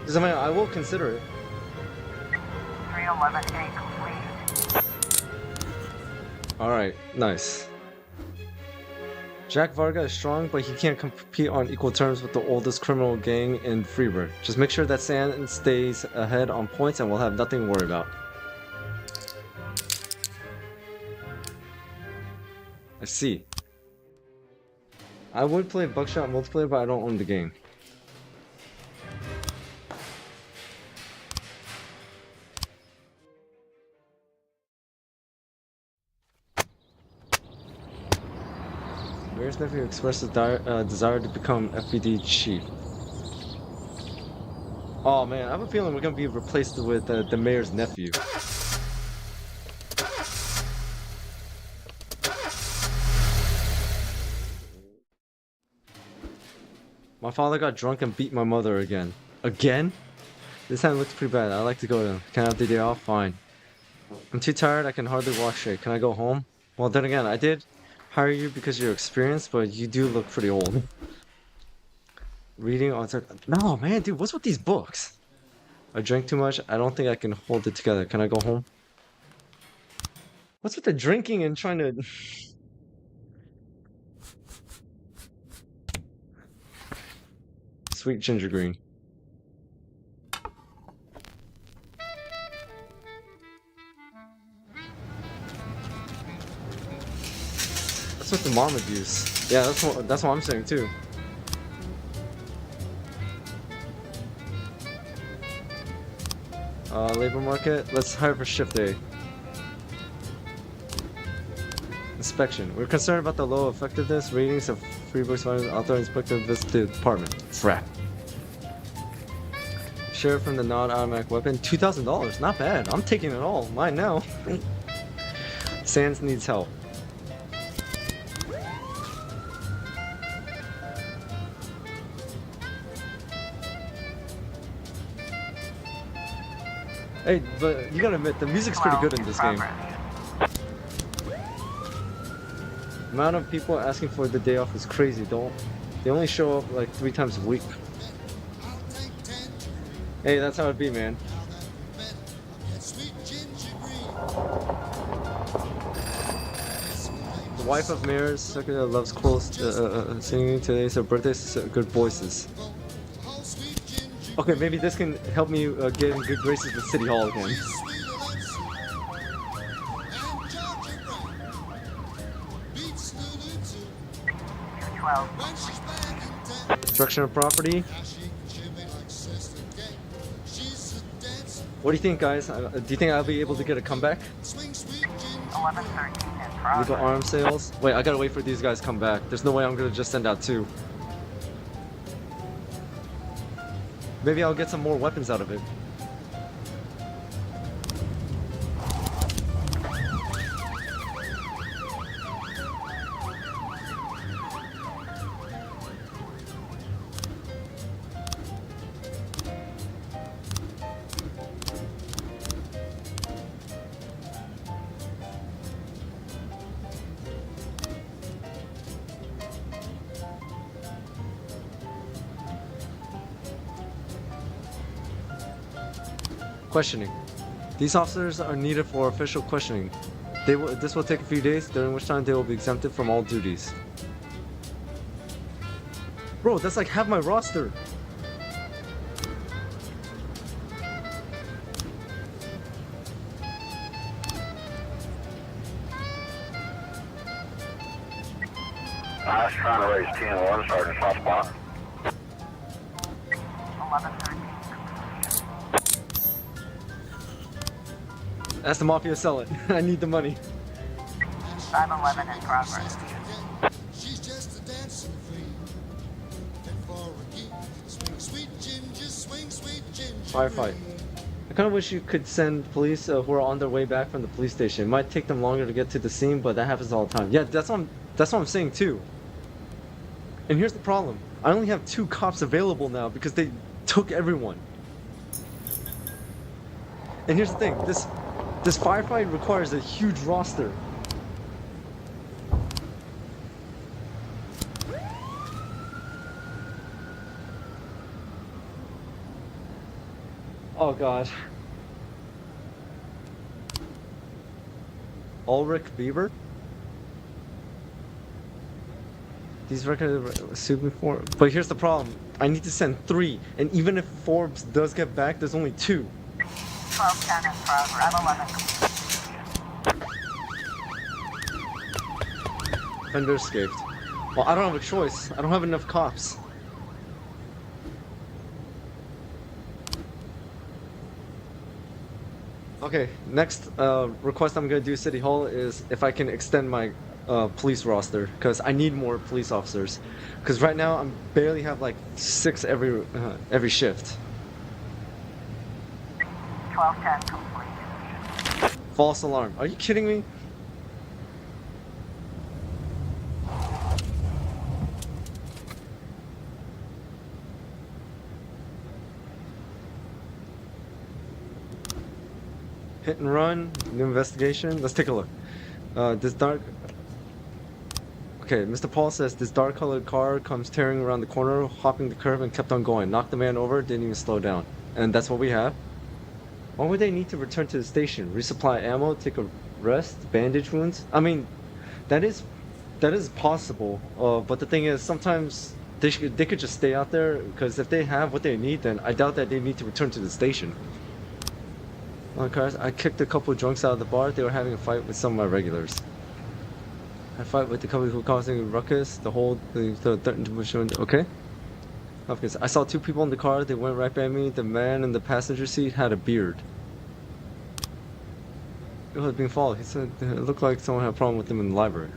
Because I will consider it. 311A complete. Alright, nice. Jack Varga is strong, but he can't compete on equal terms with the oldest criminal gang in Freebird. Just make sure that Sand stays ahead on points and we'll have nothing to worry about. I see. I would play Buckshot multiplayer, but I don't own the game. Mayor's nephew expressed a desire to become FBD chief. Oh man, I have a feeling we're gonna be replaced with the mayor's nephew. My father got drunk and beat my mother again. Again? This time looks pretty bad. I like to go to him. Can I have the day off? Fine. I'm too tired. I can hardly walk straight. Can I go home? Well, then again, I did hire you because you're experienced, but you do look pretty old. Reading on... No, man, dude, what's with these books? I drank too much. I don't think I can hold it together. Can I go home? What's with the drinking and trying to... Sweet ginger green. That's what the Marmaduke. Yeah, that's what I'm saying too. Labor market. Let's hire for shift A. Inspection. We're concerned about the low effectiveness ratings of Freeburg's findings. Author inspector visit the department. Frap. Share from the non-automatic weapon. $2,000. Not bad. I'm taking it all. Mine now. Sands needs help. Hey, but you gotta admit, the music's pretty good in this game. The amount of people asking for the day off is crazy. They only show up like 3 times a week. Hey, that's how it be, man. The wife of Mayor's secretary loves cool singing. Today's her birthday, so good voices. Okay, maybe this can help me get in good graces with City Hall again. Destruction of property. What do you think, guys? Do you think I'll be able to get a comeback? 1113 in progress. Legal arms sales. Wait, I gotta wait for these guys to come back. There's no way I'm gonna just send out 2. Maybe I'll get some more weapons out of it. questioning. These officers are needed for official questioning. This will take a few days, during which time they will be exempted from all duties. Bro, that's like half my roster. I was trying to raise TN1, Sergeant Hot Spot. 1113. Ask the Mafia sell it. I need the money. 511 in progress. She's just a dancing queen. And for a geek, swing sweet ginger, swing sweet ginger. Firefight. I kind of wish you could send police who are on their way back from the police station. It might take them longer to get to the scene, but that happens all the time. Yeah, that's what I'm saying too. And here's the problem. I only have 2 cops available now because they took everyone. And here's the thing. This firefight requires a huge roster. Oh god. Ulrich Bieber? These records suit me for, but here's the problem. I need to send 3, and even if Forbes does get back, there's only 2. 1210 in progress. 511. Fender escaped. Well, I don't have a choice. I don't have enough cops. Okay, next request I'm gonna do City Hall is if I can extend my police roster, because I need more police officers. Because right now I barely have like 6 every shift. 1210 complete. False alarm. Are you kidding me? Hit and run, new investigation. Let's take a look. This dark. Okay, Mr. Paul says this dark-colored car comes tearing around the corner, hopping the curb, and kept on going. Knocked the man over, didn't even slow down. And that's what we have. Why would they need to return to the station? Resupply ammo, take a rest, bandage wounds? I mean, that is possible. But the thing is, sometimes they could just stay out there, because if they have what they need, then I doubt that they need to return to the station. I kicked a couple of drunks out of the bar. They were having a fight with some of my regulars. I fight with the couple who were causing a ruckus. Okay. I saw 2 people in the car. They went right by me. The man in the passenger seat had a beard. It was being followed. He said it looked like someone had a problem with him in the library.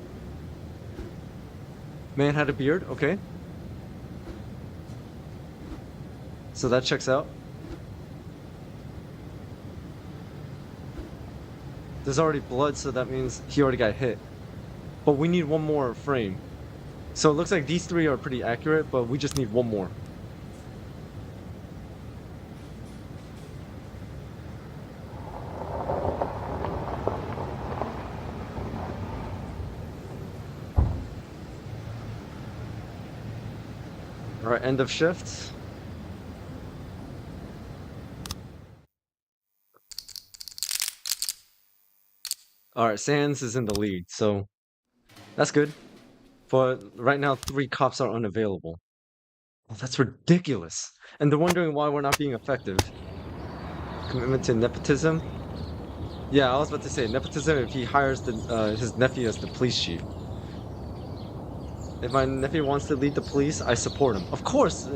Man had a beard. Okay. So that checks out. There's already blood, so that means he already got hit. But we need one more frame. So it looks like these 3 are pretty accurate, but we just need one more. Alright, end of shift. Alright, Sands is in the lead, so that's good. But right now, 3 cops are unavailable. Oh, that's ridiculous. And they're wondering why we're not being effective. Commitment to nepotism? Yeah, I was about to say, nepotism if he hires his nephew as the police chief. If my nephew wants to lead the police, I support him. Of course!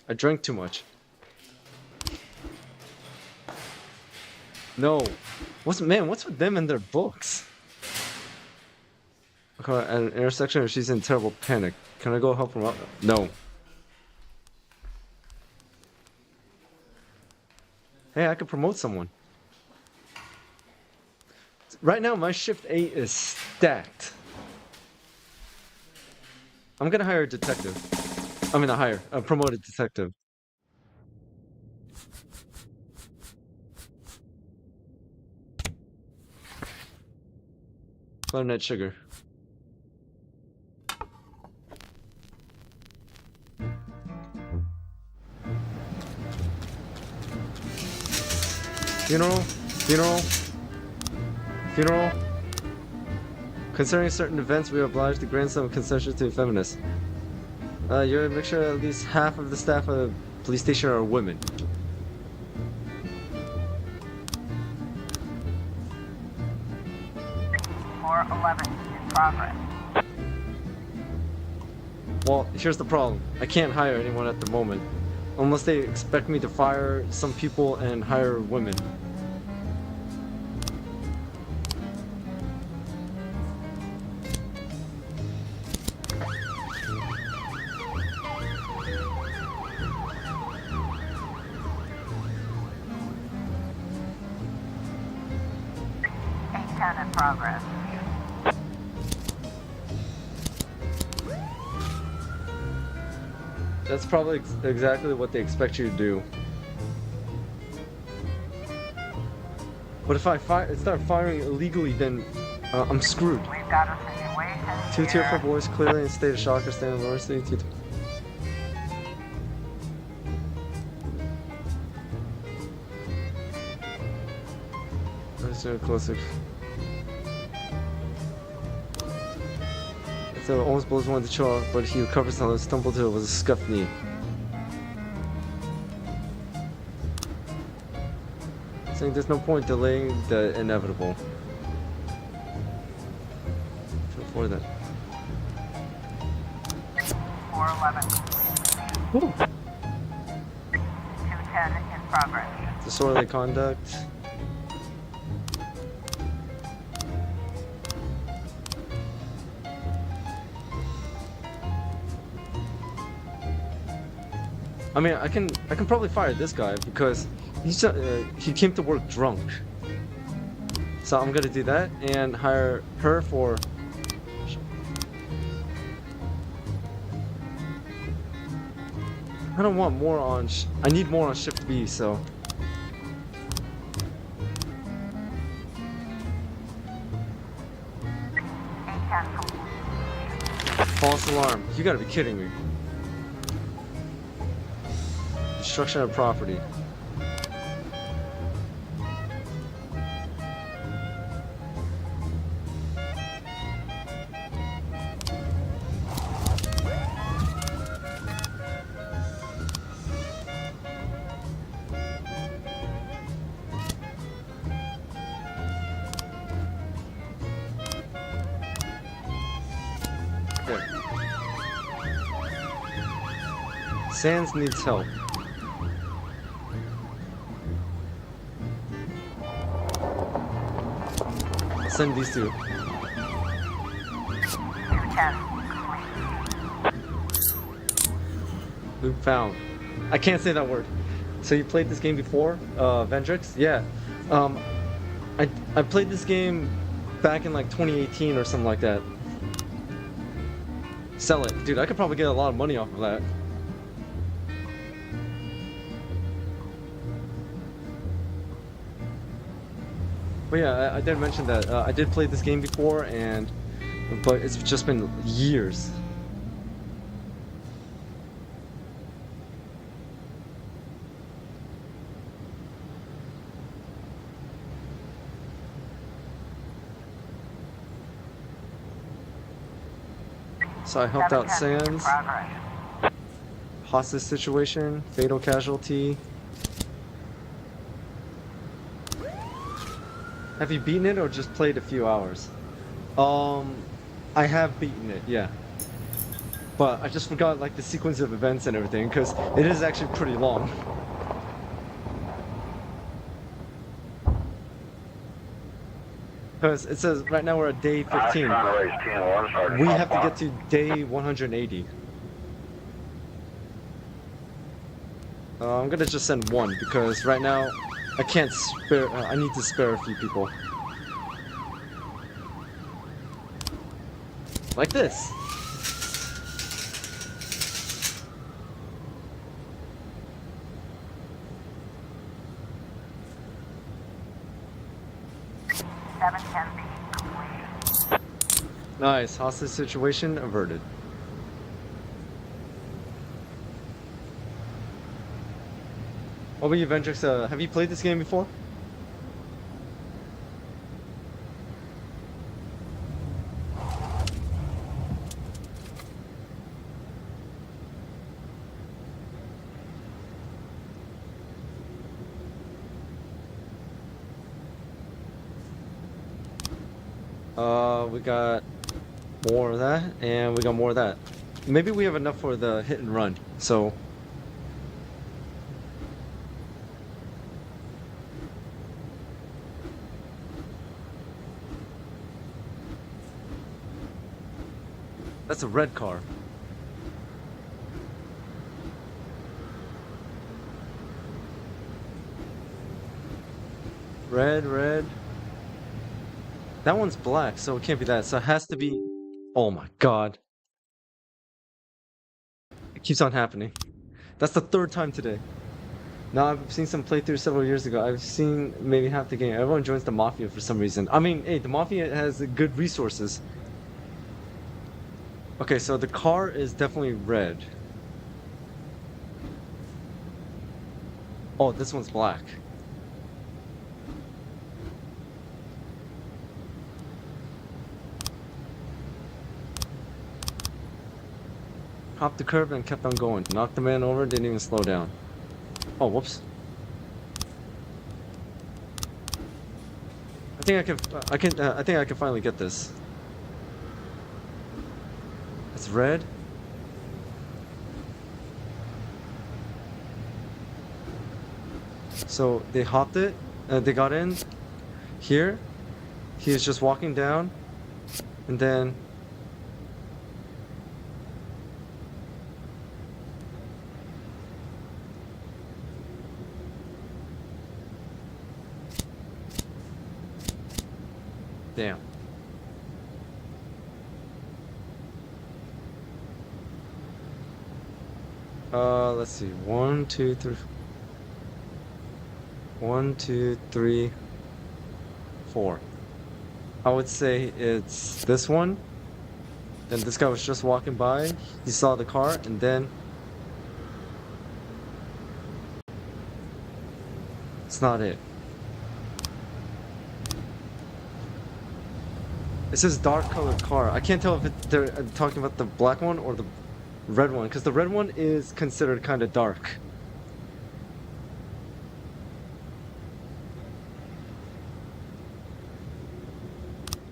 I drank too much. No. What's with them and their books? Okay, at an intersection, she's in terrible panic. Can I go help her out? No. Hey, I could promote someone. Right now, my shift 8 is stacked. I'm gonna hire a detective. I mean, a promoted detective. Clarinet sugar. Funeral? Funeral? Funeral? Concerning certain events, we are obliged to grant some concessions to feminists. You're to make sure at least half of the staff of the police station are women. Floor 11 in progress. Well, here's the problem. I can't hire anyone at the moment. Unless they expect me to fire some people and hire women. A10 in progress. That's probably exactly what they expect you to do. But if I start firing illegally, then I'm screwed. We've got a situation Two tier here. 4 boys clearly in a state of shock or staying lower state. Let's do it closer. So almost blows one to chill off, but he recovers on a stumble to it was a scuffed knee. Saying there's no point delaying the inevitable. Before that. 411. Woo. 210 in progress. Disorderly conduct. I mean, I can probably fire this guy because he came to work drunk. So I'm gonna do that and hire her for. I don't want more on. I need more on shift B. So. False alarm. You gotta be kidding me. Destruction of property. Okay. Sans needs help. Send these two. 210. Loop found. I can't say that word. So you played this game before, Vendrix? Yeah. I played this game back in like 2018 or something like that. Sell it, dude. I could probably get a lot of money off of that. But yeah, I did mention that I did play this game before, but it's just been years. So I helped out 710 in Sans. progress. Hostage situation, fatal casualty. Have you beaten it or just played a few hours? I have beaten it, yeah. But I just forgot like the sequence of events and everything because it is actually pretty long. Because it says right now we're at day 15. We have to get to day 180. I'm gonna just send one because right now I can't spare. I need to spare a few people. Like this. Nice. Hostage situation averted. What about you, Vendrix? Have you played this game before? We got more of that, and we got more of that. Maybe we have enough for the hit and run, so... That's a red car. Red, red. That one's black, so it can't be that. So it has to be... Oh my god. It keeps on happening. That's the third time today. Now, I've seen some playthroughs several years ago. I've seen maybe half the game. Everyone joins the Mafia for some reason. I mean, hey, the Mafia has good resources. Okay, so the car is definitely red. Oh, this one's black. Hopped the curb and kept on going. Knocked the man over, didn't even slow down. Oh, whoops. I think I can finally get this. It's red. So they hopped it, they got in here. He was just walking down, and then damn. Let's see. 1, 2, 3. 1, 2, 3, 4. I would say it's this one. Then this guy was just walking by. He saw the car, and then it's not it. It says dark colored car. I can't tell if they're talking about the black one or the red one, because the red one is considered kind of dark.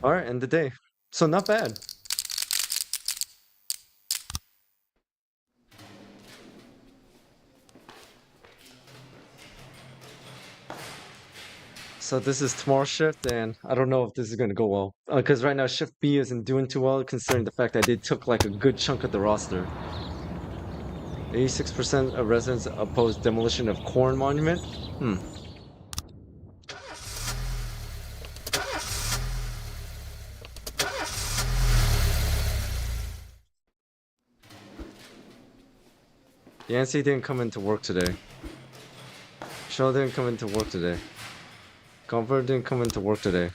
Alright, end the day. So not bad. So this is tomorrow's shift, and I don't know if this is going to go well. Because right now shift B isn't doing too well, considering the fact that they took like a good chunk of the roster. 86% of residents oppose demolition of Corn Monument? Yancy didn't come into work today. Shaw didn't come into work today. Comfort didn't come into work today.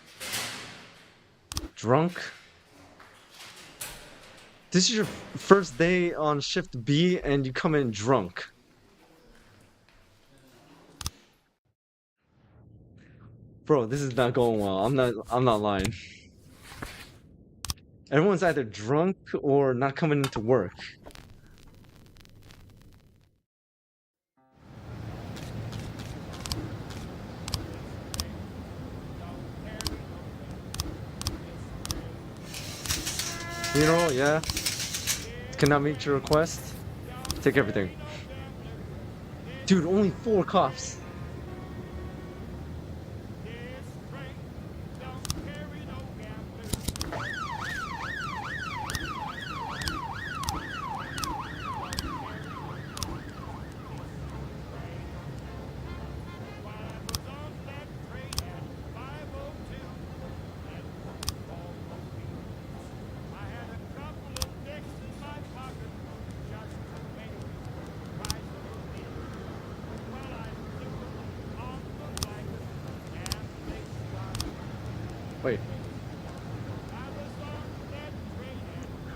Drunk? This is your first day on shift B and you come in drunk. Bro, this is not going well. I'm not lying. Everyone's either drunk or not coming into work. You know, yeah. Cannot meet your request. Take everything. Dude, only 4 cops.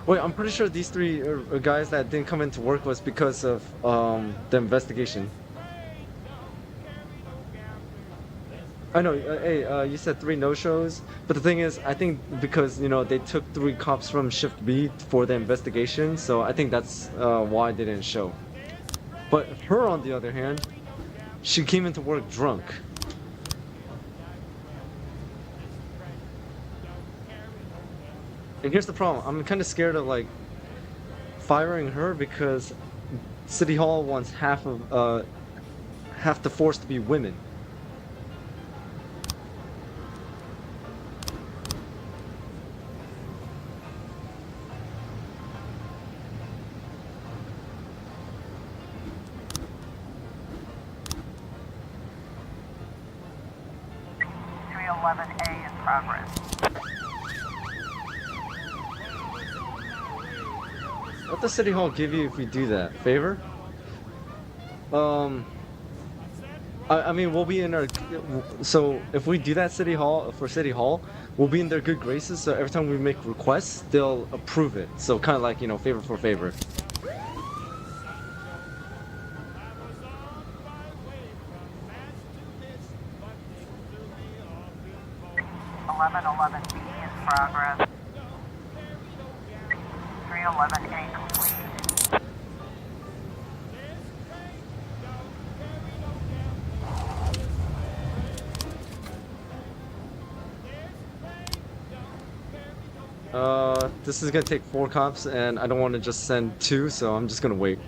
Wait, I'm pretty sure these 3 guys that didn't come into work was because of the investigation. I know, hey, you said 3 no-shows, but the thing is, I think because, you know, they took 3 cops from Shift B for the investigation, so I think that's why they didn't show. But her, on the other hand, she came into work drunk. And here's the problem. I'm kind of scared of like firing her because City Hall wants half the force to be women. A in progress. What does City Hall give you if you do that? Favor? I mean, we'll be in our... So, if we do that for City Hall, we'll be in their good graces, so every time we make requests, they'll approve it. So, kind of like, you know, favor for favor. 1111B in progress. 311A complete. This is gonna take 4 cops, and I don't want to just send 2, so I'm just gonna wait.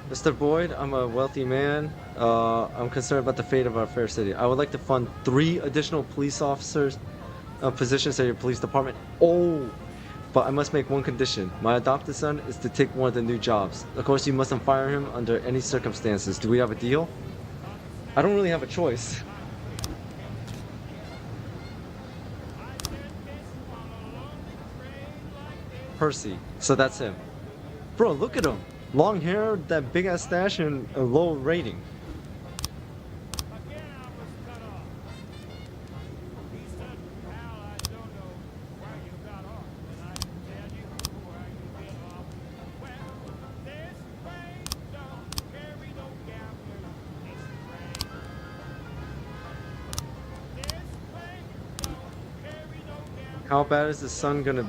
Mr. Boyd, I'm a wealthy man. I'm concerned about the fate of our fair city. I would like to fund 3 additional police officers positions at your police department. Oh, but I must make one condition. My adopted son is to take one of the new jobs. Of course, you mustn't fire him under any circumstances. Do we have a deal? I don't really have a choice. Percy. So that's him. Bro, look at him. Long hair, that big ass stash, and a low rating. How bad is the son gonna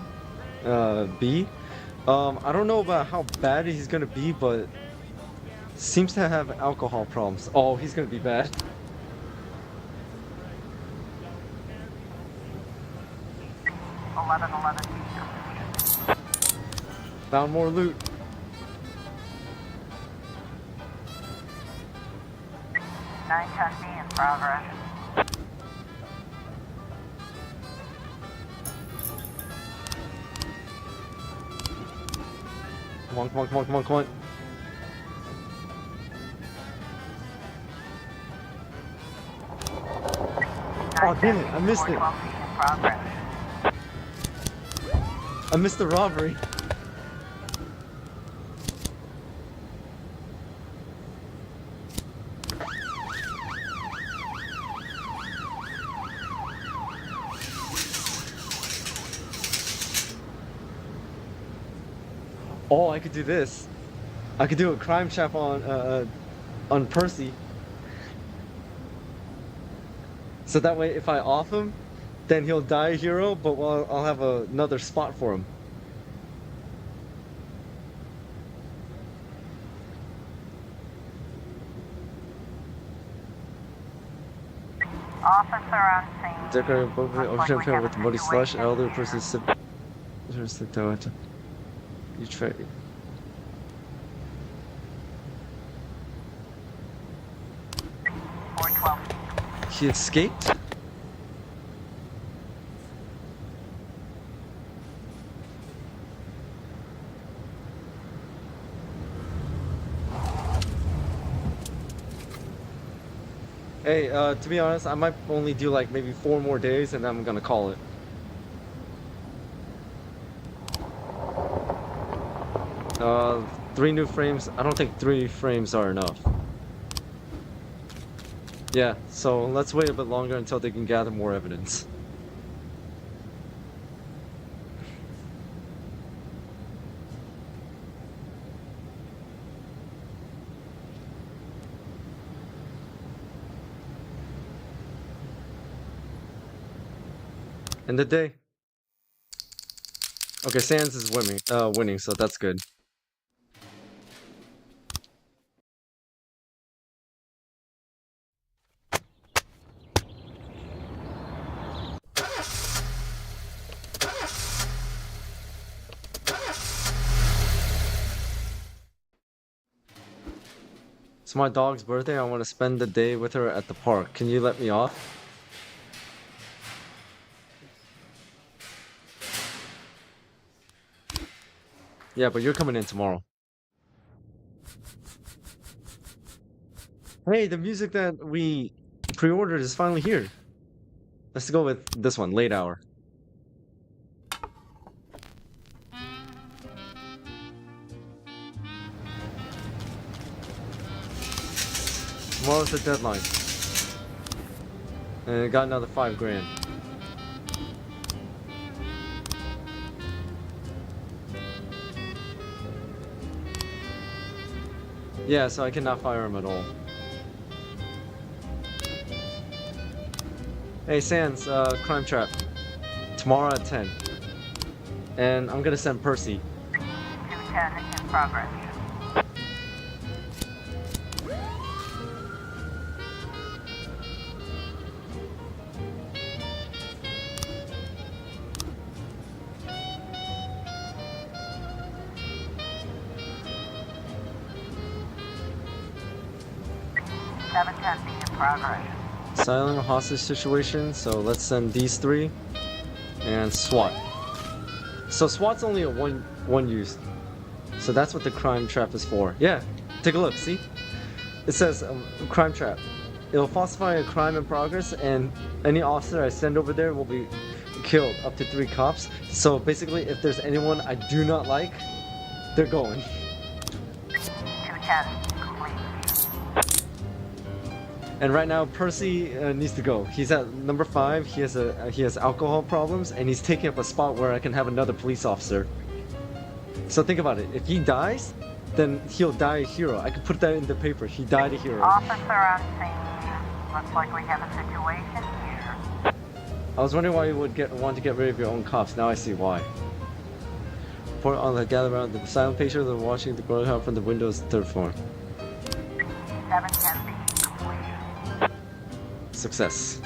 be? I don't know about how bad he's gonna be, but seems to have alcohol problems. Oh, he's gonna be bad. Found more loot. 910B in progress. Come on, come on, come on, come on, come on. Oh, damn it, I missed it. I missed the robbery. Oh, I could do this. I could do a crime trap on Percy. So that way, if I off him, then he'll die a hero, but I'll have another spot for him. Officer on scene. Decorated overtime with the muddy slush, elderly person sip. You try. He escaped? Hey, to be honest, I might only do like maybe 4 more days and then I'm gonna call it. Uh, 3 new frames. I don't think 3 frames are enough. Yeah, so let's wait a bit longer until they can gather more evidence. End the day. Okay, Sans is winning, so that's good. It's my dog's birthday. I want to spend the day with her at the park. Can you let me off? Yeah, but you're coming in tomorrow. Hey, the music that we pre-ordered is finally here. Let's go with this one, Late Hour. Tomorrow's the deadline. And I got another $5 grand. Yeah, so I cannot fire him at all. Hey, Sans, Crime Trap. Tomorrow at 10. And I'm gonna send Percy. 210 in progress. in progress. Silent hostage situation, so let's send these three. And SWAT. So SWAT's only a one use. So that's what the crime trap is for. Yeah, take a look, see? It says crime trap. It'll falsify a crime in progress, and any officer I send over there will be killed, up to 3 cops. So basically, if there's anyone I do not like, they're going. 210, complete. And right now, Percy needs to go. He's at number 5. He has alcohol problems, and he's taking up a spot where I can have another police officer. So think about it. If he dies, then he'll die a hero. I can put that in the paper. He died a hero. Officer on scene. Looks like we have a situation here. I was wondering why you would want to get rid of your own cops. Now I see why. Report on the gather around the silent patient. They're watching the growing out from the windows, 3rd floor. 710B complete. Success.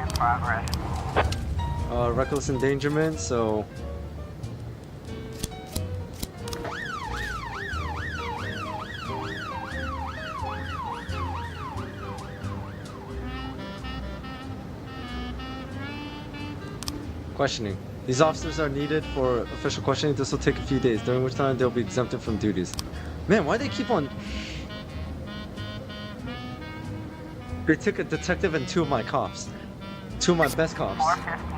In progress. Reckless endangerment, so... Questioning. These officers are needed for official questioning. This will take a few days, during which time they'll be exempted from duties. Man, why do they keep on... They took a detective and 2 of my cops. 2 of my best cops. 415 complete.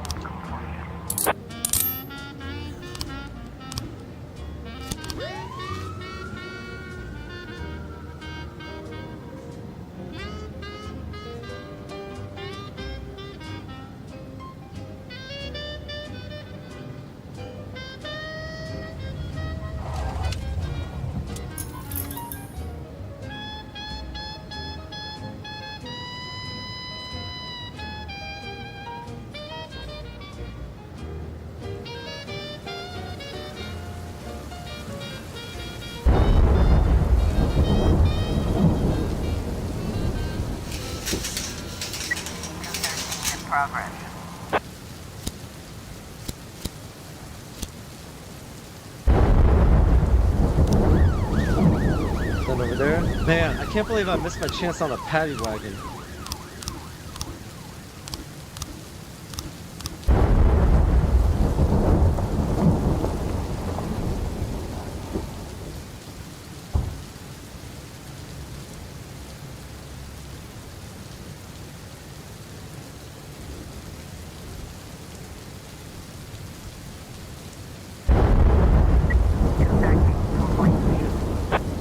Progress. Then over there. Man, I can't believe I missed my chance on a paddy wagon.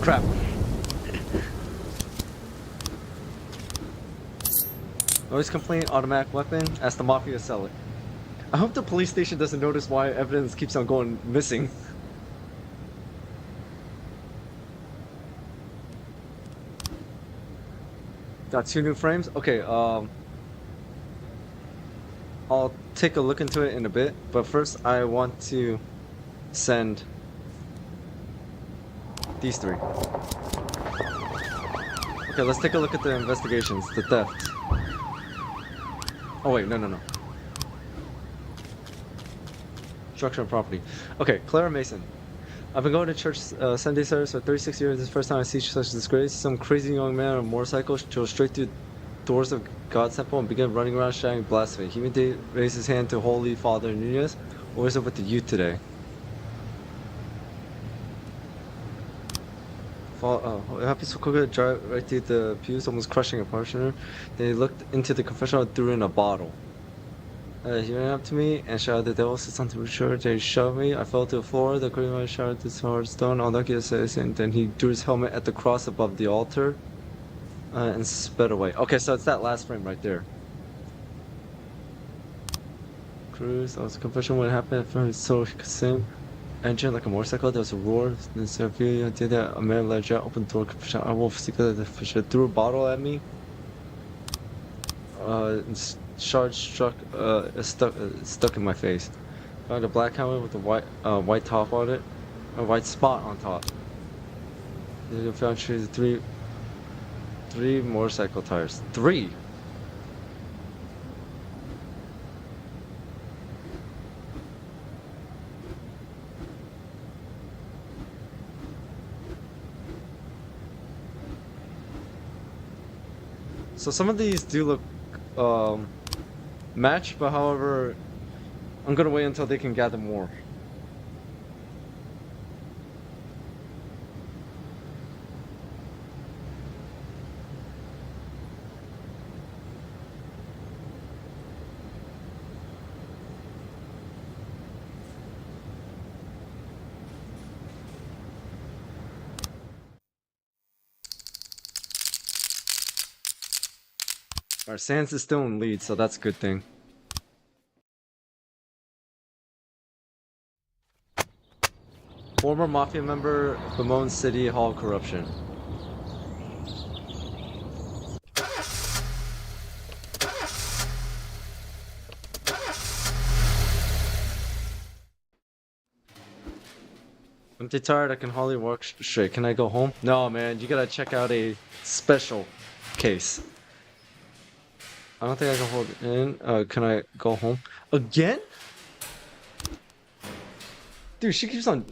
Crap. Noise complaint, automatic weapon. Ask the mafia to sell it. I hope the police station doesn't notice why evidence keeps on going missing. Got 2 new frames. Okay, I'll take a look into it in a bit, but first I want to send these 3. Okay, let's take a look at the investigations. The theft. Oh wait, no. Structure and property. Okay, Clara Mason. I've been going to church Sunday service for 36 years. This is the first time I see such disgrace. Some crazy young man on a motorcycle drove straight through doors of God's temple and began running around shouting blasphemy. He immediately raised his hand to Holy Father Nunez. What is it with the youth today? Happy Sokoga drive right through the pews, almost crushing a parishioner. Then he looked into the confessional and threw in a bottle. He ran up to me and shouted, "The devil said something for sure." Then he shoved me. I fell to the floor. The criminal shouted this hard stone. All that says, and then he threw his helmet at the cross above the altar and sped away. Okay, so it's that last frame right there. Cruz, that was a confession. What happened? It's so same. Engine like a motorcycle. There was a roar. Then Sevilla did that. A man ledge out, open door. Confession. I will see the fisher threw a bottle at me. Shard stuck in my face. Found a black helmet with a white top on it, a white spot on top. Then found three motorcycle tires. 3. So some of these do look match, but however, I'm gonna wait until they can gather more. Alright, Sans is still in lead, so that's a good thing. Former Mafia member bemoans City Hall corruption. I'm too tired, I can hardly walk straight. Can I go home? No, man, you gotta check out a special case. I don't think I can hold it in. Can I go home? Again? Dude, she keeps on...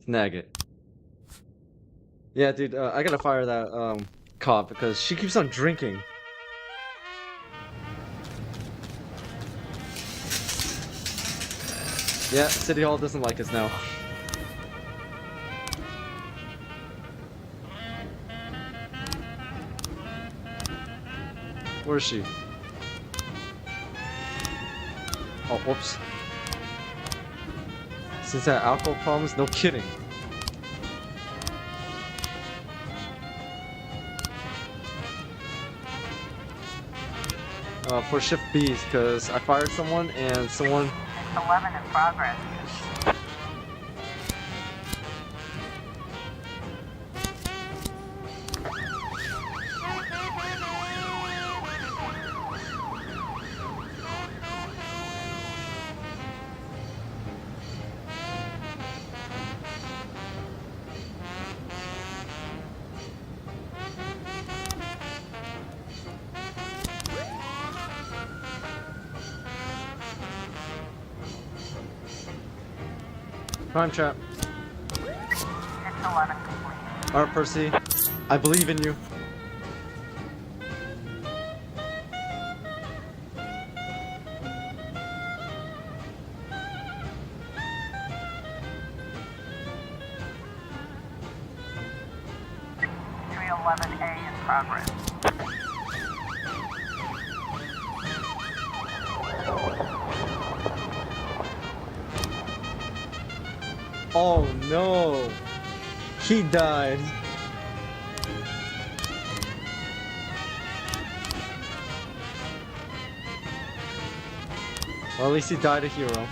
Snag it. Yeah, dude, I gotta fire that cop because she keeps on drinking. Yeah, City Hall doesn't like us now. Where is she? Oh, whoops. Since I had alcohol problems, no kidding. For shift B, because I fired someone and someone... 11 in progress. Crime trap. 611 complete. Alright, Percy. I believe in you. A in progress. Oh no! He died. Well, at least he died a hero.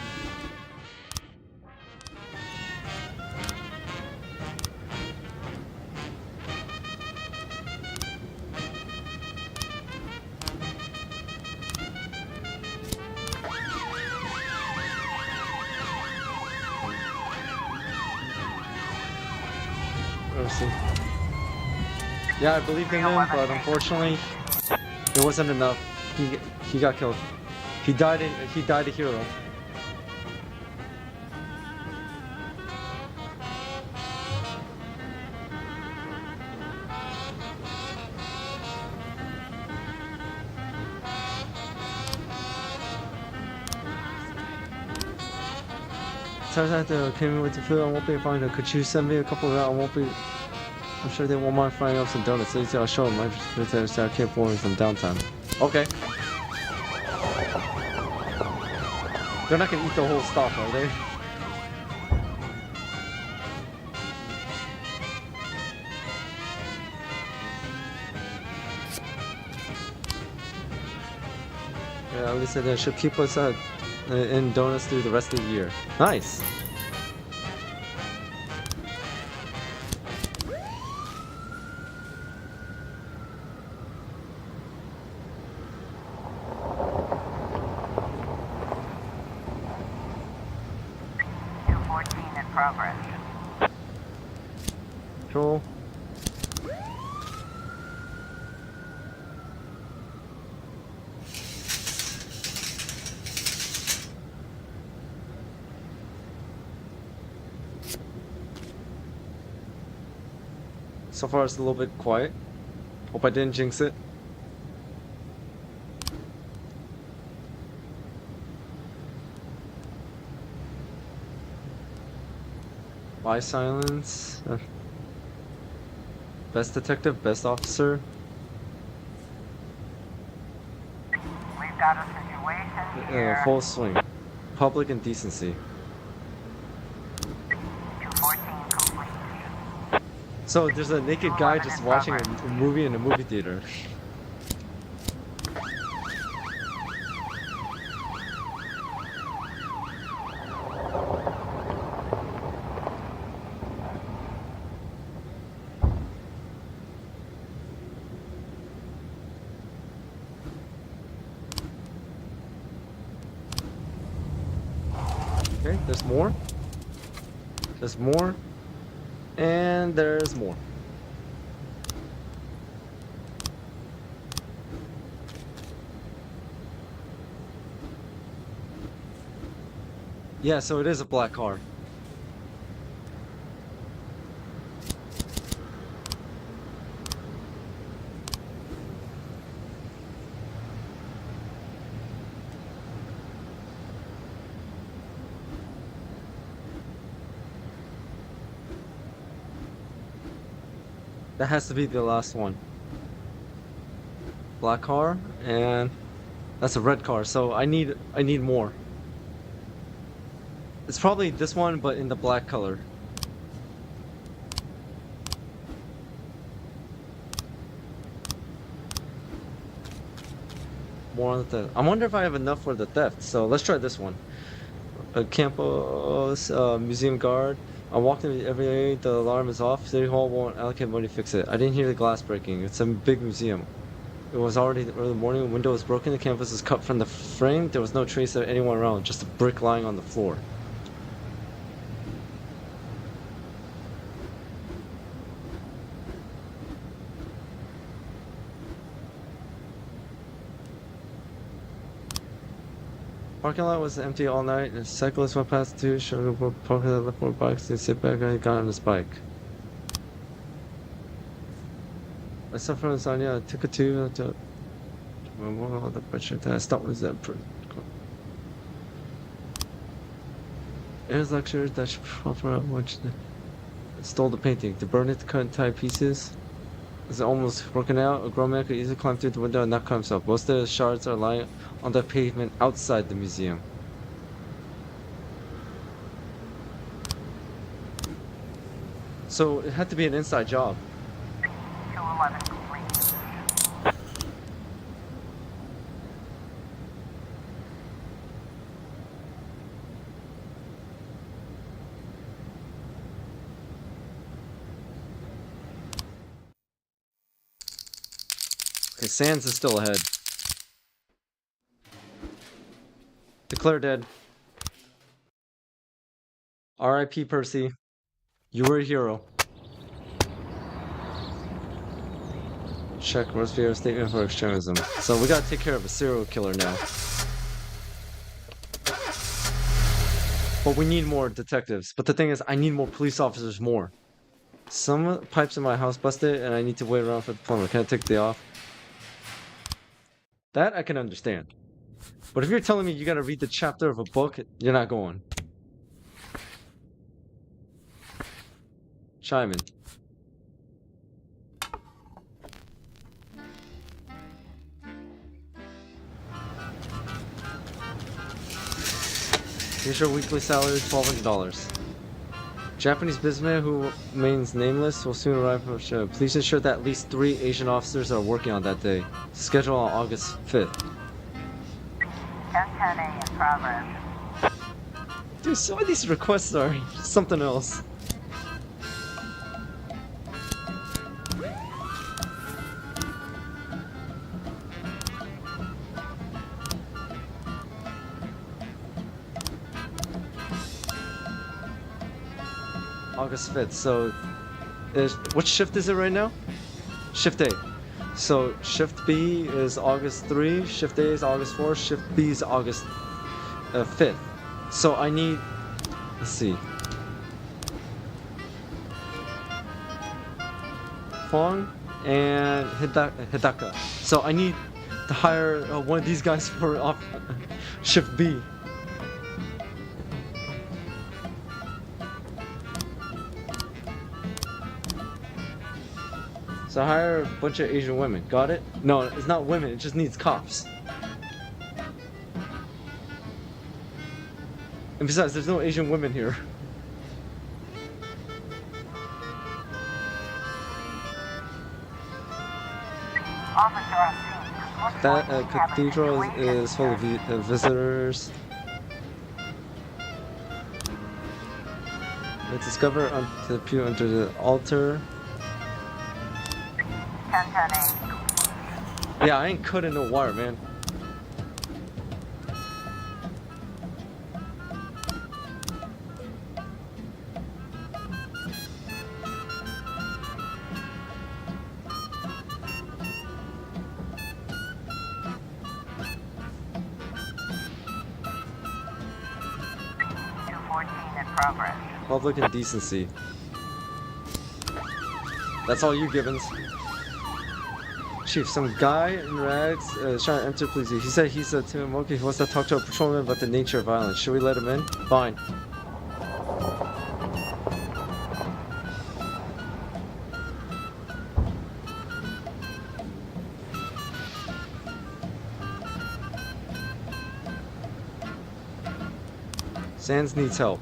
Mercy. Yeah, I believed in him, but unfortunately, it wasn't enough. He got killed. He died a hero. Turns out they came in with the food. I won't be fine. Could you send me a couple of that? I won't be. I'm sure they won't mind frying up some donuts. So I'll show them. I can't afford some downtime. Okay. They're not gonna eat the whole stuff, are they? Yeah, at least they should keep us in donuts through the rest of the year. Nice. In progress. Control. So far it's a little bit quiet. Hope I didn't jinx it. Why silence? Best detective, best officer. We've got a situation here. Full swing. Public indecency. 214 complete. So there's a naked guy just watching a movie in a movie theater. Okay, there's more. There's more. And there's more. Yeah, so it is a black car. That has to be the last one. Black car, and that's a red car, so I need more. It's probably this one, but in the black color. More on the theft. I wonder if I have enough for the theft, so let's try this one. Campos Museum Guard. I walked in every day, the alarm is off. City Hall won't allocate money to fix it. I didn't hear the glass breaking. It's a big museum. It was already early morning. The window was broken. The canvas was cut from the frame. There was no trace of anyone around, just a brick lying on the floor. Parking lot was empty all night. A cyclist went past too, showed up parking lot left more bikes. They sit back and he got on his bike. I suffered from insomnia. I took a tube to the pressure. Then I stopped with that. It was lectures that should proper watch. Stole the painting. To burn it, to cut and tie pieces. It's almost broken out. A grown man could easily climb through the window and not cut himself. Most of the shards are lying on the pavement outside the museum. So it had to be an inside job. 211 complete. Okay, Sans is still ahead. Declare dead. R.I.P. Percy. You were a hero. Check Robespierre's statement for extremism. So we gotta take care of a serial killer now. But we need more detectives. But the thing is, I need more police officers more. Some pipes in my house busted and I need to wait around for the plumber. Can I take the day off? That I can understand. But if you're telling me you gotta read the chapter of a book, you're not going. Chime in. Here's your weekly salary, $1,200. Japanese businessman who remains nameless will soon arrive for a show. Please ensure that at least 3 Asian officers are working on that day. Schedule on August 5th. 1010A in progress. Dude, some of these requests are something else. August 5th, so what shift is it right now? Shift A. So shift B is August 3, shift A is August 4, shift B is August 5th. So I need, let's see. Fong and Hidaka. So I need to hire one of these guys for shift B. So hire a bunch of Asian women. Got it? No, it's not women. It just needs cops. And besides, there's no Asian women here. Officer on scene. That cathedral is full of visitors. Let's discover the pew under the altar. 1010A. Yeah, I ain't cutting no wire, man. Public indecency. That's all you, Gibbons. Chief, some guy in rags is trying to enter, please. He said he's a Tim Monkey. He wants to talk to a patrolman about the nature of violence. Should we let him in? Fine. Sans needs help.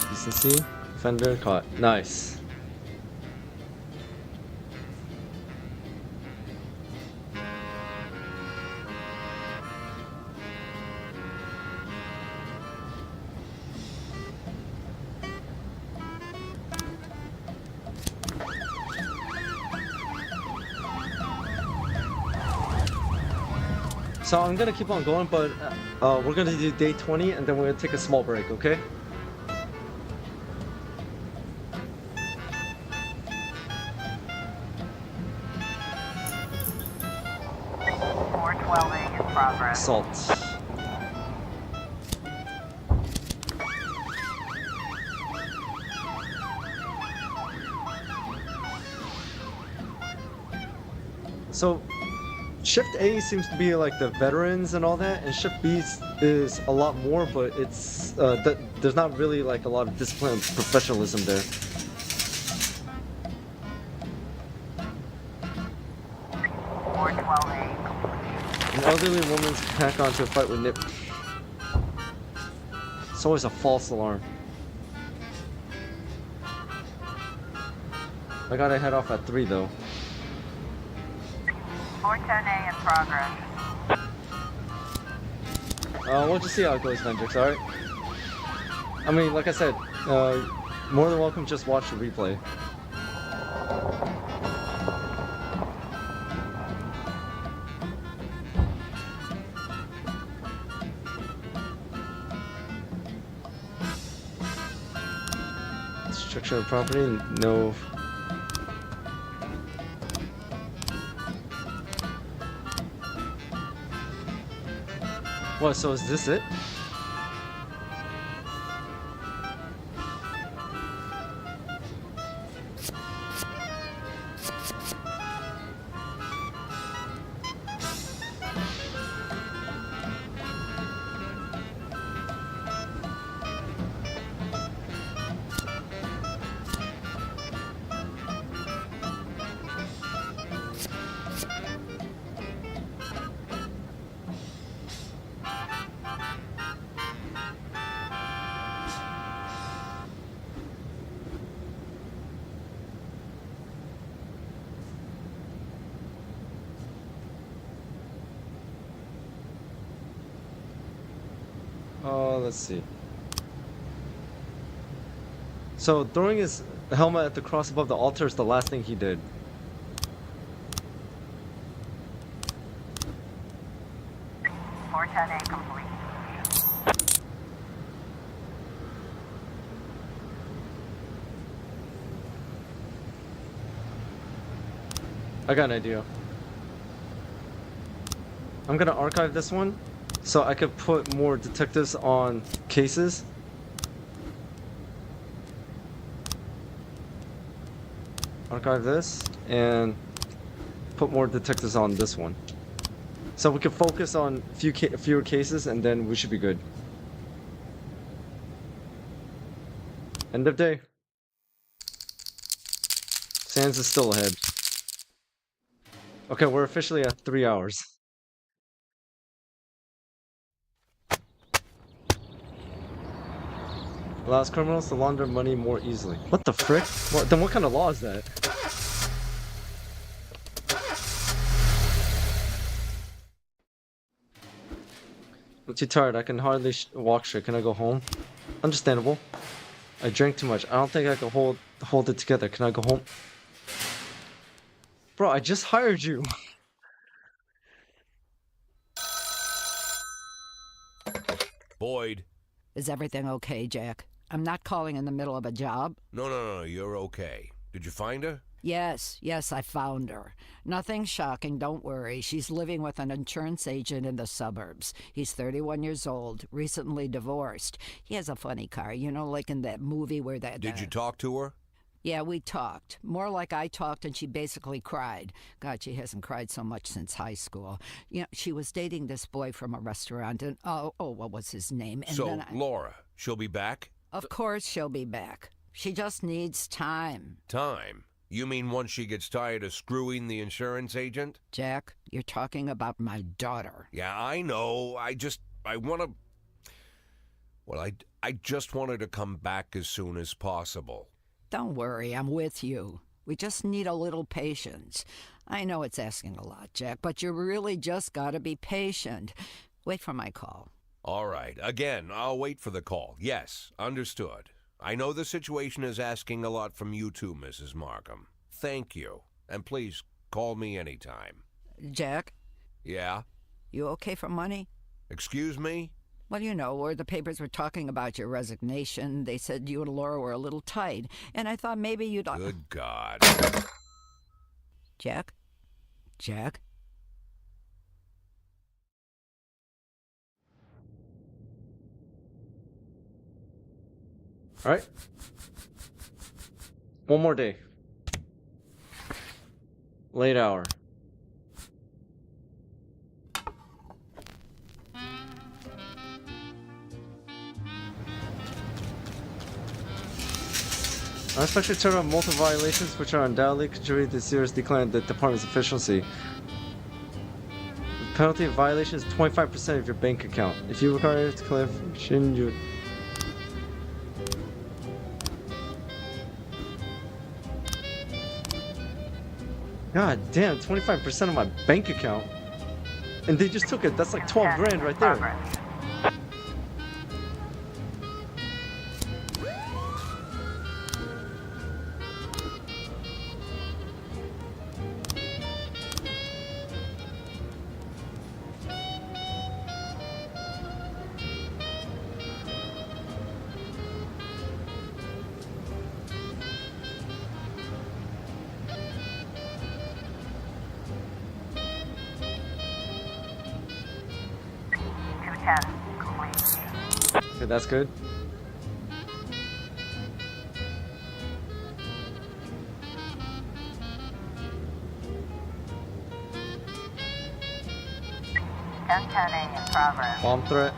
Decency, offender caught. Nice. So I'm gonna keep on going, but we're gonna do day 20 and then we're gonna take a small break, okay? Assault. So shift A seems to be like the veterans and all that, and shift B is a lot more, but it's there's not really like a lot of discipline and professionalism there. 412A complete. An elderly woman's pack onto a fight with Nip. It's always a false alarm. I gotta head off at 3 though. 410A in progress. We'll just see how it goes, Hendrix, alright? I mean, like I said, more than welcome, just watch the replay. Structure of property, no. What, so is this it? Let's see. So throwing his helmet at the cross above the altar is the last thing he did. A complete. I got an idea. I'm gonna archive this one so I could put more detectives on cases. Archive this and put more detectives on this one. So we can focus on fewer cases and then we should be good. End of day. Sans is still ahead. Okay, we're officially at 3 hours. Allows criminals to launder money more easily. What the frick? Then what kind of law is that? I'm too tired. I can hardly walk straight. Can I go home? Understandable. I drank too much. I don't think I can hold it together. Can I go home? Bro, I just hired you. Boyd. Is everything okay, Jack? I'm not calling in the middle of a job. No, you're okay. Did you find her? Yes, I found her. Nothing shocking, don't worry. She's living with an insurance agent in the suburbs. He's 31 years old, recently divorced. He has a funny car, you know, like in that movie where that... Did you talk to her? Yeah, we talked. More like I talked and she basically cried. God, she hasn't cried so much since high school. You know, she was dating this boy from a restaurant and, what was his name? And so, Laura, she'll be back? Of course she'll be back. She just needs time. Time? You mean once she gets tired of screwing the insurance agent? Jack, you're talking about my daughter. Yeah, I know. I want to... Well, I just want her to come back as soon as possible. Don't worry, I'm with you. We just need a little patience. I know it's asking a lot, Jack, but you really just gotta be patient. Wait for my call. All right. Again, I'll wait for the call. Yes, understood. I know the situation is asking a lot from you too, Mrs. Markham. Thank you. And please, call me anytime. Jack? Yeah? You okay for money? Excuse me? Well, you know, where the papers were talking about your resignation, they said you and Laura were a little tight, and I thought maybe you'd... Good God. Jack? Jack? All right. One more day. Late hour. Unexpected turn on multiple violations which are undoubtedly contributing to serious decline in the department's efficiency. Penalty of violation is 25% of your bank account. If you require clarification, you. God damn, 25% of my bank account. And they just took it. That's like 12 grand right there. Progress. Complete. Okay, that's good. A in progress. Bomb threat.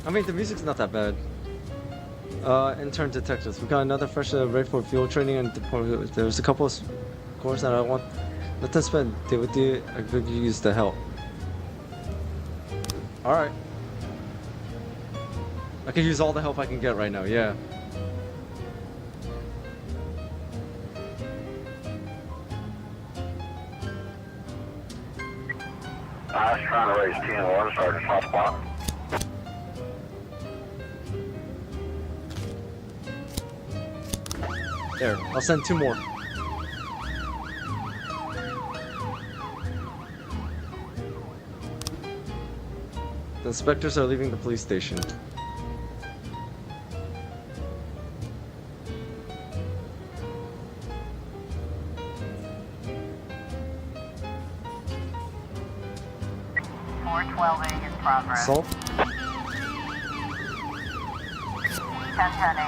I mean, the music's not that bad. Intern detectives. We got another fresh ready for field training, and there's a couple of courses that I want. Let them spend. They would do. I could use the help. All right. I can use all the help I can get right now. Yeah. I was trying to raise TN1, Sergeant Hotspot. There. I'll send 2 more. The inspectors are leaving the police station. A in progress. Assault? 1010A.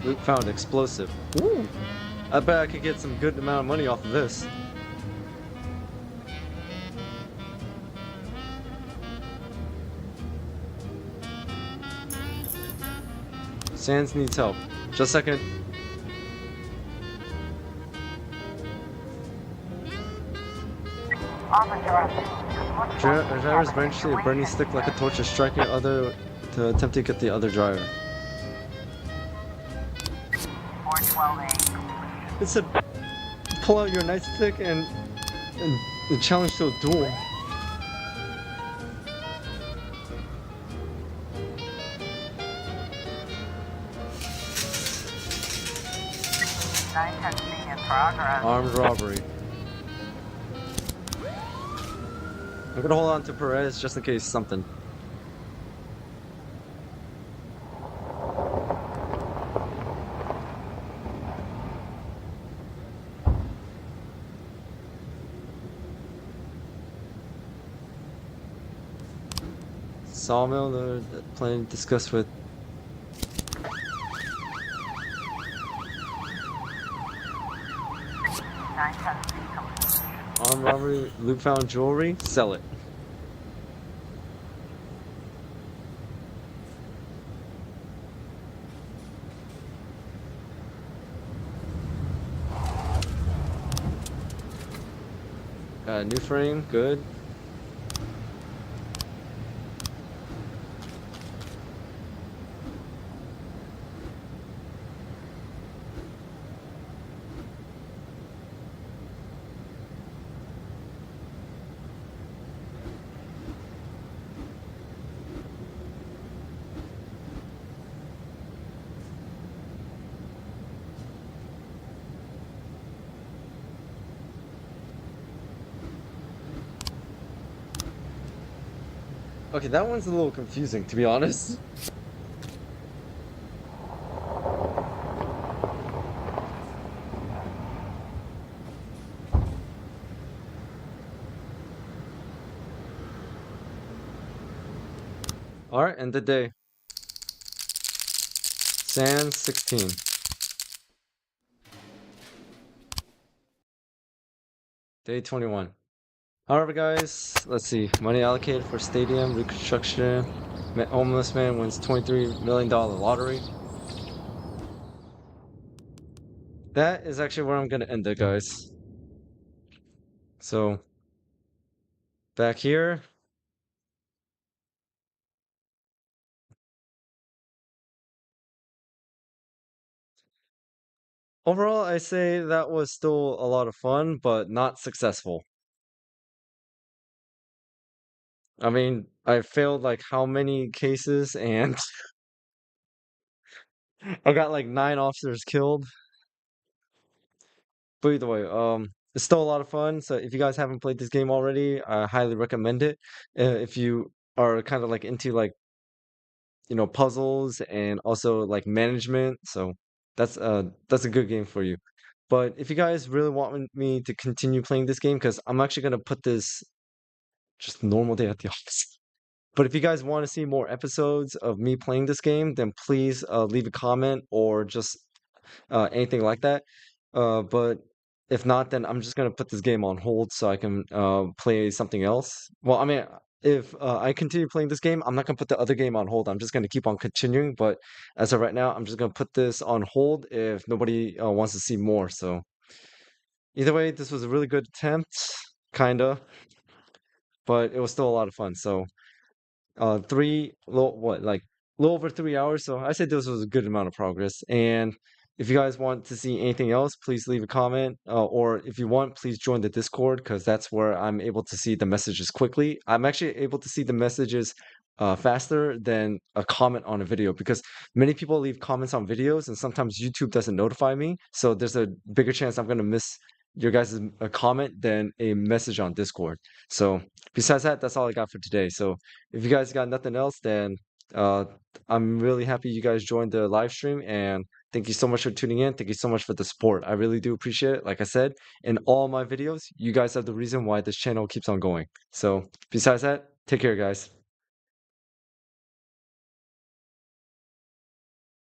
Luke found explosive. Ooh. I bet I could get some good amount of money off of this. Sans needs help. Just a second. Drivers eventually a burning stick like a torch is striking other to attempt to get the other driver. 412A. It said, pull out your nightstick and the challenge to a duel. In progress. Armed robbery. I'm gonna hold on to Perez just in case something. Sawmill, the plan discussed with. Armed robbery, Luke found jewelry, sell it. Got a new frame, good. Okay, that one's a little confusing, to be honest. Alright, end the day. Sans 16. Day 21. However, guys, let's see. Money allocated for stadium reconstruction. Homeless man wins $23 million lottery. That is actually where I'm gonna end it, guys. So back here. Overall, I say that was still a lot of fun, but not successful. I mean, I failed like how many cases, and I got like 9 officers killed. But either way, it's still a lot of fun. So if you guys haven't played this game already, I highly recommend it. If you are kind of like into like, puzzles and also like management, so that's a good game for you. But if you guys really want me to continue playing this game, because I'm actually gonna put this just normal day at the office. But if you guys want to see more episodes of me playing this game, then please leave a comment or just anything like that. But if not, then I'm just gonna put this game on hold so I can play something else. Well, I mean, if I continue playing this game, I'm not gonna put the other game on hold. I'm just gonna keep on continuing. But as of right now, I'm just gonna put this on hold if nobody wants to see more. So either way, this was a really good attempt, kinda, but it was still a lot of fun. So like a little over 3 hours. So I said this was a good amount of progress. And if you guys want to see anything else, please leave a comment. Or if you want, please join the Discord because that's where I'm able to see the messages quickly. I'm actually able to see the messages faster than a comment on a video because many people leave comments on videos and sometimes YouTube doesn't notify me. So there's a bigger chance I'm going to miss your guys' a comment than a message on Discord. So besides that, that's all I got for today. So if you guys got nothing else, then uh, I'm really happy you guys joined the live stream and thank you so much for tuning in. Thank you so much for the support. I really do appreciate it. Like I said, in all my videos, you guys are the reason why this channel keeps on going. So besides that, take care, guys.